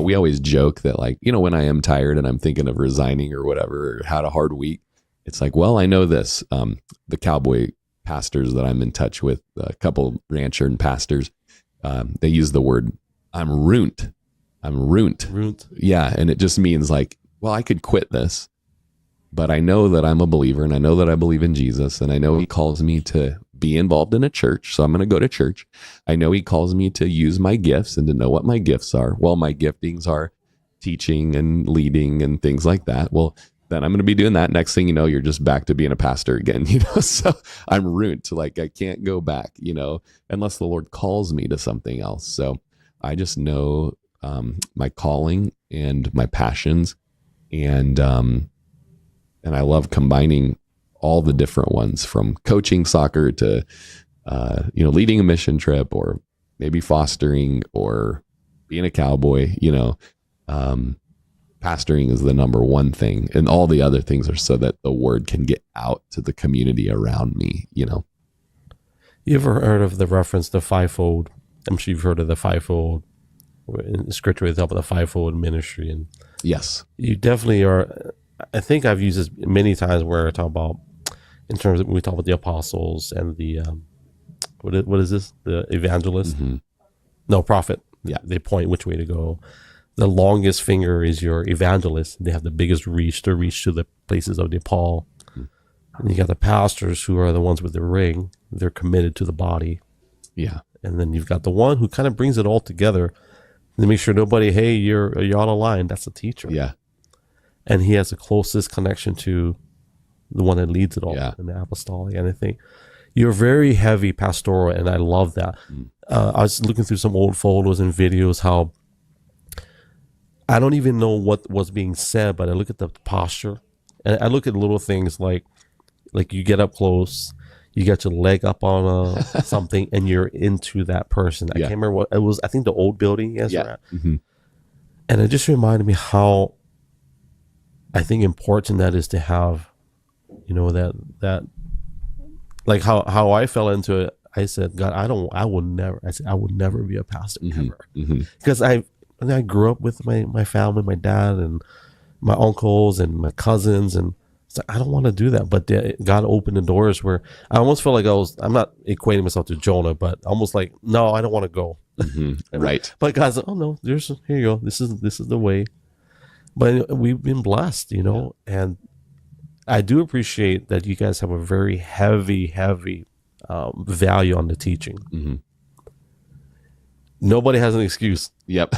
Speaker 2: We always joke that, when I am tired and I'm thinking of resigning or whatever, or had a hard week, it's like, well, I know this. The cowboy pastors that I'm in touch with, a couple rancher and pastors, they use the word, I'm ruined.
Speaker 1: Ruined.
Speaker 2: Yeah. And it just means like, well, I could quit this, but I know that I'm a believer and I know that I believe in Jesus and I know he calls me to be involved in a church. So I'm going to go to church. I know he calls me to use my gifts and to know what my gifts are. Well, my giftings are teaching and leading and things like that. Well, then I'm going to be doing that. Next thing you know, you're just back to being a pastor again, so I'm ruined to like, I can't go back, unless the Lord calls me to something else. So I just know my calling and my passions, and I love combining all the different ones, from coaching soccer to leading a mission trip, or maybe fostering, or being a cowboy. Pastoring is the number one thing, and all the other things are so that the word can get out to the community around me.
Speaker 1: You ever heard of the reference, the fivefold? I'm sure you've heard of the fivefold. In the scripture, we talk about the fivefold ministry, and
Speaker 2: yes,
Speaker 1: you definitely are. I think I've used this many times where I talk about, in terms of, we talk about the apostles and the what is this? The evangelist?
Speaker 2: Mm-hmm.
Speaker 1: No, prophet.
Speaker 2: Yeah,
Speaker 1: they point which way to go. The longest finger is your evangelist. They have the biggest reach to the places of DePaul. Mm-hmm. And you got the pastors, who are the ones with the ring. They're committed to the body.
Speaker 2: Yeah.
Speaker 1: And then you've got the one who kind of brings it all together to make sure nobody, hey, you're on a line. That's the teacher.
Speaker 2: Yeah. And
Speaker 1: he has the closest connection to the one that leads it all,
Speaker 2: yeah,
Speaker 1: in the apostolic. And I think you're very heavy pastoral, and I love that. Mm. I was looking through some old photos and videos, how I don't even know what was being said, but I look at the posture, and I look at little things like you get up close, you get your leg up on something, and you're into that person. I can't remember what it was. I think the old building, yes,
Speaker 2: yeah. Mm-hmm.
Speaker 1: And it just reminded me how I think important that is to have, that like how I fell into it. I said, God, I will never be a pastor,
Speaker 2: mm-hmm.
Speaker 1: ever, because I grew up with my family, my dad and my uncles and my cousins, and it's like, I don't want to do that. But God opened the doors where I almost felt like I'm not equating myself to Jonah, but almost like, no, I don't want to go.
Speaker 2: Mm-hmm. Right.
Speaker 1: But God said, oh no, here you go. This is the way. But we've been blessed, and I do appreciate that you guys have a very heavy value on the teaching.
Speaker 2: Mm-hmm.
Speaker 1: Nobody has an excuse.
Speaker 2: Yep.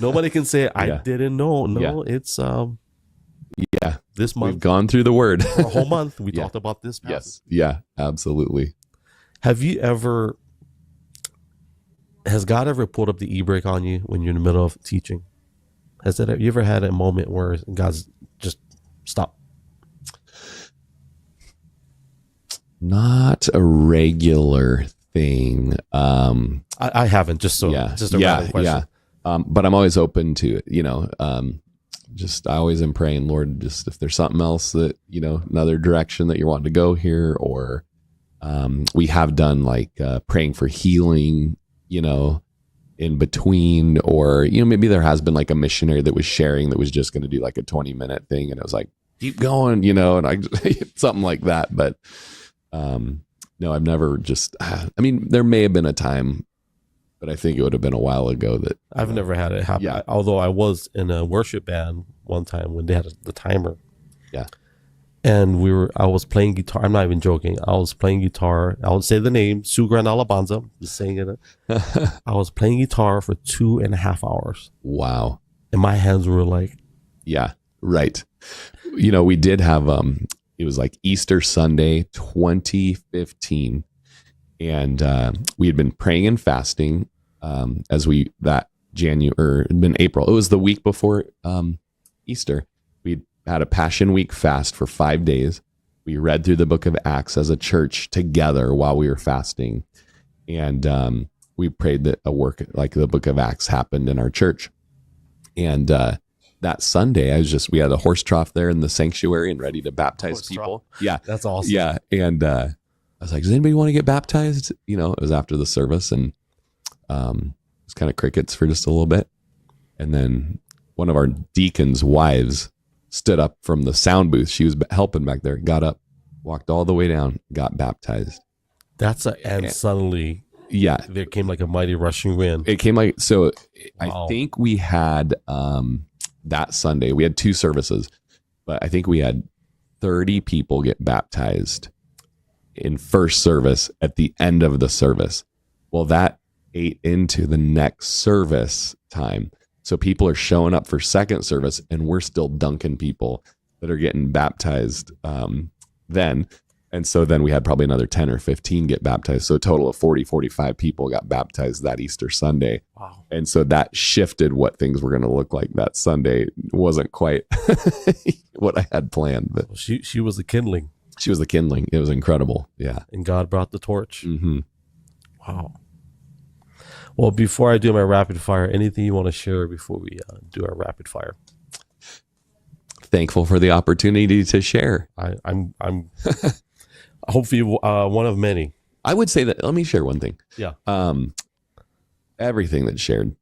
Speaker 1: Nobody can say, I didn't know. No, it's this month.
Speaker 2: We've gone through the word.
Speaker 1: For a whole month, we talked about this passage.
Speaker 2: Yes. Yeah, absolutely.
Speaker 1: Has God ever pulled up the e-brake on you when you're in the middle of teaching? Have you ever had a moment where God's just stopped?
Speaker 2: Not a regular thing.
Speaker 1: I haven't, just a random question.
Speaker 2: Yeah. But I'm always open to it, just I always am praying, Lord, just if there's something else that, another direction that you're wanting to go here, or we have done like praying for healing, in between, or, maybe there has been like a missionary that was sharing that was just going to do like a 20-minute thing. And it was like, keep going, and I something like that. But no, I've never there may have been a time, but I think it would have been a while ago that
Speaker 1: I've never had it happen.
Speaker 2: Yeah.
Speaker 1: Although I was in a worship band one time when they had the timer.
Speaker 2: Yeah.
Speaker 1: And I was playing guitar. I'm not even joking. I was playing guitar. I would say the name, Sue Gran Alabanza, just saying it. I was playing guitar for 2.5 hours.
Speaker 2: Wow.
Speaker 1: And my hands were like.
Speaker 2: Yeah, right. We did have, it was like Easter Sunday, 2015. And we had been praying and fasting it'd been April. It was the week before Easter. We had a Passion Week fast for 5 days. We read through the book of Acts as a church together while we were fasting. And we prayed that a work like the book of Acts happened in our church. And that Sunday, we had a horse trough there in the sanctuary and ready to baptize people.
Speaker 1: Trough.
Speaker 2: Yeah.
Speaker 1: That's awesome.
Speaker 2: Yeah. And I was like, does anybody want to get baptized? It was after the service, and it was kind of crickets for just a little bit. And then one of our deacons' wives stood up from the sound booth. She was helping back there, got up, walked all the way down, got baptized.
Speaker 1: And suddenly,
Speaker 2: yeah,
Speaker 1: there came like a mighty rushing wind.
Speaker 2: It came like, so
Speaker 1: Wow.
Speaker 2: I think we had, that Sunday, we had 2 services, but I think we had 30 people get baptized in first service at the end of the service. Well, that ate into the next service time. So people are showing up for second service and we're still dunking people that are getting baptized then. And so then we had probably another 10 or 15 get baptized. So a total of 40, 45 people got baptized that Easter Sunday.
Speaker 1: Wow.
Speaker 2: And so that shifted what things were going to look like that Sunday. It wasn't quite what I had planned, but
Speaker 1: She was the kindling.
Speaker 2: she was the kindling. It was incredible. Yeah.
Speaker 1: And God brought the torch.
Speaker 2: Mm-hmm.
Speaker 1: Wow. Well, before I do my rapid fire, anything you want to share before we do our rapid fire?
Speaker 2: Thankful for the opportunity to share.
Speaker 1: I'm hopefully one of many.
Speaker 2: I would say that, let me share one thing.
Speaker 1: Yeah.
Speaker 2: Everything that's shared,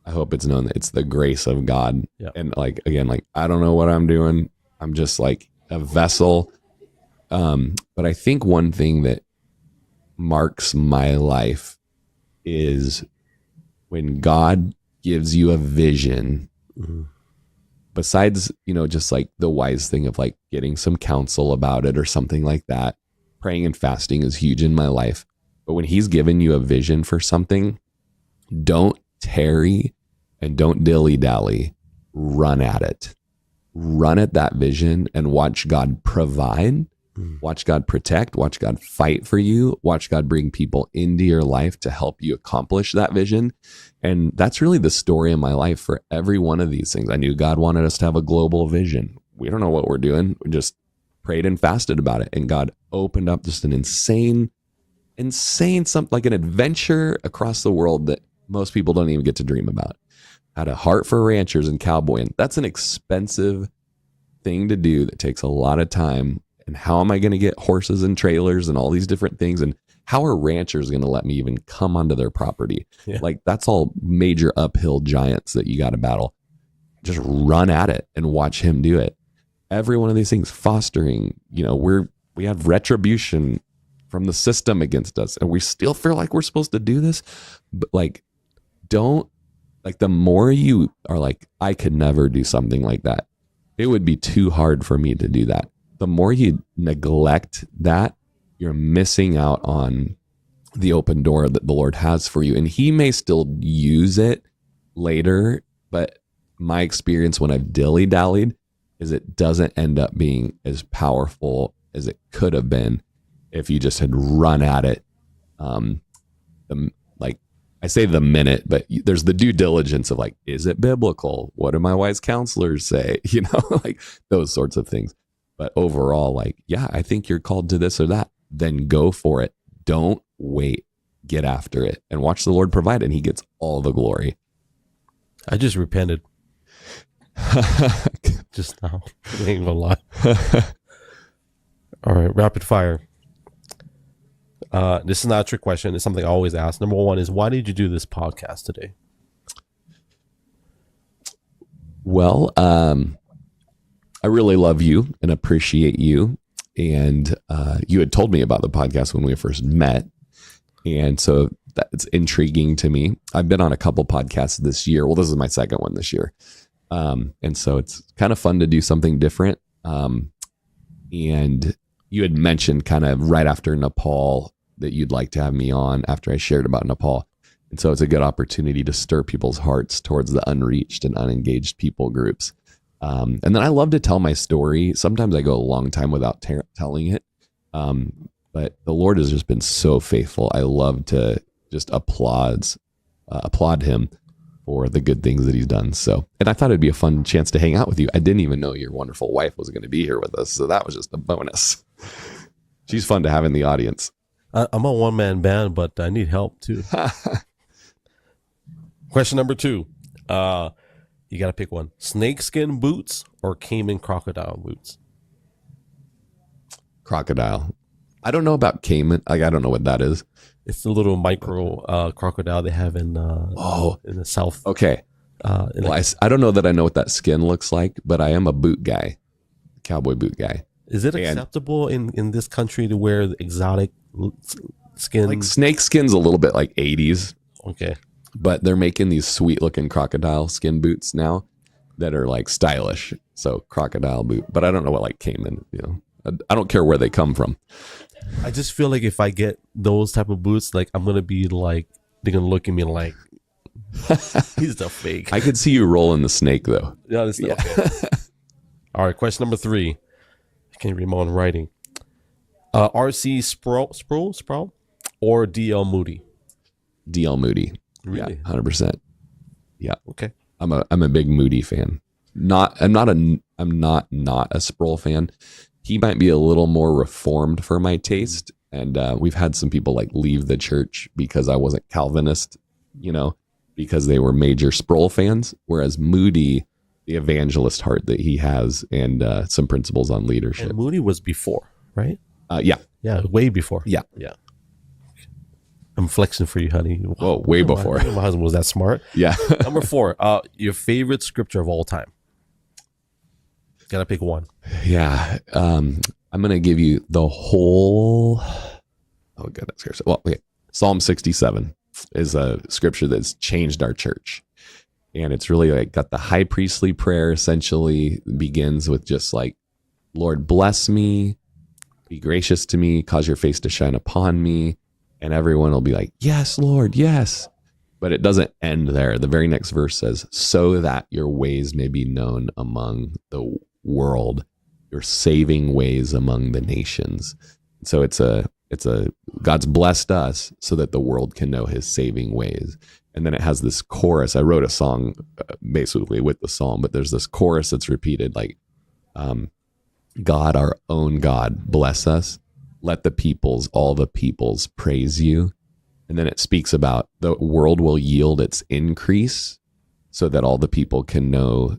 Speaker 2: I hope it's known that it's the grace of God.
Speaker 1: Yeah.
Speaker 2: And like, again, like, I don't know what I'm doing. I'm just like a vessel. But I think one thing that marks my life is when God gives you a vision,
Speaker 1: Mm-hmm.
Speaker 2: besides, just like the wise thing of like getting some counsel about it or something like that. Praying and fasting is huge in my life. But when he's given you a vision for something, don't tarry and don't dilly-dally. Run at it. Run at that vision and watch God provide. Watch God protect. Watch God fight for you. Watch God bring people into your life to help you accomplish that vision. And that's really the story of my life for every one of these things. I knew God wanted us to have a global vision. We don't know what we're doing. We just prayed and fasted about it. And God opened up just an insane, something like an adventure across the world that most people don't even get to dream about. Had a heart for ranchers and cowboying. That's an expensive thing to do that takes a lot of time. And how am I going to get horses and trailers and all these different things? And how are ranchers going to let me even come onto their property?
Speaker 1: Yeah.
Speaker 2: Like, that's all major uphill giants that you got to battle. Just run at it and watch him do it. Every one of these things, fostering, we have retribution from the system against us, and we still feel like we're supposed to do this. But the more you are like, I could never do something like that. It would be too hard for me to do that. The more you neglect that, you're missing out on the open door that the Lord has for you. And he may still use it later, but my experience when I've dilly-dallied is it doesn't end up being as powerful as it could have been if you just had run at it. I say the minute, but there's the due diligence of like, is it biblical? What do my wise counselors say? Like those sorts of things. But overall, I think you're called to this or that. Then go for it. Don't wait. Get after it and watch the Lord provide, and he gets all the glory.
Speaker 1: I just repented. Just now. I ain't gonna lie. All right, rapid fire. This is not a trick question. It's something I always ask. Number one is, why did you do this podcast today?
Speaker 2: Well, I really love you and appreciate you. And you had told me about the podcast when we first met. And so that's intriguing to me. I've been on a couple podcasts this year. Well, this is my second one this year. And so it's kind of fun to do something different. And you had mentioned kind of right after Nepal that you'd like to have me on after I shared about Nepal. And so it's a good opportunity to stir people's hearts towards the unreached and unengaged people groups. And then I love to tell my story. Sometimes I go a long time without telling it. But the Lord has just been so faithful. I love to just applaud him for the good things that he's done. So, and I thought it'd be a fun chance to hang out with you. I didn't even know your wonderful wife was going to be here with us. So that was just a bonus. She's fun to have in the audience.
Speaker 1: I'm a one-man band, but I need help too. Question number 2. You got to pick one. Snakeskin boots or caiman crocodile boots?
Speaker 2: Crocodile. I don't know about caiman. I don't know what that is.
Speaker 1: It's the little micro crocodile they have in the south.
Speaker 2: Okay. Well, I don't know that I know what that skin looks like, but I am a boot guy, cowboy boot guy.
Speaker 1: Is it acceptable in this country to wear the exotic skin?
Speaker 2: Like snake skin's a little bit like 80s.
Speaker 1: Okay.
Speaker 2: But they're making these sweet looking crocodile skin boots now that are like stylish. So crocodile boot, but I don't know what like came in, you know, I don't care where they come from.
Speaker 1: I just feel like if I get those type of boots, like I'm going to be like, they're going to look at me like, he's the fake.
Speaker 2: I could see you rolling the snake though.
Speaker 1: Yeah, okay. All right. Question number 3. I can't read my own writing. RC Sproul or DL Moody?
Speaker 2: DL Moody.
Speaker 1: Really?
Speaker 2: Yeah, 100%. Yeah.
Speaker 1: Okay.
Speaker 2: I'm a big Moody fan. I'm not a Sproul fan. He might be a little more reformed for my taste. And we've had some people like leave the church because I wasn't Calvinist, you know, because they were major Sproul fans. Whereas Moody, the evangelist heart that he has and some principles on leadership.
Speaker 1: And Moody was before, right?
Speaker 2: Yeah.
Speaker 1: Yeah, way before.
Speaker 2: Yeah.
Speaker 1: Yeah. I'm flexing for you, honey.
Speaker 2: Whoa, way before.
Speaker 1: My husband was that smart.
Speaker 2: Yeah.
Speaker 1: Number 4, your favorite scripture of all time. Gotta pick one.
Speaker 2: Yeah. I'm going to give you the whole. Oh, goodness. Well, okay. Psalm 67 is a scripture that's changed our church. And it's really like got the high priestly prayer, essentially begins with just like, Lord, bless me, be gracious to me, cause your face to shine upon me. And everyone will be like, yes, Lord, yes. But it doesn't end there. The very next verse says, so that your ways may be known among the world, your saving ways among the nations. So it's a God's blessed us so that the world can know his saving ways. And then it has this chorus. I wrote a song basically with the psalm, but there's this chorus that's repeated like, God, our own God, bless us. Let the peoples, all the peoples praise you. And then it speaks about the world will yield its increase so that all the people can know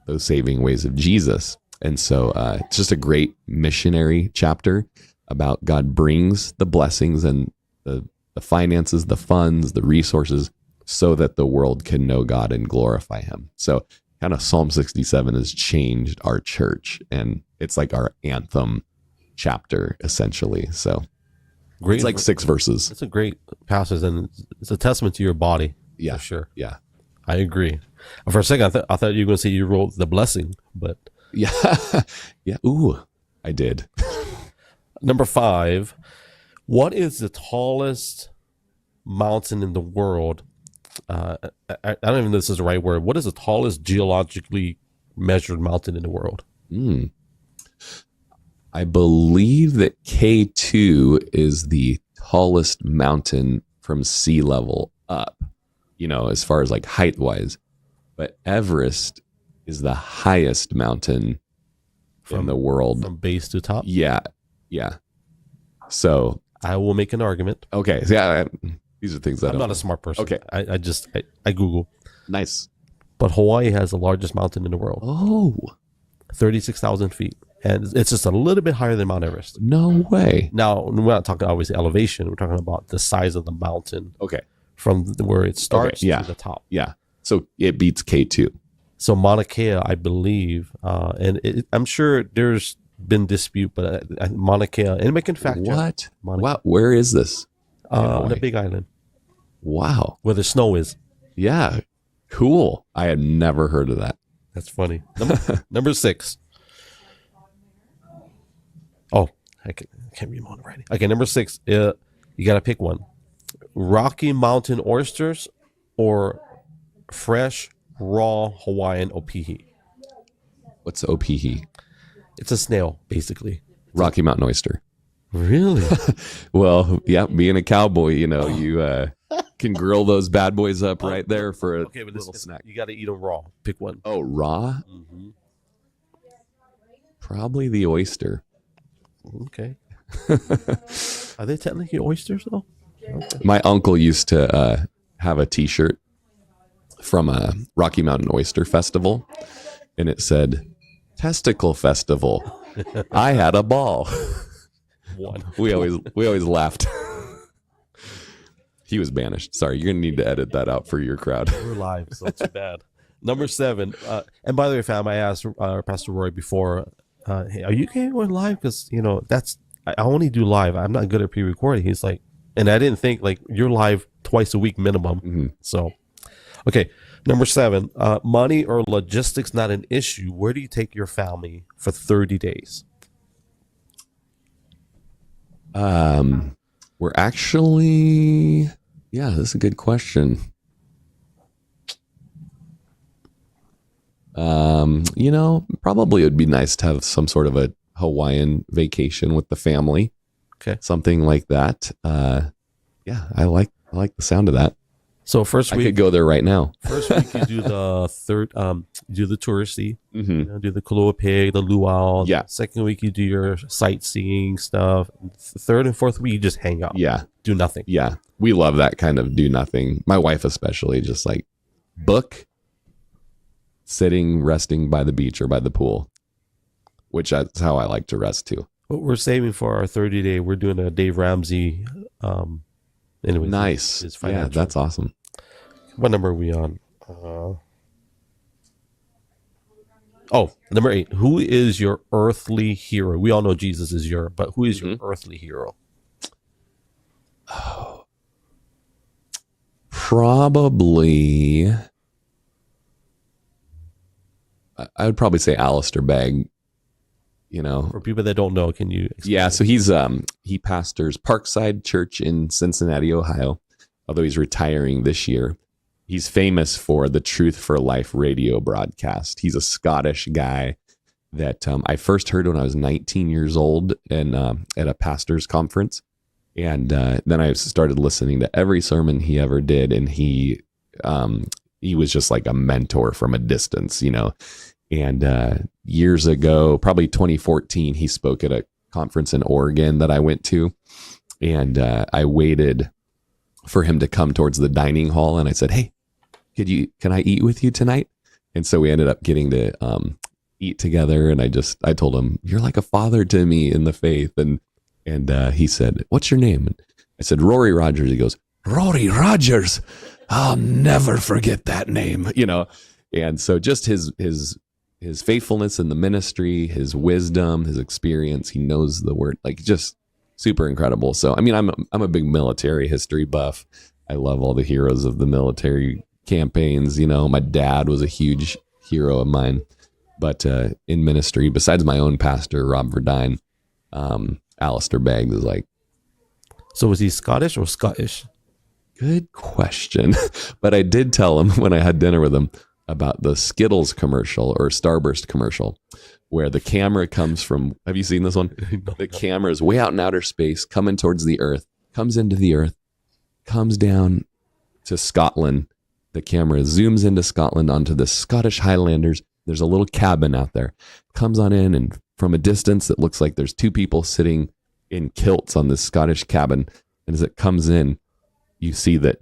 Speaker 2: those saving ways of Jesus. And so it's just a great missionary chapter about God brings the blessings and the finances, the funds, the resources so that the world can know God and glorify him. So kind of Psalm 67 has changed our church and it's like our anthem chapter essentially. So great. It's like 6 verses.
Speaker 1: It's a great passage and it's a testament to your body.
Speaker 2: Yeah,
Speaker 1: for sure.
Speaker 2: Yeah,
Speaker 1: I agree. For a second, I thought you were going to say you wrote the blessing, but
Speaker 2: yeah, yeah. Ooh, I did.
Speaker 1: Number 5, what is the tallest mountain in the world? I don't even know if this is the right word. What is the tallest geologically measured mountain in the world?
Speaker 2: I believe that K2 is the tallest mountain from sea level up, you know, as far as like height wise. But Everest is the highest mountain in the world. From
Speaker 1: base to top?
Speaker 2: Yeah. Yeah. So
Speaker 1: I will make an argument.
Speaker 2: Okay. So yeah, these are things that
Speaker 1: I'm not a smart person.
Speaker 2: Okay.
Speaker 1: I Google.
Speaker 2: Nice.
Speaker 1: But Hawaii has the largest mountain in the world.
Speaker 2: Oh.
Speaker 1: 36,000 feet. And it's just a little bit higher than Mount Everest.
Speaker 2: No way.
Speaker 1: Now, we're not talking obviously elevation. We're talking about the size of the mountain.
Speaker 2: Okay.
Speaker 1: From where it starts
Speaker 2: to
Speaker 1: the top.
Speaker 2: Yeah. So it beats K2.
Speaker 1: So Mauna Kea, I believe, and I'm sure there's been dispute, but Mauna Kea, anybody can fact check.
Speaker 2: What? Wow. Where is this?
Speaker 1: On the Big Island.
Speaker 2: Wow.
Speaker 1: Where the snow is.
Speaker 2: Yeah. Cool. I had never heard of that.
Speaker 1: That's funny. Number 6. Oh, I can't read my own writing. Okay, number 6. You got to pick one. Rocky Mountain oysters or fresh, raw Hawaiian opihi?
Speaker 2: What's opihi?
Speaker 1: It's a snail, basically.
Speaker 2: Rocky Mountain oyster.
Speaker 1: Really?
Speaker 2: Well, yeah, being a cowboy, you know, you can grill those bad boys up right there for a little snack.
Speaker 1: You got to eat them raw. Pick one.
Speaker 2: Oh, raw? Mm-hmm. Probably the oyster.
Speaker 1: Okay. Are they technically oysters, though? Okay.
Speaker 2: My uncle used to have a T-shirt from a Rocky Mountain Oyster Festival, and it said, "Testicle Festival. I had a ball." We always laughed. He was banished. Sorry, you're gonna need to edit that out for your crowd.
Speaker 1: We're live, so too bad. Number 7. And by the way, fam, I asked Pastor Rory before, hey, are you okay going live? Because, I only do live. I'm not good at pre-recording. He's like, and I didn't think, like, you're live twice a week minimum.
Speaker 2: Mm-hmm.
Speaker 1: So, okay. Number 7, money or logistics not an issue. Where do you take your family for 30 days?
Speaker 2: We're actually, this is a good question. Probably it would be nice to have some sort of a Hawaiian vacation with the family.
Speaker 1: Okay.
Speaker 2: Something like that. I like the sound of that.
Speaker 1: So first
Speaker 2: I
Speaker 1: week,
Speaker 2: could go there right now.
Speaker 1: first week you do the do the touristy,
Speaker 2: Mm-hmm.
Speaker 1: do the Kaloa Pig, the luau.
Speaker 2: Yeah.
Speaker 1: Second week you do your sightseeing stuff. Third and fourth week you just hang out.
Speaker 2: Yeah.
Speaker 1: Do nothing.
Speaker 2: Yeah. We love that kind of do nothing. My wife especially, just like book, sitting, resting by the beach or by the pool, which that's how I like to rest too.
Speaker 1: What we're saving for our 30-day, we're doing a Dave Ramsey. Anyways,
Speaker 2: Nice.
Speaker 1: it's
Speaker 2: Yeah,
Speaker 1: financial.
Speaker 2: that's awesome.
Speaker 1: What number are we on? Number 8. Who is your earthly hero? We all know Jesus is but who is your earthly hero?
Speaker 2: Oh, probably. I would probably say Alistair Begg.
Speaker 1: For people that don't know, can you explain?
Speaker 2: Yeah, so he pastors Parkside Church in Cincinnati, Ohio, although he's retiring this year. He's famous for the Truth for Life radio broadcast. He's a Scottish guy that I first heard when I was 19 years old and at a pastor's conference. And then I started listening to every sermon he ever did. And he was just like a mentor from a distance, And years ago, probably 2014, he spoke at a conference in Oregon that I went to. And I waited for him to come towards the dining hall. And I said, hey, can I eat with you tonight? And so we ended up getting to eat together. And I told him, you're like a father to me in the faith. And he said, what's your name? And I said, Rory Rodgers. He goes, Rory Rodgers. I'll never forget that name, And so just his faithfulness in the ministry, his wisdom, his experience, he knows the word, like just super incredible. So, I mean, I'm a big military history buff. I love all the heroes of the military campaigns. My dad was a huge hero of mine, but in ministry, besides my own pastor, Rob Verdine, Alistair Begg is like.
Speaker 1: So was he Scottish or Scottish?
Speaker 2: Good question. But I did tell him when I had dinner with him about the Skittles commercial or Starburst commercial, where the camera comes from, have you seen this one? The camera is way out in outer space, coming towards the earth, comes into the earth, comes down to Scotland. The camera zooms into Scotland onto the Scottish Highlanders. There's a little cabin out there. Comes on in, and from a distance, it looks like there's two people sitting in kilts on this Scottish cabin. And as it comes in, you see that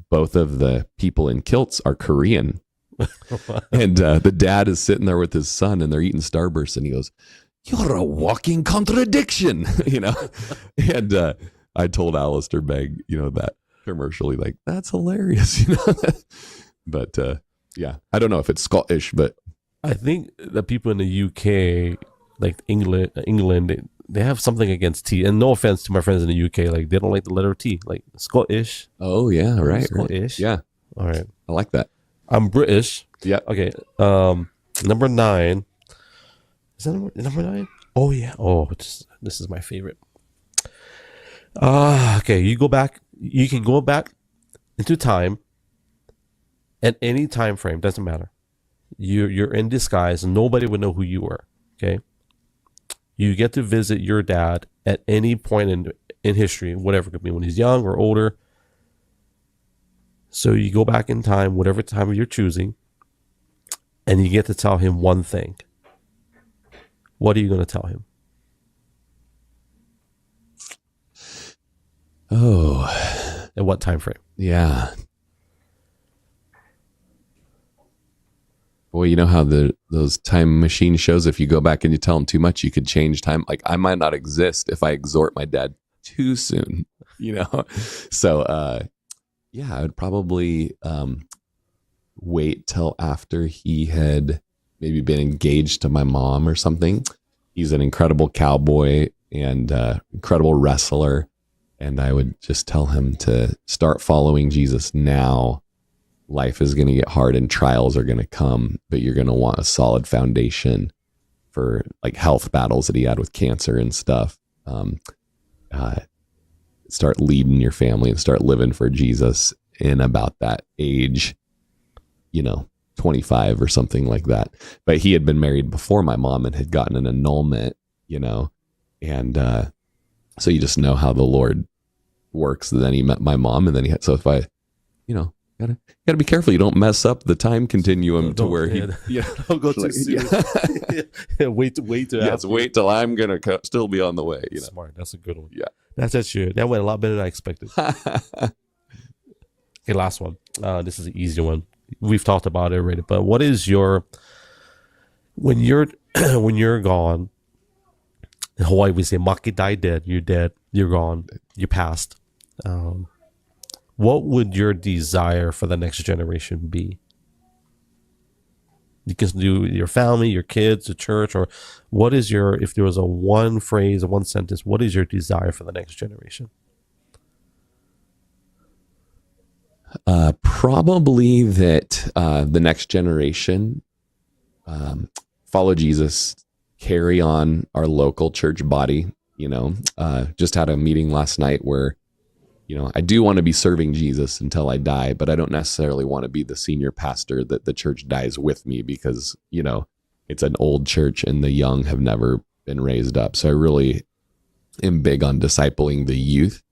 Speaker 2: both of the people in kilts are Korean. And the dad is sitting there with his son, and they're eating Starburst, and he goes, you're a walking contradiction, And I told Alistair Begg, that commercially, like, that's hilarious, But I don't know if it's Scottish, but
Speaker 1: I think the people in the UK, like England, they have something against T. And no offense to my friends in the UK, like they don't like the letter T, like Scottish.
Speaker 2: Oh yeah, right.
Speaker 1: Scottish.
Speaker 2: Yeah.
Speaker 1: All right.
Speaker 2: I like that.
Speaker 1: I'm British.
Speaker 2: Yeah.
Speaker 1: Okay. Number 9. Is that number 9? Oh yeah. Oh, this is my favorite. Okay. You can go back into time at any time frame. Doesn't matter. You're in disguise and nobody would know who you were. Okay. You get to visit your dad at any point in history, whatever it could be, when he's young or older. So you go back in time, whatever time you're choosing, and you get to tell him one thing. What are you going to tell him?
Speaker 2: Oh.
Speaker 1: At what time frame?
Speaker 2: Yeah. Boy, you know how those time machine shows, if you go back and you tell them too much, you could change time. Like, I might not exist if I exhort my dad too soon, So, I would probably wait till after he had maybe been engaged to my mom or something. He's an incredible cowboy and incredible wrestler. And I would just tell him to start following Jesus now. Life is going to get hard and trials are going to come, but you're going to want a solid foundation for like health battles that he had with cancer and stuff. Start leading your family and start living for Jesus in about that age, 25 or something like that. But he had been married before my mom and had gotten an annulment, and so you just know how the Lord works. Then he met my mom, and then so if I, gotta be careful you don't mess up the time continuum to where he,
Speaker 1: don't go too soon. Wait
Speaker 2: till I'm gonna still be on the way.
Speaker 1: Smart. That's a good one.
Speaker 2: Yeah,
Speaker 1: that's true. That went a lot better than I expected. Okay, last one. This is an easy one. We've talked about it already, but what is your when you're gone? In Hawaii, we say "Maki dai dead." You're dead. You're gone. You passed. What would your desire for the next generation be? You can do your family, your kids, the church, or what is if there was a one phrase, one sentence, what is your desire for the next generation?
Speaker 2: Probably that the next generation follow Jesus, carry on our local church body. Just had a meeting last night where, I do want to be serving Jesus until I die, but I don't necessarily want to be the senior pastor that the church dies with me because, it's an old church and the young have never been raised up. So I really am big on discipling the youth,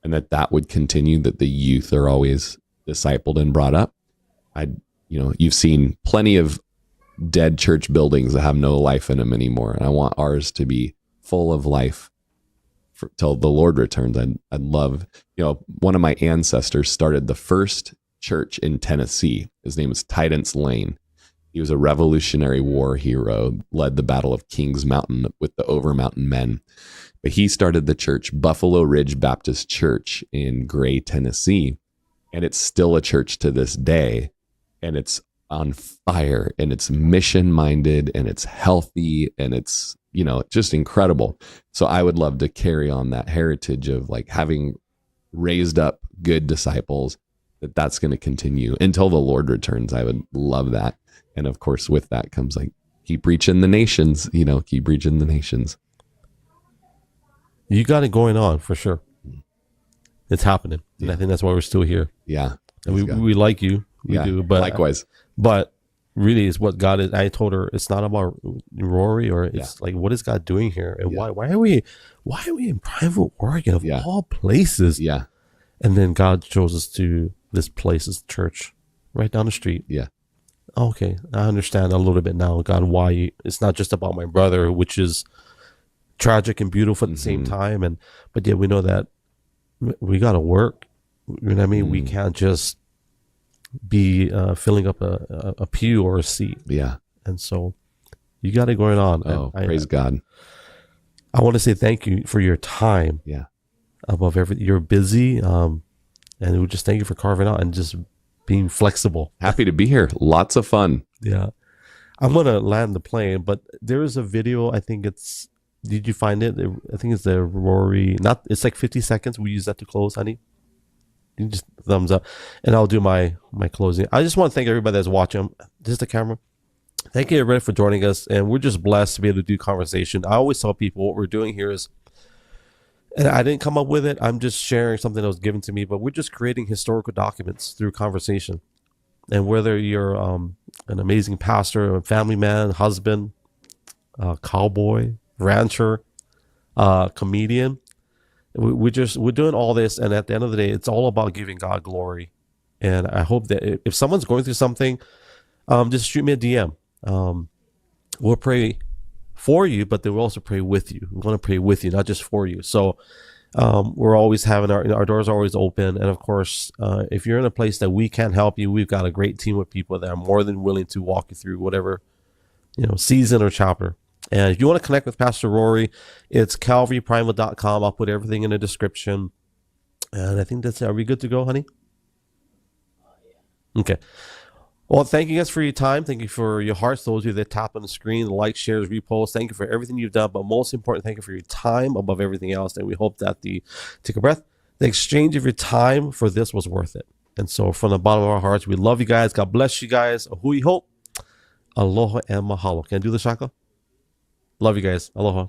Speaker 2: and that would continue, that the youth are always discipled and brought up. You've seen plenty of dead church buildings that have no life in them anymore. And I want ours to be full of life till the Lord returns. I'd love, one of my ancestors started the first church in Tennessee. His name was Tidance Lane. He was a Revolutionary War hero, led the Battle of Kings Mountain with the Over Mountain Men. But he started the church, Buffalo Ridge Baptist Church in Gray, Tennessee. And it's still a church to this day. And it's on fire, and it's mission minded, and it's healthy, and it's, just incredible. So I would love to carry on that heritage of like having raised up good disciples, that's going to continue until the Lord returns. I would love that. And of course, with that comes like, keep reaching the nations, keep reaching the nations.
Speaker 1: You got it going on for sure. It's happening. Yeah. And I think that's why we're still here.
Speaker 2: Yeah.
Speaker 1: And we like you. We do. But
Speaker 2: likewise.
Speaker 1: But really, it's what God is. I told her it's not about Rory, or it's like, what is God doing here? And why are we in Prineville, Oregon, of all places?
Speaker 2: Yeah.
Speaker 1: And then God chose us to this place, this church right down the street.
Speaker 2: Yeah.
Speaker 1: Okay. I understand a little bit now, God, why it's not just about my brother, which is tragic and beautiful at the same time. But yet we know that we got to work. You know what I mean? We can't just be filling up a pew or a seat.
Speaker 2: Yeah.
Speaker 1: And so you got it going on.
Speaker 2: Oh, praise God.
Speaker 1: I want to say thank you for your time.
Speaker 2: Yeah.
Speaker 1: Above everything. You're busy. And we just thank you for carving out and just being flexible.
Speaker 2: Happy to be here. Lots of fun.
Speaker 1: Yeah. I'm going to land the plane, but there is a video. I think did you find it? I think it's the Rory, it's like 50 seconds. We use that to close, honey. You just thumbs up, and I'll do my closing. I just want to thank everybody that's watching. This is the camera. Thank you everybody for joining us, and we're just blessed to be able to do conversation. I always tell people what we're doing here is, and I didn't come up with it, I'm just sharing something that was given to me, but we're just creating historical documents through conversation. And whether you're an amazing pastor, a family man, husband, cowboy, rancher, comedian, we're doing all this, and at the end of the day, it's all about giving God glory. And I hope that if someone's going through something, just shoot me a DM. We'll pray for you, but then we'll also pray with you. We want to pray with you, not just for you. So we're always having our doors are always open. And of course, if you're in a place that we can't help you, we've got a great team of people that are more than willing to walk you through whatever season or chapter. And if you want to connect with Pastor Rory, it's calvaryprineville.com. I'll put everything in the description. And I think are we good to go, honey? Okay. Well, thank you guys for your time. Thank you for your hearts. Those of you that tap on the screen, the like, shares, reposts. Thank you for everything you've done. But most important, thank you for your time above everything else. And we hope that take a breath, the exchange of your time for this was worth it. And so from the bottom of our hearts, we love you guys. God bless you guys. Hui hope. Aloha and mahalo. Can I do the shaka? Love you guys. Aloha.